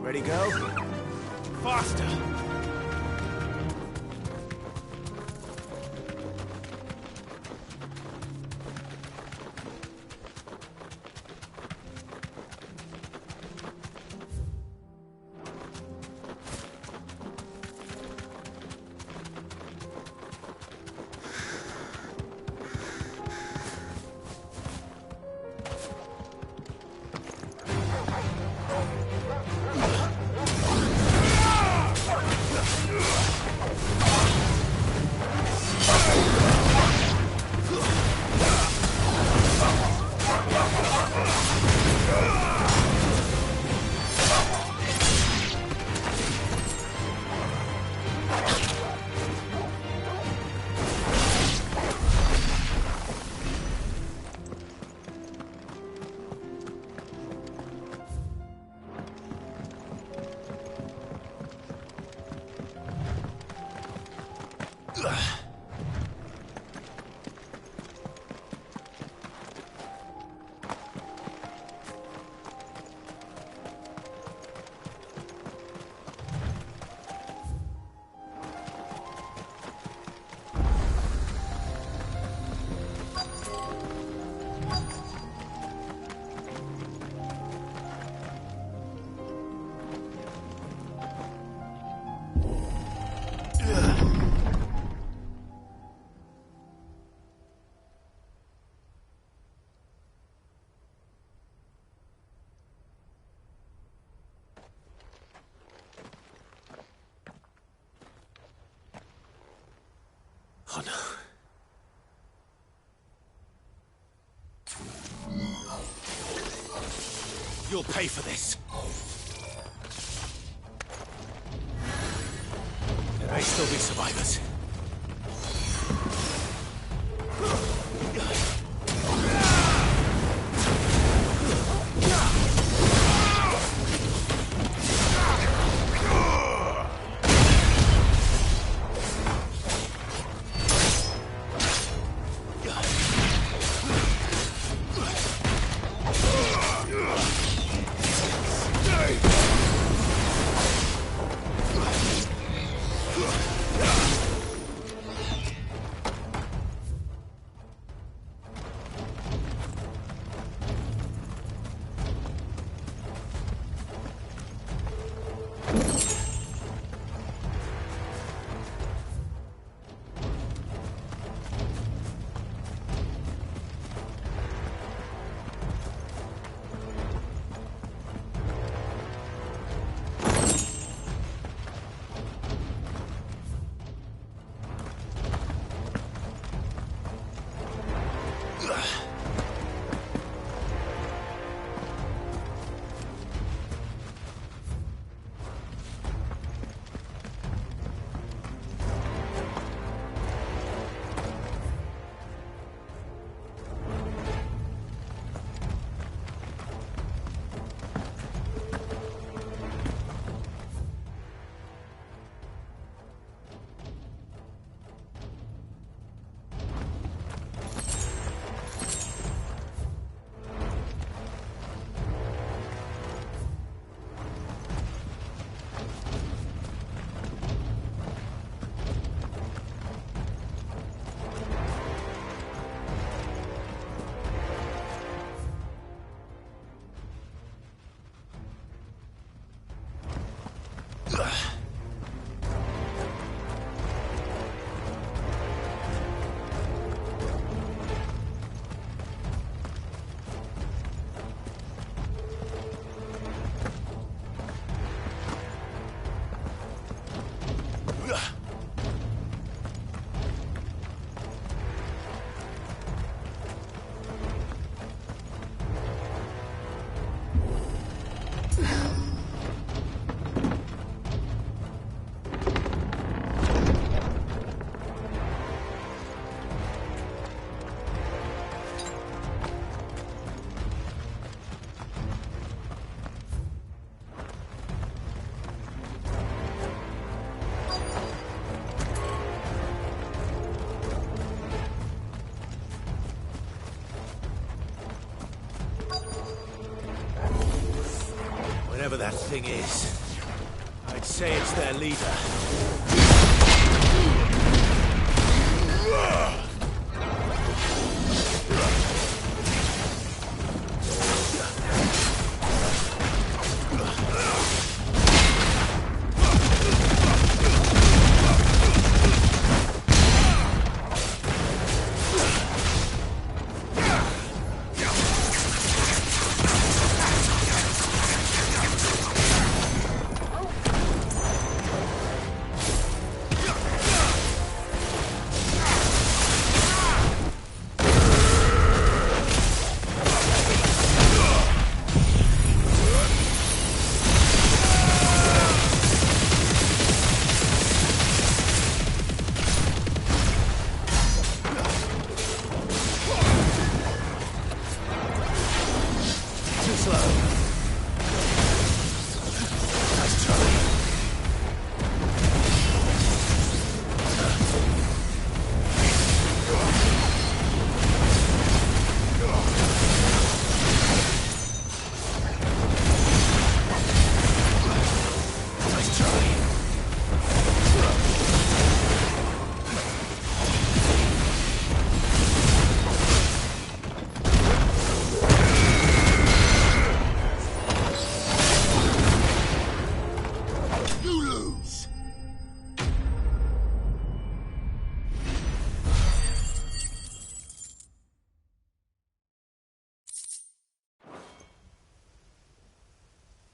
Ready, go? Faster! Oh no. You'll pay for this. There may still be survivors. Whatever that thing is, I'd say it's their leader.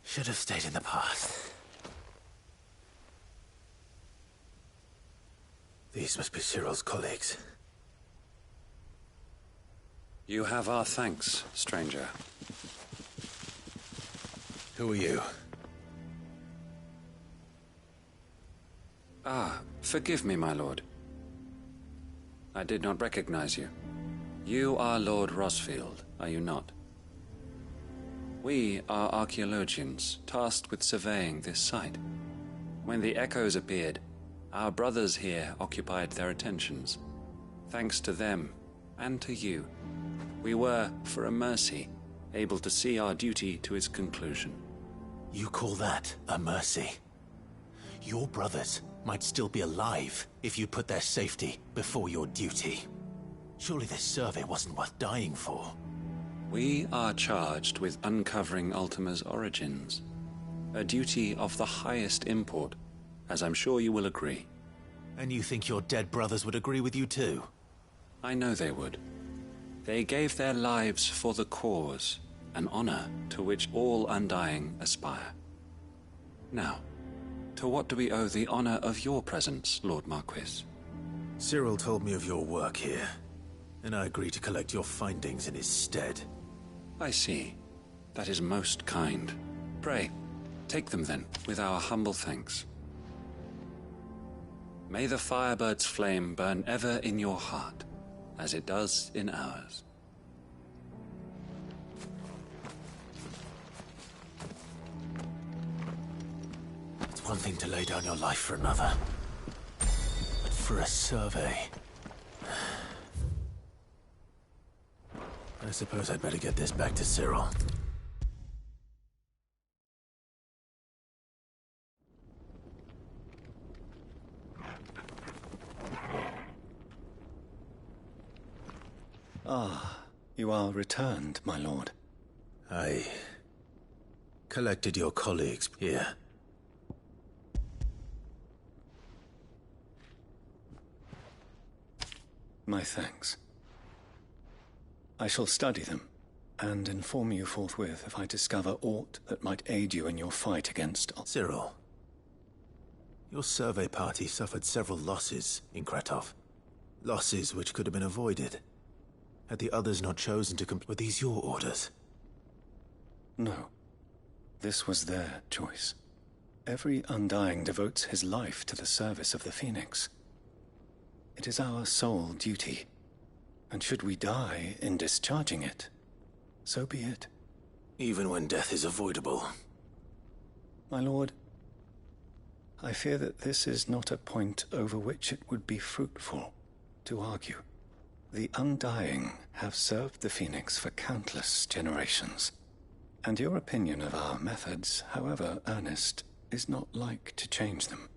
Should have stayed in the past. These must be Cyril's colleagues. You have our thanks, stranger. Who are you? Ah, forgive me, my lord. I did not recognize you. You are Lord Rosfield, are you not? We are archaeologians, tasked with surveying this site. When the echoes appeared, our brothers here occupied their attentions. Thanks to them, and to you, we were, for a mercy, able to see our duty to its conclusion. You call that a mercy? Your brothers might still be alive if you put their safety before your duty. Surely this survey wasn't worth dying for. We are charged with uncovering Ultima's origins. A duty of the highest import, as I'm sure you will agree. And you think your dead brothers would agree with you too? I know they would. They gave their lives for the cause, an honor to which all Undying aspire. Now, to what do we owe the honor of your presence, Lord Marquis? Cyril told me of your work here, and I agreed to collect your findings in his stead. I see. That is most kind. Pray, take them then, with our humble thanks. May the Firebird's flame burn ever in your heart, as it does in ours. It's one thing to lay down your life for another, but for a survey... I suppose I'd better get this back to Cyril. Ah, you are returned, my lord. I collected your colleagues here. My thanks. I shall study them, and inform you forthwith if I discover aught that might aid you in your fight against... Cyril, your survey party suffered several losses in Kretov. Losses which could have been avoided. Had the others not chosen to comply... Were these your orders? No. This was their choice. Every Undying devotes his life to the service of the Phoenix. It is our sole duty. And should we die in discharging it, so be it. Even when death is avoidable. My lord, I fear that this is not a point over which it would be fruitful to argue. The Undying have served the Phoenix for countless generations, and your opinion of our methods, however earnest, is not like to change them.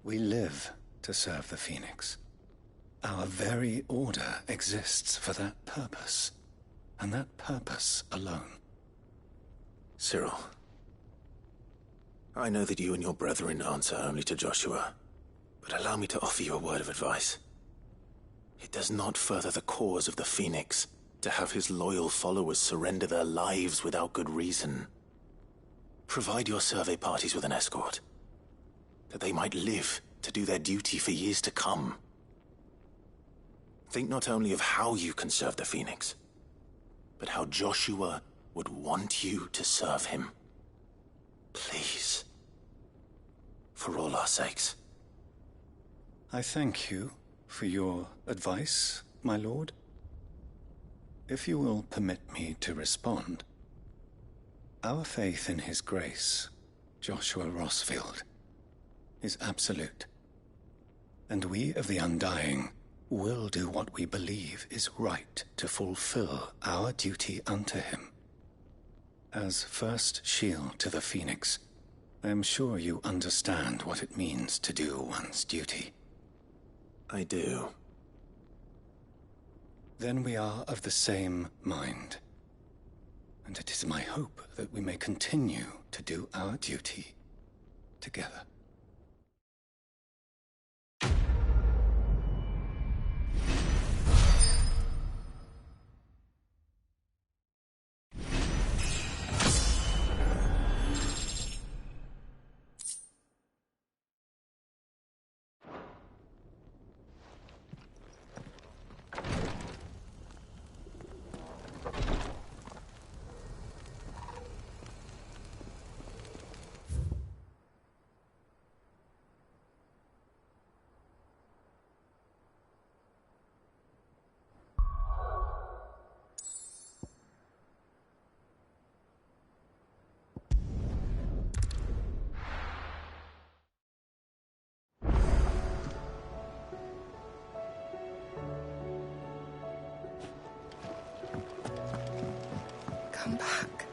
We live to serve the Phoenix. Our very order exists for that purpose, and that purpose alone. Cyril, I know that you and your brethren answer only to Joshua, but allow me to offer you a word of advice. It does not further the cause of the Phoenix to have his loyal followers surrender their lives without good reason. Provide your survey parties with an escort, that they might live to do their duty for years to come. Think not only of how you can serve the Phoenix, but how Joshua would want you to serve him. Please. For all our sakes. I thank you for your advice, my lord. If you will permit me to respond, our faith in his grace, Joshua Rosfield, is absolute. And we of the Undying will do what we believe is right to fulfill our duty unto him. As first shield to the Phoenix, I am sure you understand what it means to do one's duty. I do. Then we are of the same mind. And it is my hope that we may continue to do our duty together. come back.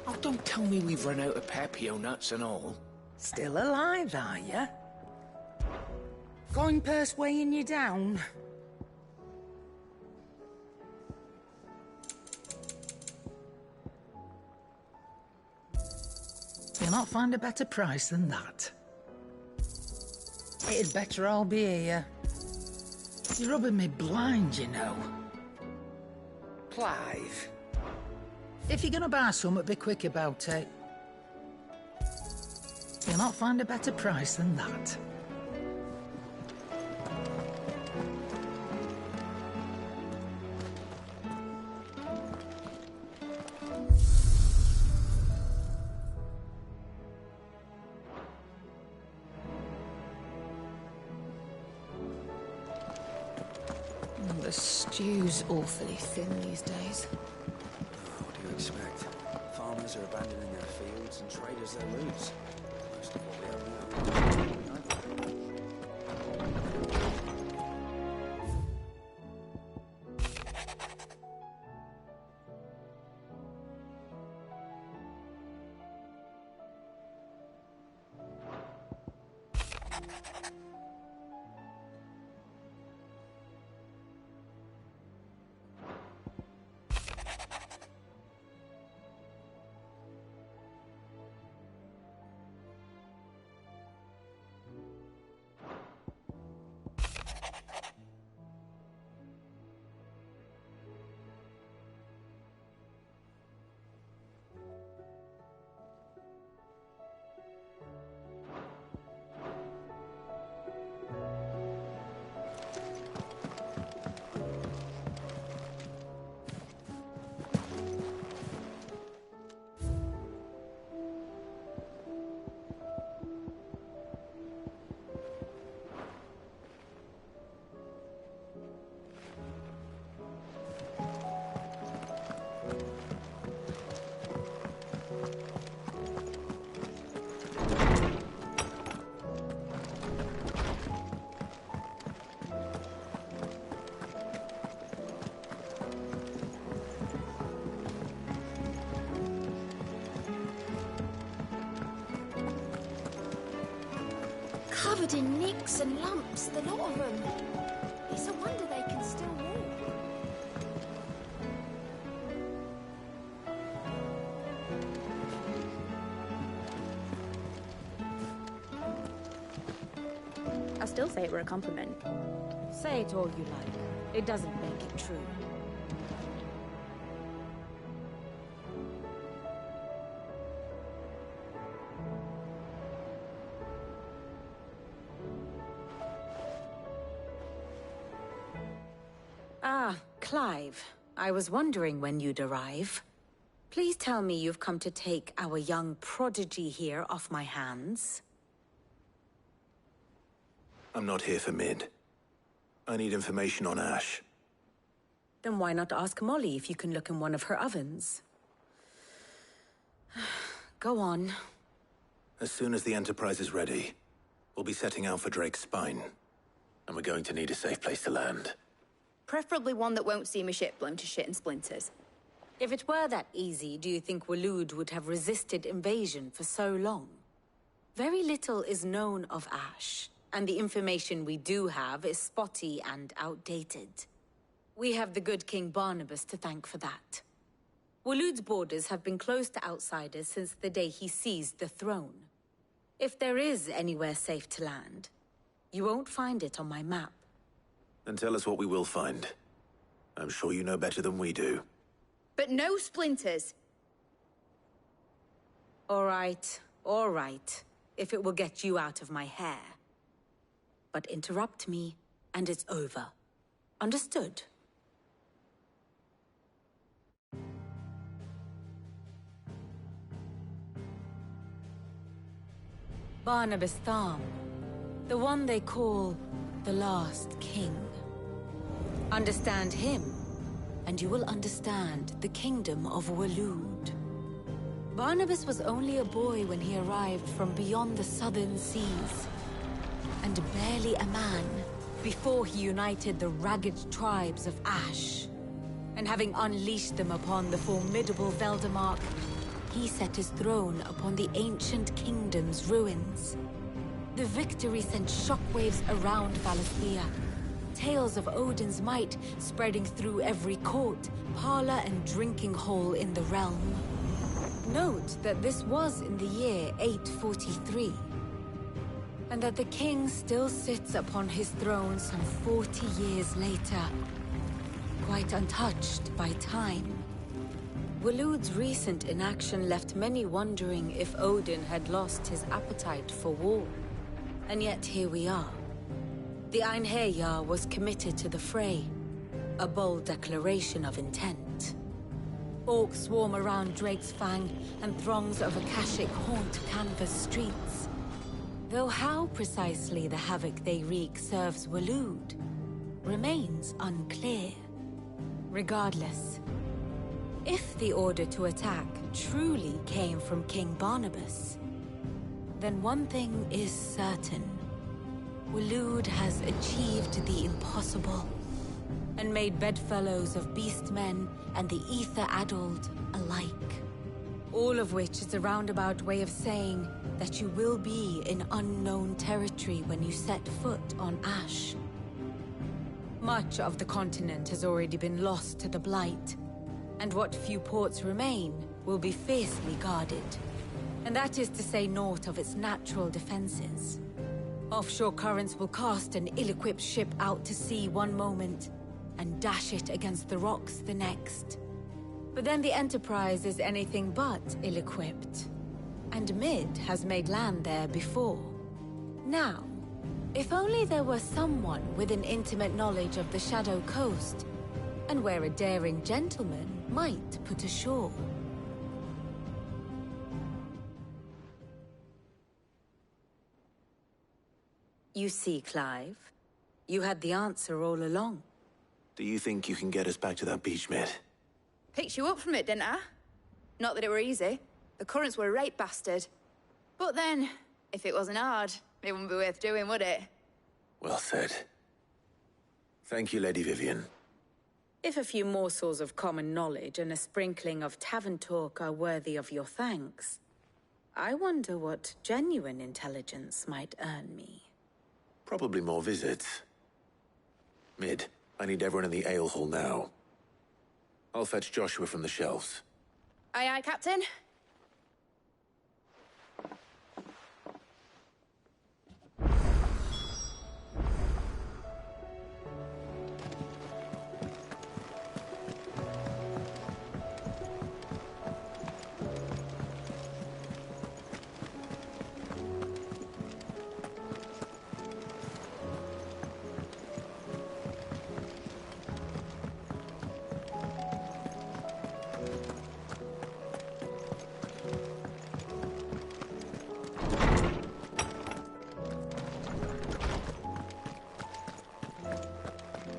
Oh, don't tell me we've run out of Papio nuts and all. Still alive, are you? Going purse weighing you down? You'll not find a better price than that. It'd better all be here. You're rubbing me blind, you know. Clive. If you're gonna buy something, be quick about it. You'll not find a better price than that. The stew's awfully thin these days. What do you expect? Farmers are abandoning their fields and traders their roots. Most of what we have now. Covered in nicks and lumps, the lot of them. It's a wonder they can still walk. I still say it were a compliment. Say it all you like. It doesn't make it true. Ah, Clive. I was wondering when you'd arrive. Please tell me you've come to take our young prodigy here off my hands. I'm not here for Mid. I need information on Ash. Then why not ask Molly if you can look in one of her ovens? Go on. As soon as the Enterprise is ready, we'll be setting out for Drake's Spine. And we're going to need a safe place to land. Preferably one that won't see my ship blown to shit and splinters. If it were that easy, do you think Waloed would have resisted invasion for so long? Very little is known of Ash, and the information we do have is spotty and outdated. We have the good King Barnabas to thank for that. Waloed's borders have been closed to outsiders since the day he seized the throne. If there is anywhere safe to land, you won't find it on my map. Then tell us what we will find. I'm sure you know better than we do. But no splinters. All right. If it will get you out of my hair. But interrupt me, and it's over. Understood? Barnabas Tharm. The one they call the Last King. Understand him, and you will understand the kingdom of Waloed. Barnabas was only a boy when he arrived from beyond the southern seas. and barely a man, before he united the ragged tribes of Ash. And having unleashed them upon the formidable Veldemark, he set his throne upon the ancient kingdom's ruins. The victory sent shockwaves around Valisthea, tales of Odin's might spreading through every court, parlor, and drinking hole in the realm. Note that this was in the year 843, and that the king still sits upon his throne some 40 years later, quite untouched by time. Waloed's recent inaction left many wondering if Odin had lost his appetite for war. And yet here we are. The Einherjar was committed to the fray, a bold declaration of intent. Orcs swarm around Drake's Fang, and throngs of Akashic haunt Canva's streets. Though how precisely the havoc they wreak serves Waloed remains unclear. Regardless, if the order to attack truly came from King Barnabas, then one thing is certain. Waloed has achieved the impossible, and made bedfellows of beastmen and the ether-addled alike. All of which is a roundabout way of saying that you will be in unknown territory when you set foot on Ash. Much of the continent has already been lost to the Blight, and what few ports remain will be fiercely guarded. And that is to say naught of its natural defenses. Offshore currents will cast an ill-equipped ship out to sea one moment, and dash it against the rocks the next. But then the Enterprise is anything but ill-equipped. And Mid has made land there before. Now, if only there were someone with an intimate knowledge of the Shadow Coast, and where a daring gentleman might put ashore. You see, Clive, you had the answer all along. Do you think you can get us back to that beach, Mid? Picked you up from it, didn't I? Not that it were easy. The currents were a right bastard. But then, if it wasn't hard, it wouldn't be worth doing, would it? Well said. Thank you, Lady Vivian. If a few morsels of common knowledge and a sprinkling of tavern talk are worthy of your thanks, I wonder what genuine intelligence might earn me. Probably more visits. Mid, I need everyone in the ale hall now. I'll fetch Joshua from the shelves. Aye, aye, Captain.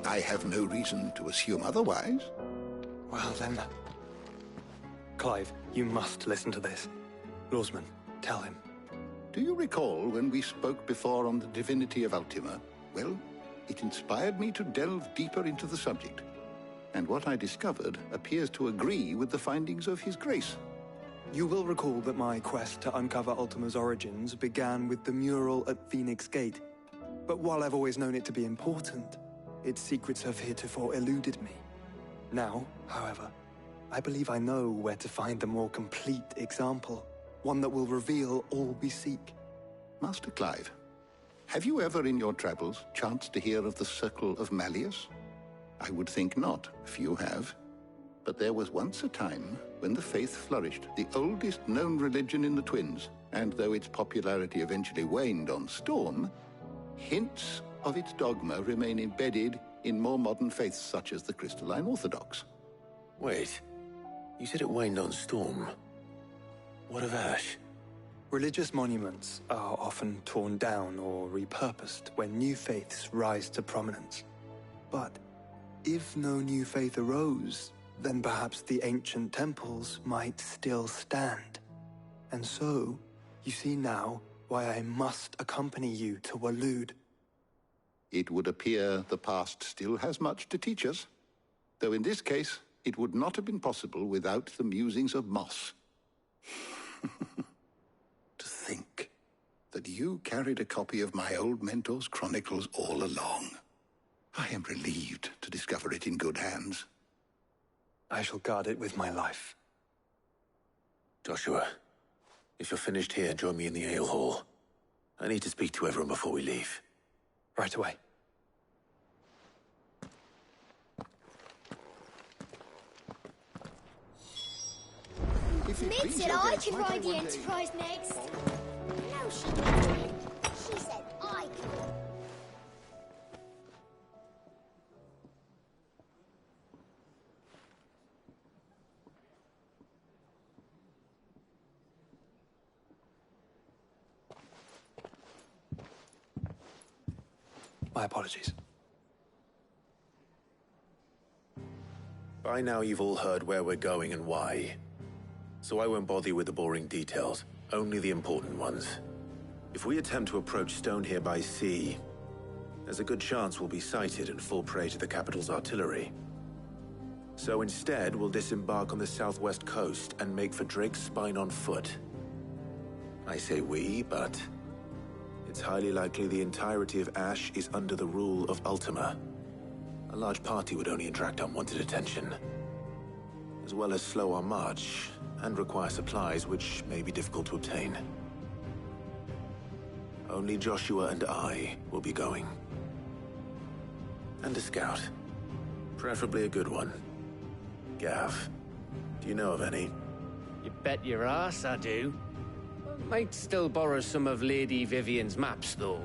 I have no reason to assume otherwise. Well then... Clive, you must listen to this. Lawsman, tell him. Do you recall when we spoke before on the divinity of Ultima? Well, it inspired me to delve deeper into the subject. And what I discovered appears to agree with the findings of His Grace. You will recall that my quest to uncover Ultima's origins began with the mural at Phoenix Gate. But while I've always known it to be important, its secrets have heretofore eluded me. Now, however, I believe I know where to find the more complete example, one that will reveal all we seek. Master Clive, have you ever in your travels chanced to hear of the Circle of Malleus? I would think not, few have. But there was once a time when the faith flourished, the oldest known religion in the Twins, and though its popularity eventually waned on Storm, hints of its dogma remain embedded in more modern faiths such as the Crystalline Orthodox. Wait, you said it waned on Storm. What of Ash? Religious monuments are often torn down or repurposed when new faiths rise to prominence. But if no new faith arose, then perhaps the ancient temples might still stand. And so, you see now, why I must accompany you to Waloed. It would appear the past still has much to teach us, though in this case, it would not have been possible without the musings of Moss. To think that you carried a copy of my old mentor's chronicles all along. I am relieved to discover it in good hands. I shall guard it with my life. Joshua, if you're finished here, join me in the ale hall. I need to speak to everyone before we leave. Right away. Mid said I could ride the Enterprise next. No, she didn't. She said I could. My apologies. By now you've all heard where we're going and why. So I won't bother you with the boring details, only the important ones. If we attempt to approach Stone here by sea, there's a good chance we'll be sighted and fall prey to the capital's artillery. So instead, we'll disembark on the southwest coast and make for Drake's Spine on foot. I say we, but it's highly likely the entirety of Ash is under the rule of Ultima. A large party would only attract unwanted attention, as well as slow our march and require supplies which may be difficult to obtain. Only Joshua and I will be going. And a scout. Preferably a good one. Gav, do you know of any? You bet your ass I do. Might still borrow some of Lady Vivian's maps, though.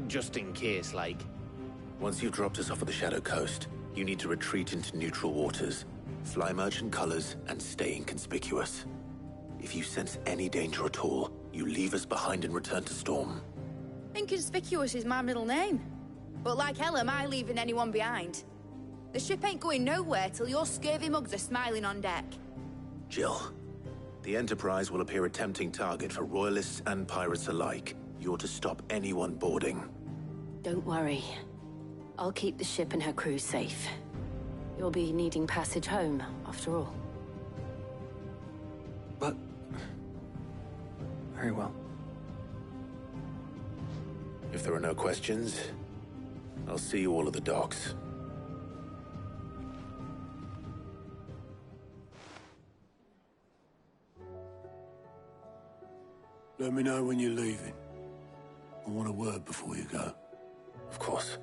Just in case, like. Once you've dropped us off at the Shadow Coast, you need to retreat into neutral waters, fly merchant colors, and stay inconspicuous. If you sense any danger at all, you leave us behind and return to Storm. Inconspicuous is my middle name. But like hell am I leaving anyone behind. The ship ain't going nowhere till your scurvy mugs are smiling on deck. Jill, the Enterprise will appear a tempting target for royalists and pirates alike. You're to stop anyone boarding. Don't worry. I'll keep the ship and her crew safe. You'll be needing passage home, after all. But... very well. If there are no questions, I'll see you all at the docks. Let me know when you're leaving. I want a word before you go. Of course.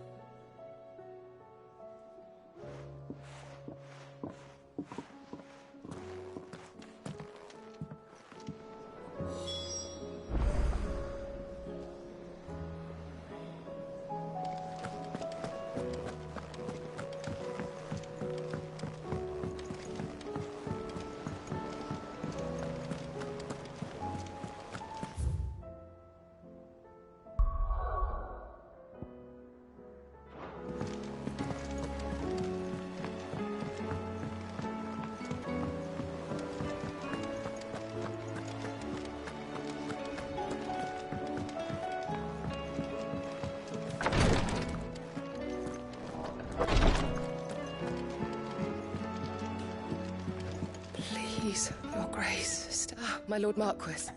Please, Your Grace, my Lord Marquis.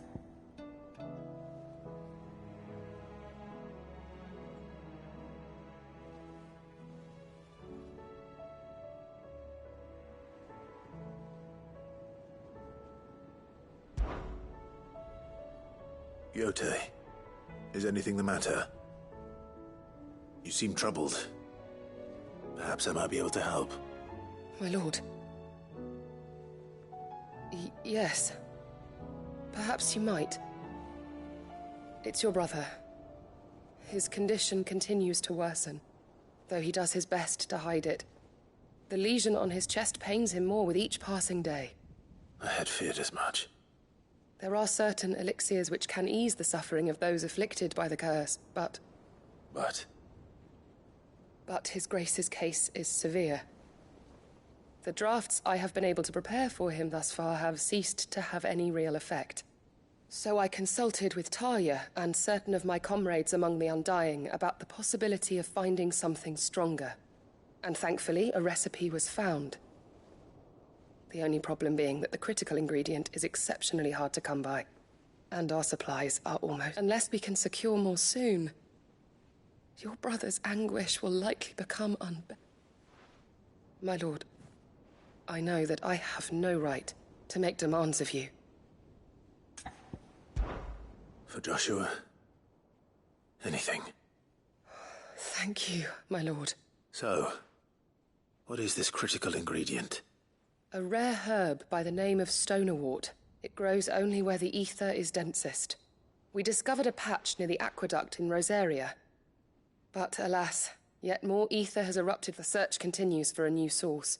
Yote, is anything the matter? You seem troubled. Perhaps I might be able to help. My lord. Yes. Perhaps you might. It's your brother. His condition continues to worsen, though he does his best to hide it. The lesion on his chest pains him more with each passing day. I had feared as much. There are certain elixirs which can ease the suffering of those afflicted by the curse, but... But His Grace's case is severe. The drafts I have been able to prepare for him thus far have ceased to have any real effect. So I consulted with Talia and certain of my comrades among the Undying about the possibility of finding something stronger. And thankfully, a recipe was found. The only problem being that the critical ingredient is exceptionally hard to come by. And our supplies are almost... Unless we can secure more soon, your brother's anguish will likely become My lord, I know that I have no right to make demands of you. For Joshua, anything. Thank you, my lord. So, what is this critical ingredient? A rare herb by the name of stonerwort. It grows only where the ether is densest. We discovered a patch near the aqueduct in Rosaria. But alas, yet more ether has erupted. The search continues for a new source.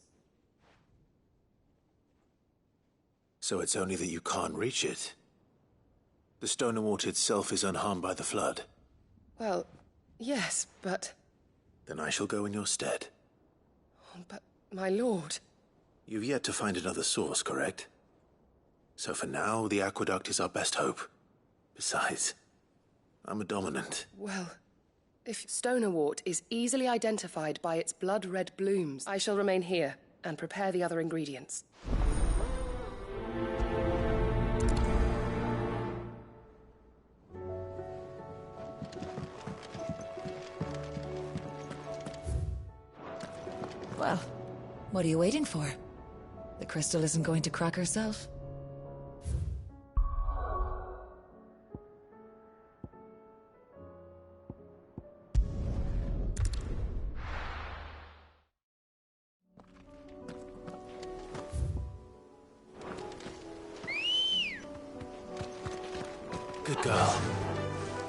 So it's only that you can't reach it? The stonerwort itself is unharmed by the flood? Well, yes, but... Then I shall go in your stead. But, my lord... You've yet to find another source, correct? So for now, the aqueduct is our best hope. Besides, I'm a dominant. Well, if stonerwort is easily identified by its blood-red blooms, I shall remain here and prepare the other ingredients. Well, what are you waiting for? The crystal isn't going to crack herself. Good girl.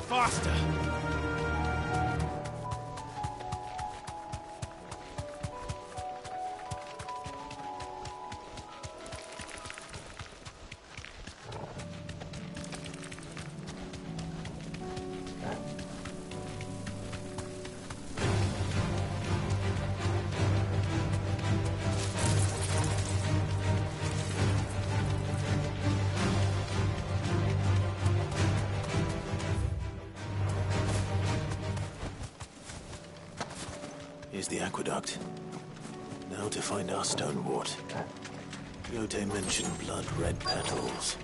Faster! Here's the aqueduct. Now to find our stonewort. Yote mentioned blood-red petals.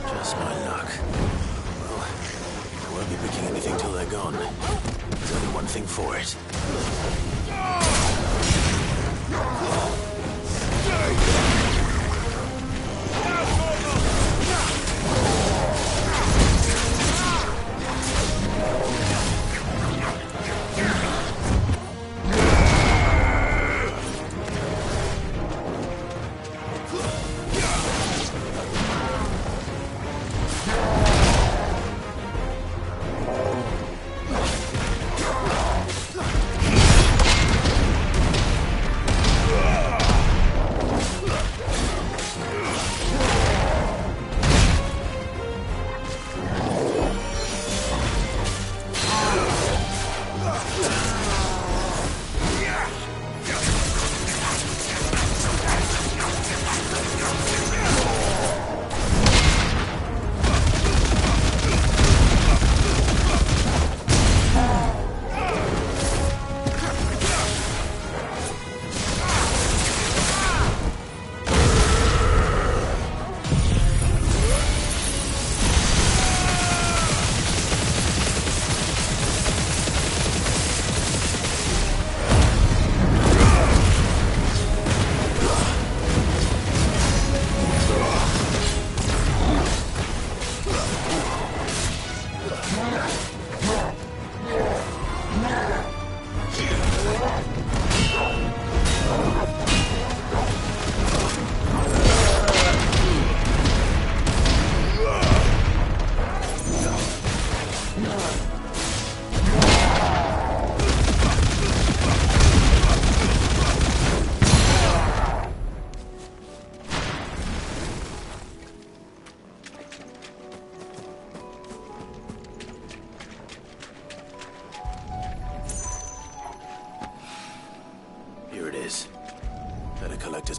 Just my luck. Well, I won't be picking anything till they're gone. There's only one thing for it.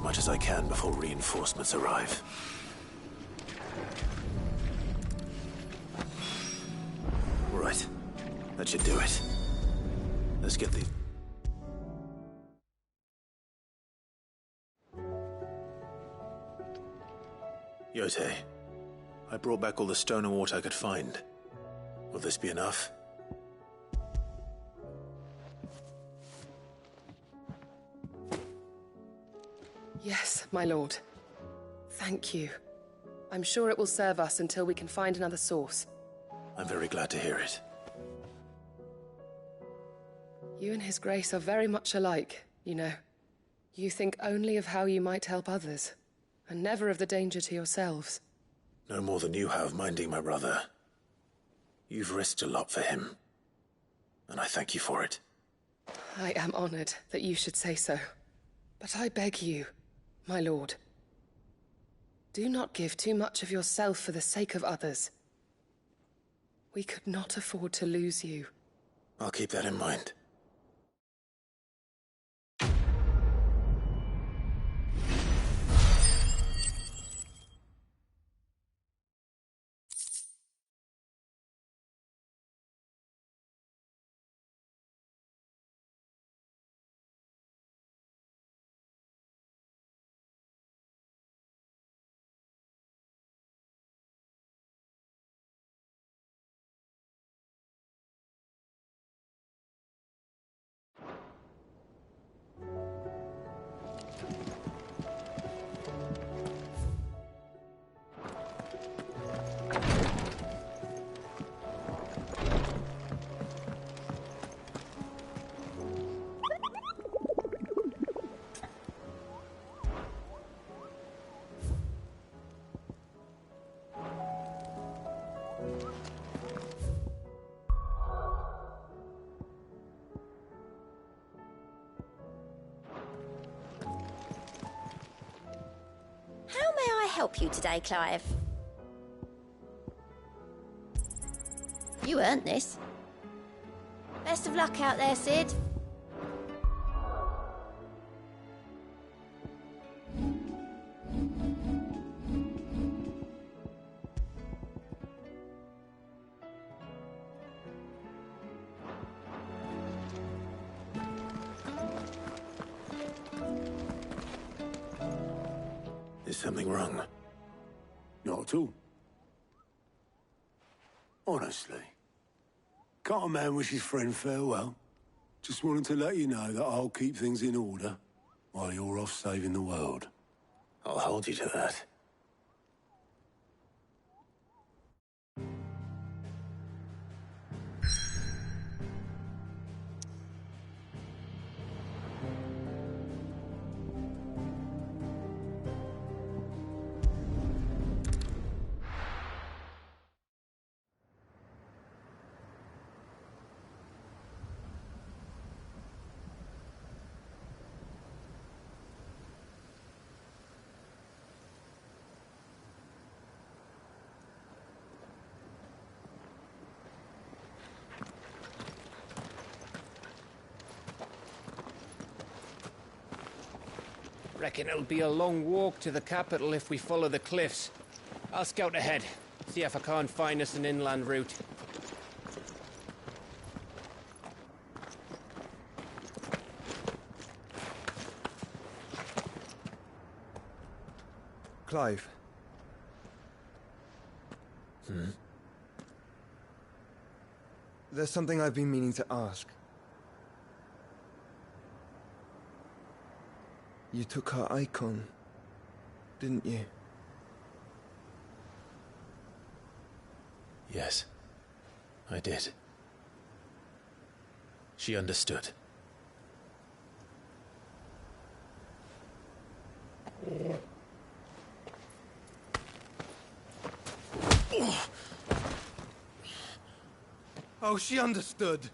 much as I can before reinforcements arrive. Right. That should do it. Let's get the... Yote, I brought back all the stone and water I could find. Will this be enough? Yes, my lord. Thank you. I'm sure it will serve us until we can find another source. I'm very glad to hear it. You and His Grace are very much alike, you know. You think only of how you might help others, and never of the danger to yourselves. No more than you have minding my brother. You've risked a lot for him, and I thank you for it. I am honored that you should say so. But I beg you, my lord, do not give too much of yourself for the sake of others. We could not afford to lose you. I'll keep that in mind. How may I help you today, Clive? You earned this. Best of luck out there, Sid. Is something wrong? Not at all. Honestly. Can't a man wish his friend farewell? Just wanted to let you know that I'll keep things in order while you're off saving the world. I'll hold you to that. Reckon it'll be a long walk to the capital if we follow the cliffs. I'll scout ahead, see if I can't find us an inland route. Clive. There's something I've been meaning to ask. You took her icon, didn't you? Yes, I did. She understood. Oh, she understood.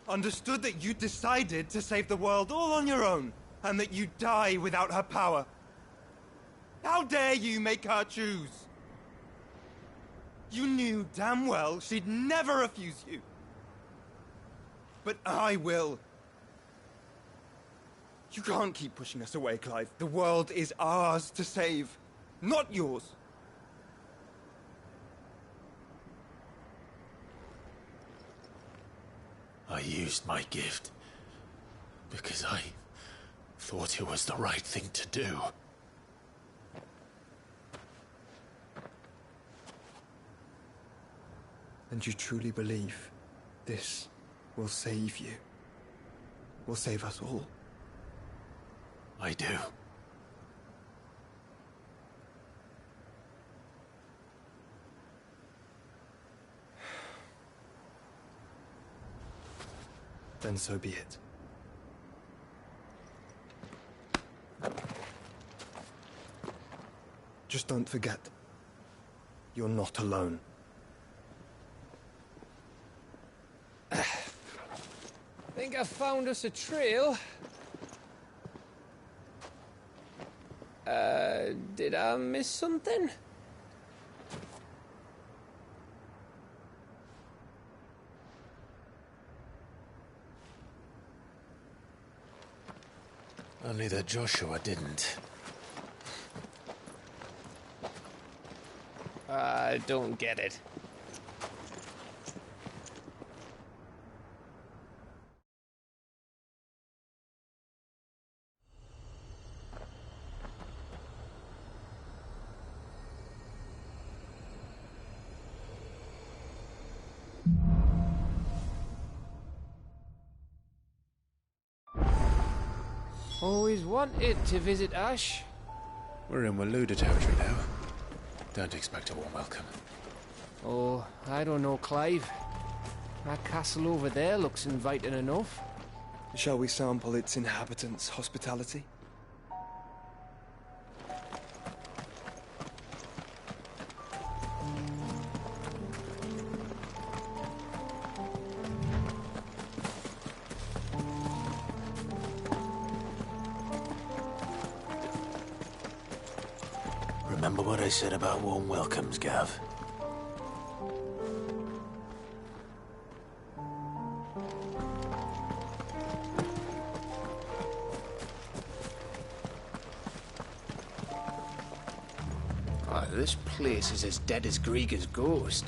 Understood that you decided to save the world all on your own, and that you'd die without her power. How dare you make her choose? You knew damn well she'd never refuse you. But I will. You can't keep pushing us away, Clive. The world is ours to save, not yours. I used my gift because I thought it was the right thing to do. And you truly believe this will save you? Will save us all? I do. Then so be it. Just don't forget, you're not alone. Think I found us a trail. Did I miss something? Only that Joshua didn't. I don't get it. Always wanted to visit Ash. We're in Waluda territory now. Don't expect a warm welcome. Oh, I don't know, Clive. That castle over there looks inviting enough. Shall we sample its inhabitants' hospitality? Remember what I said about warm welcomes, Gav? Oh, this place is as dead as Greagor's ghost.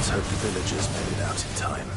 Let's hope the villagers made it out in time.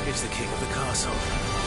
It's the king of the castle.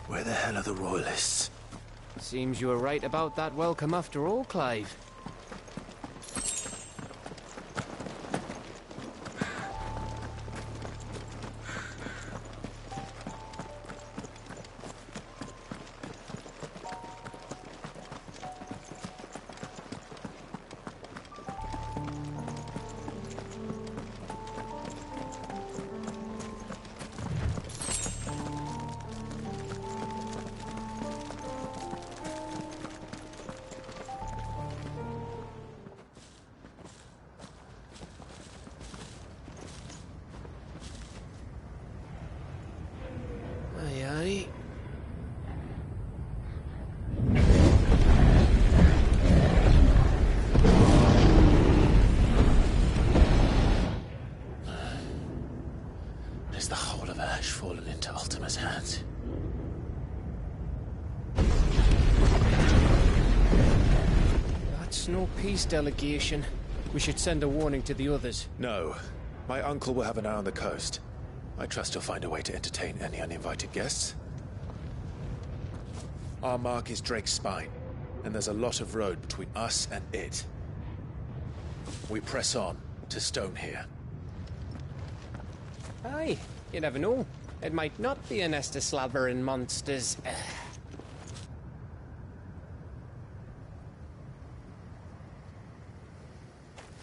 Where the hell are the Royalists? Seems you were right about that welcome after all, Clive. Is the whole of Ash fallen into Ultima's hands? That's no peace delegation. We should send a warning to the others. No. My uncle will have an eye on the coast. I trust he'll find a way to entertain any uninvited guests. Our mark is Drake's Spine, and there's a lot of road between us and it. We press on to Stone here. Aye, you never know. It might not be a nest of slabbering monsters.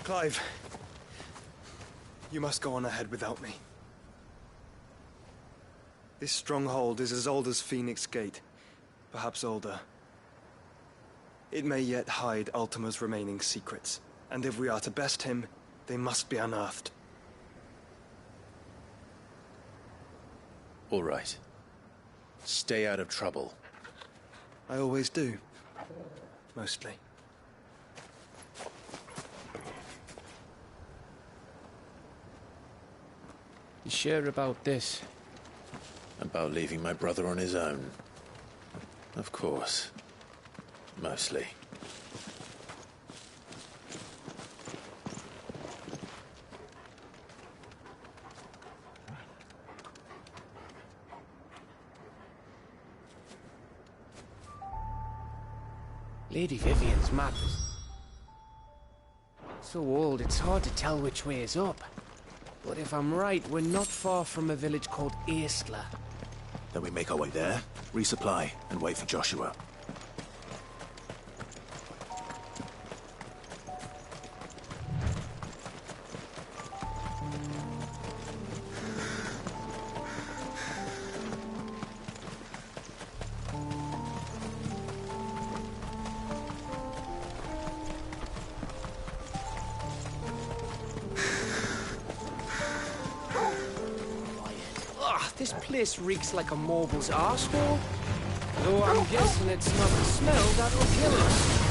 Clive, you must go on ahead without me. This stronghold is as old as Phoenix Gate, perhaps older. It may yet hide Ultima's remaining secrets, and if we are to best him, they must be unearthed. All right. Stay out of trouble. I always do. Mostly. You sure about this? About leaving my brother on his own? Of course. Mostly. Lady Vivian's map is so old it's hard to tell which way is up. But if I'm right, we're not far from a village called Aistla. Then we make our way there, resupply, and wait for Joshua. This place reeks like a moguls arsehole. Though I'm guessing it's not the smell that will kill us.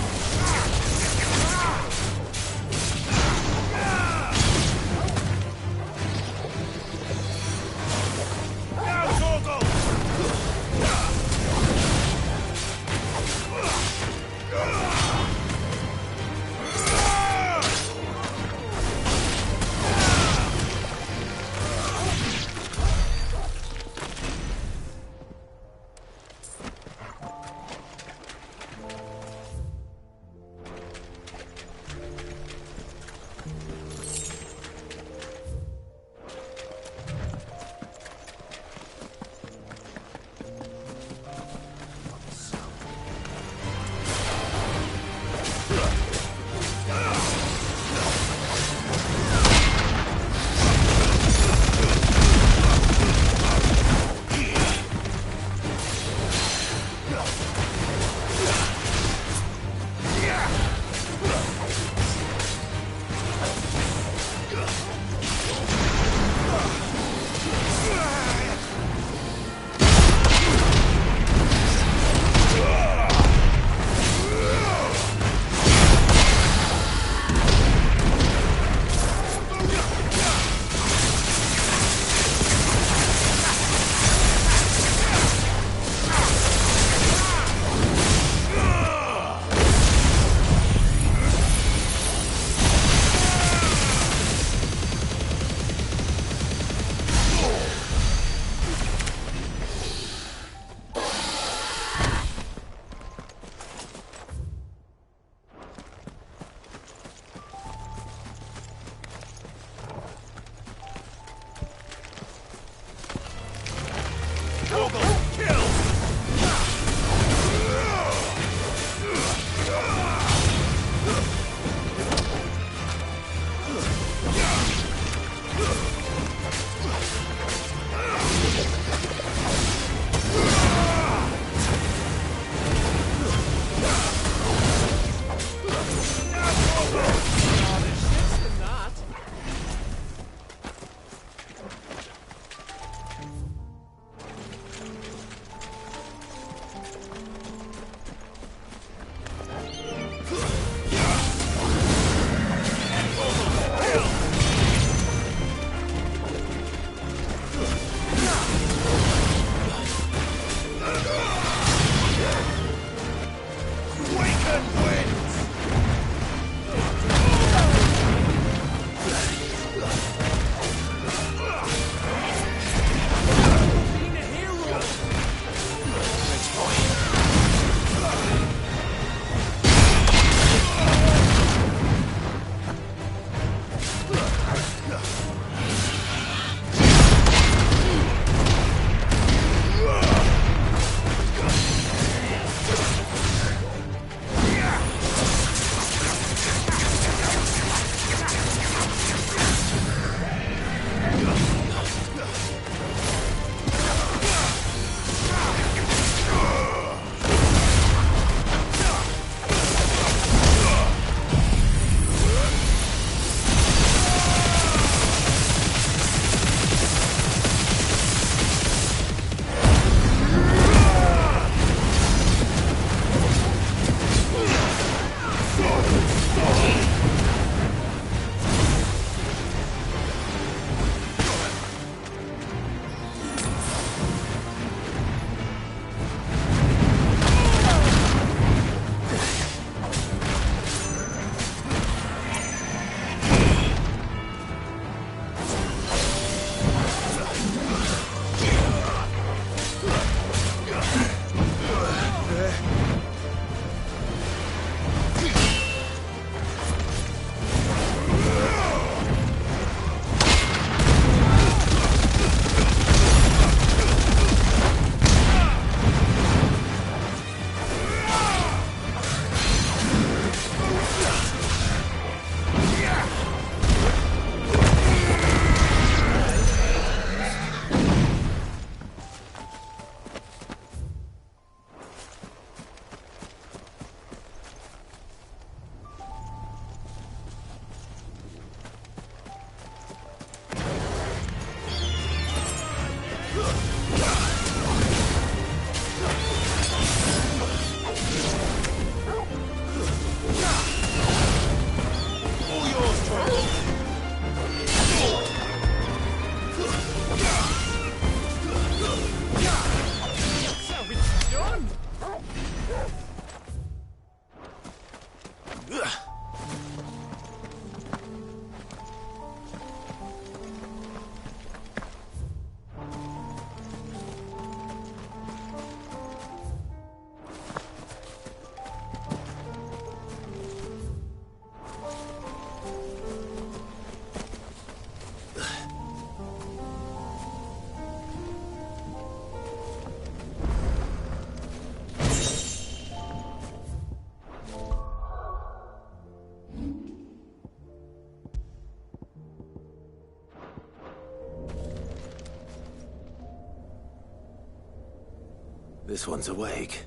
This one's awake.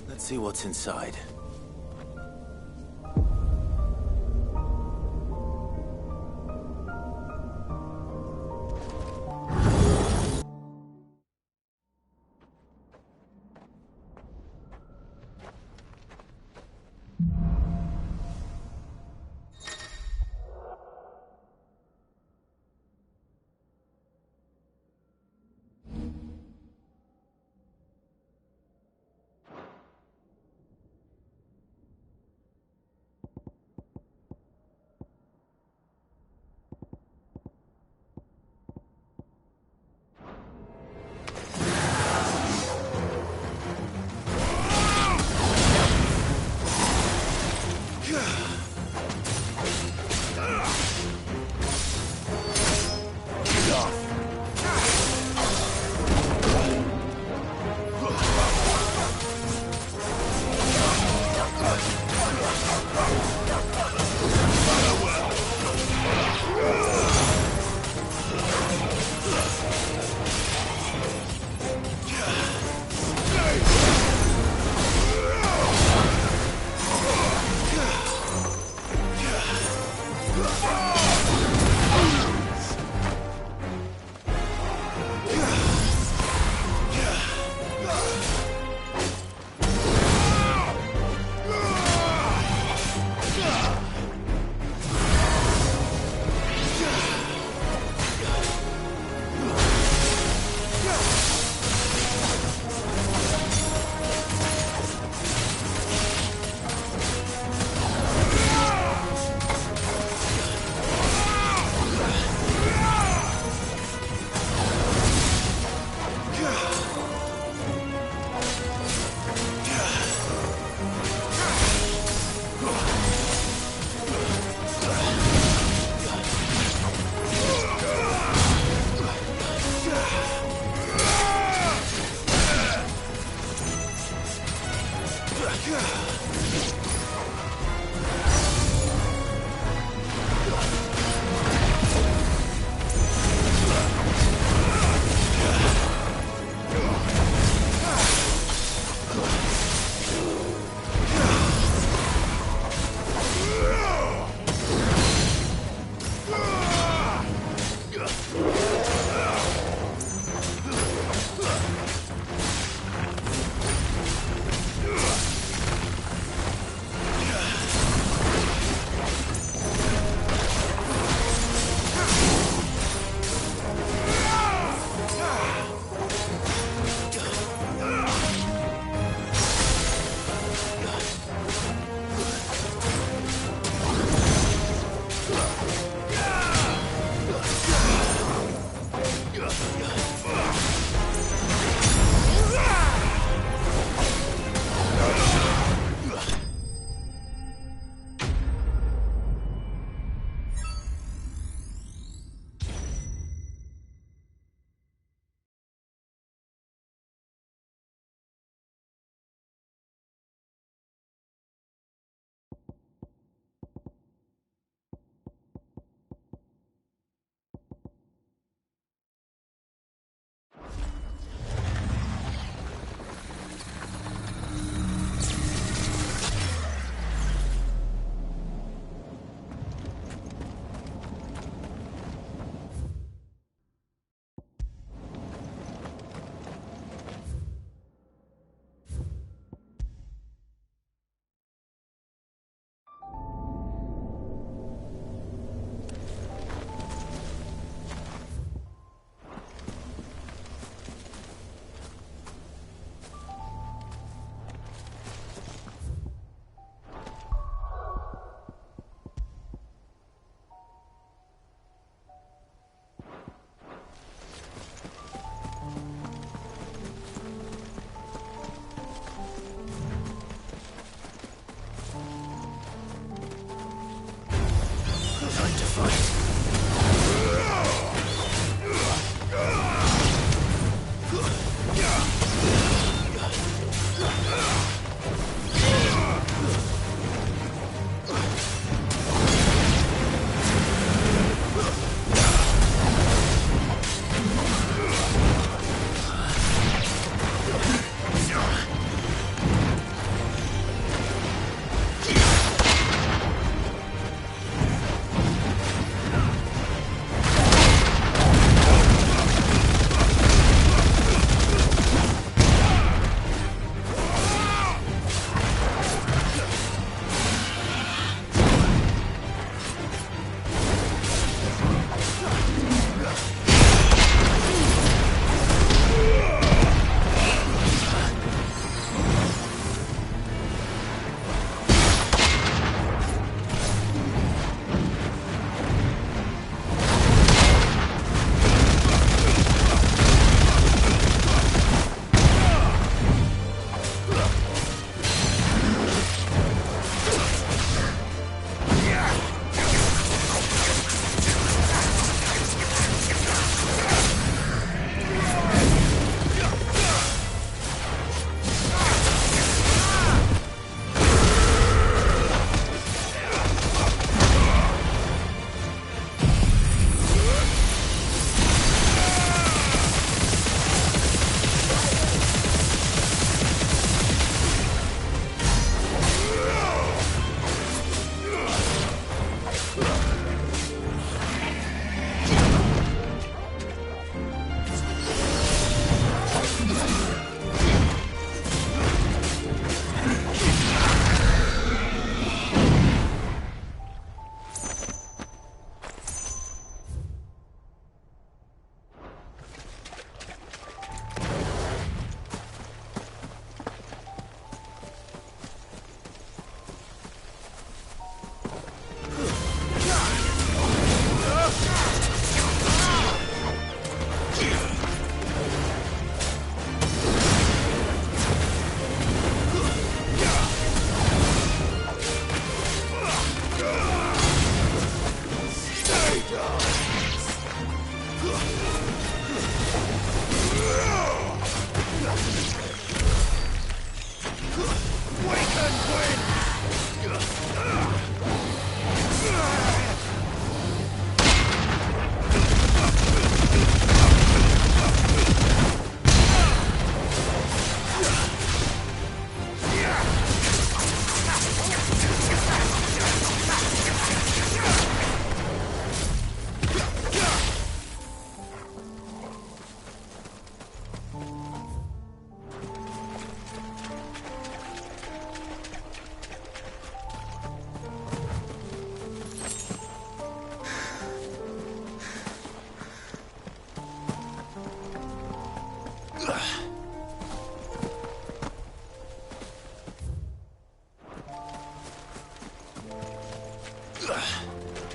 Let's see what's inside.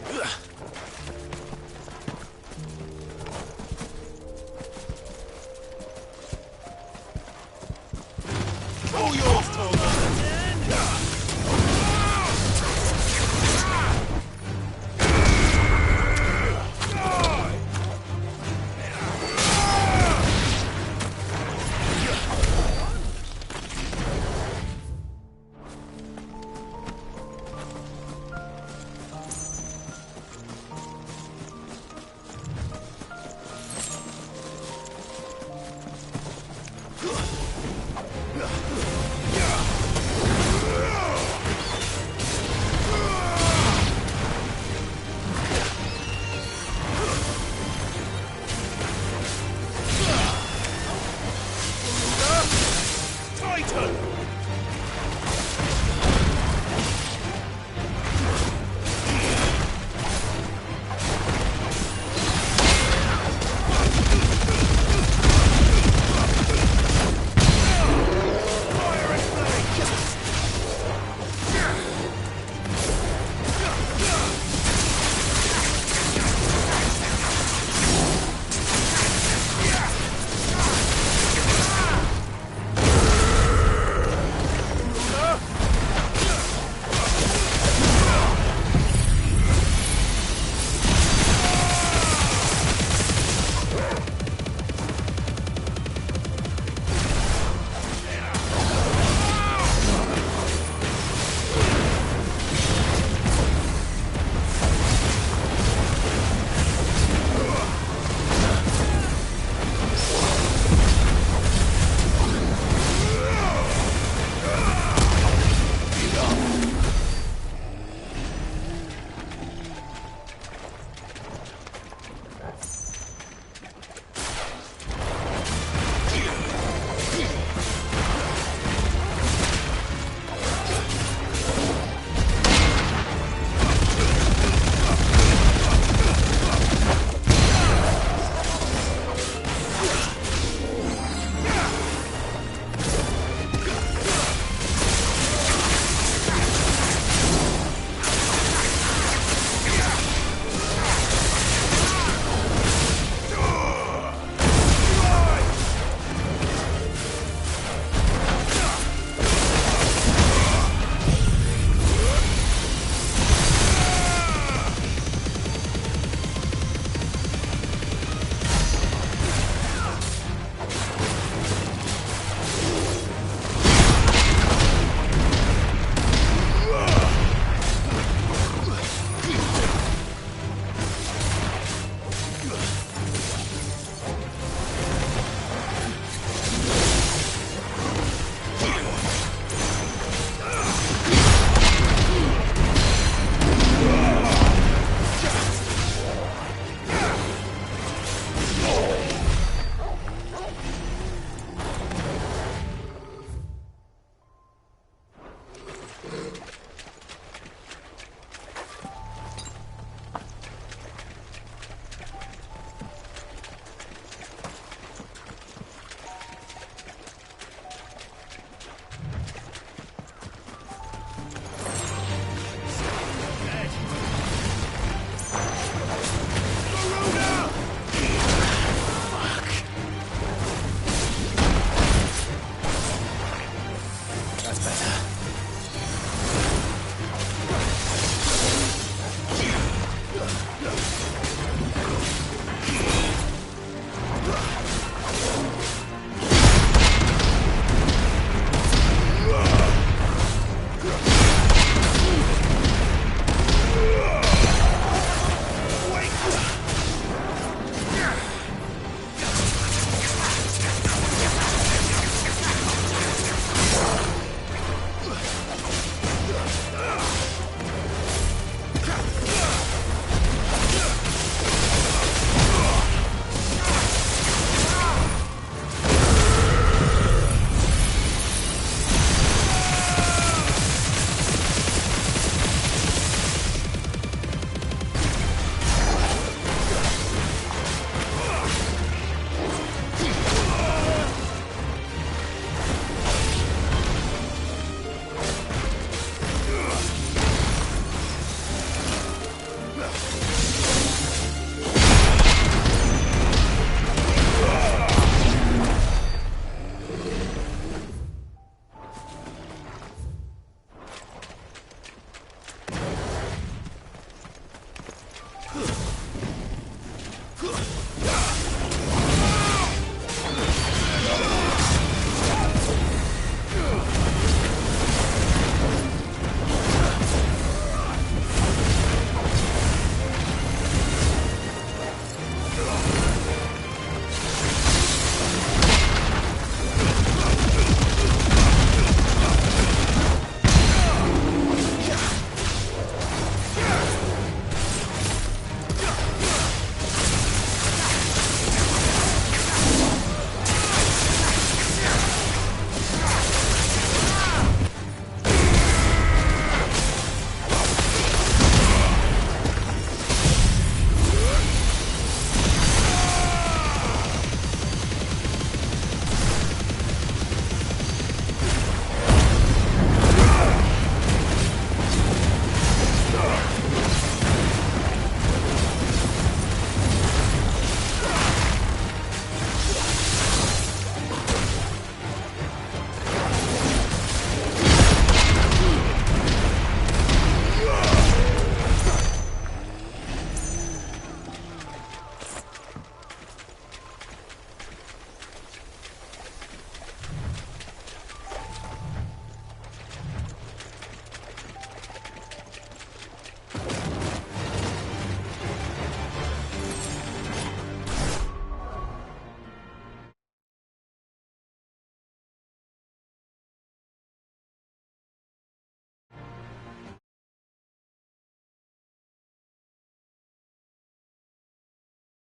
Ugh.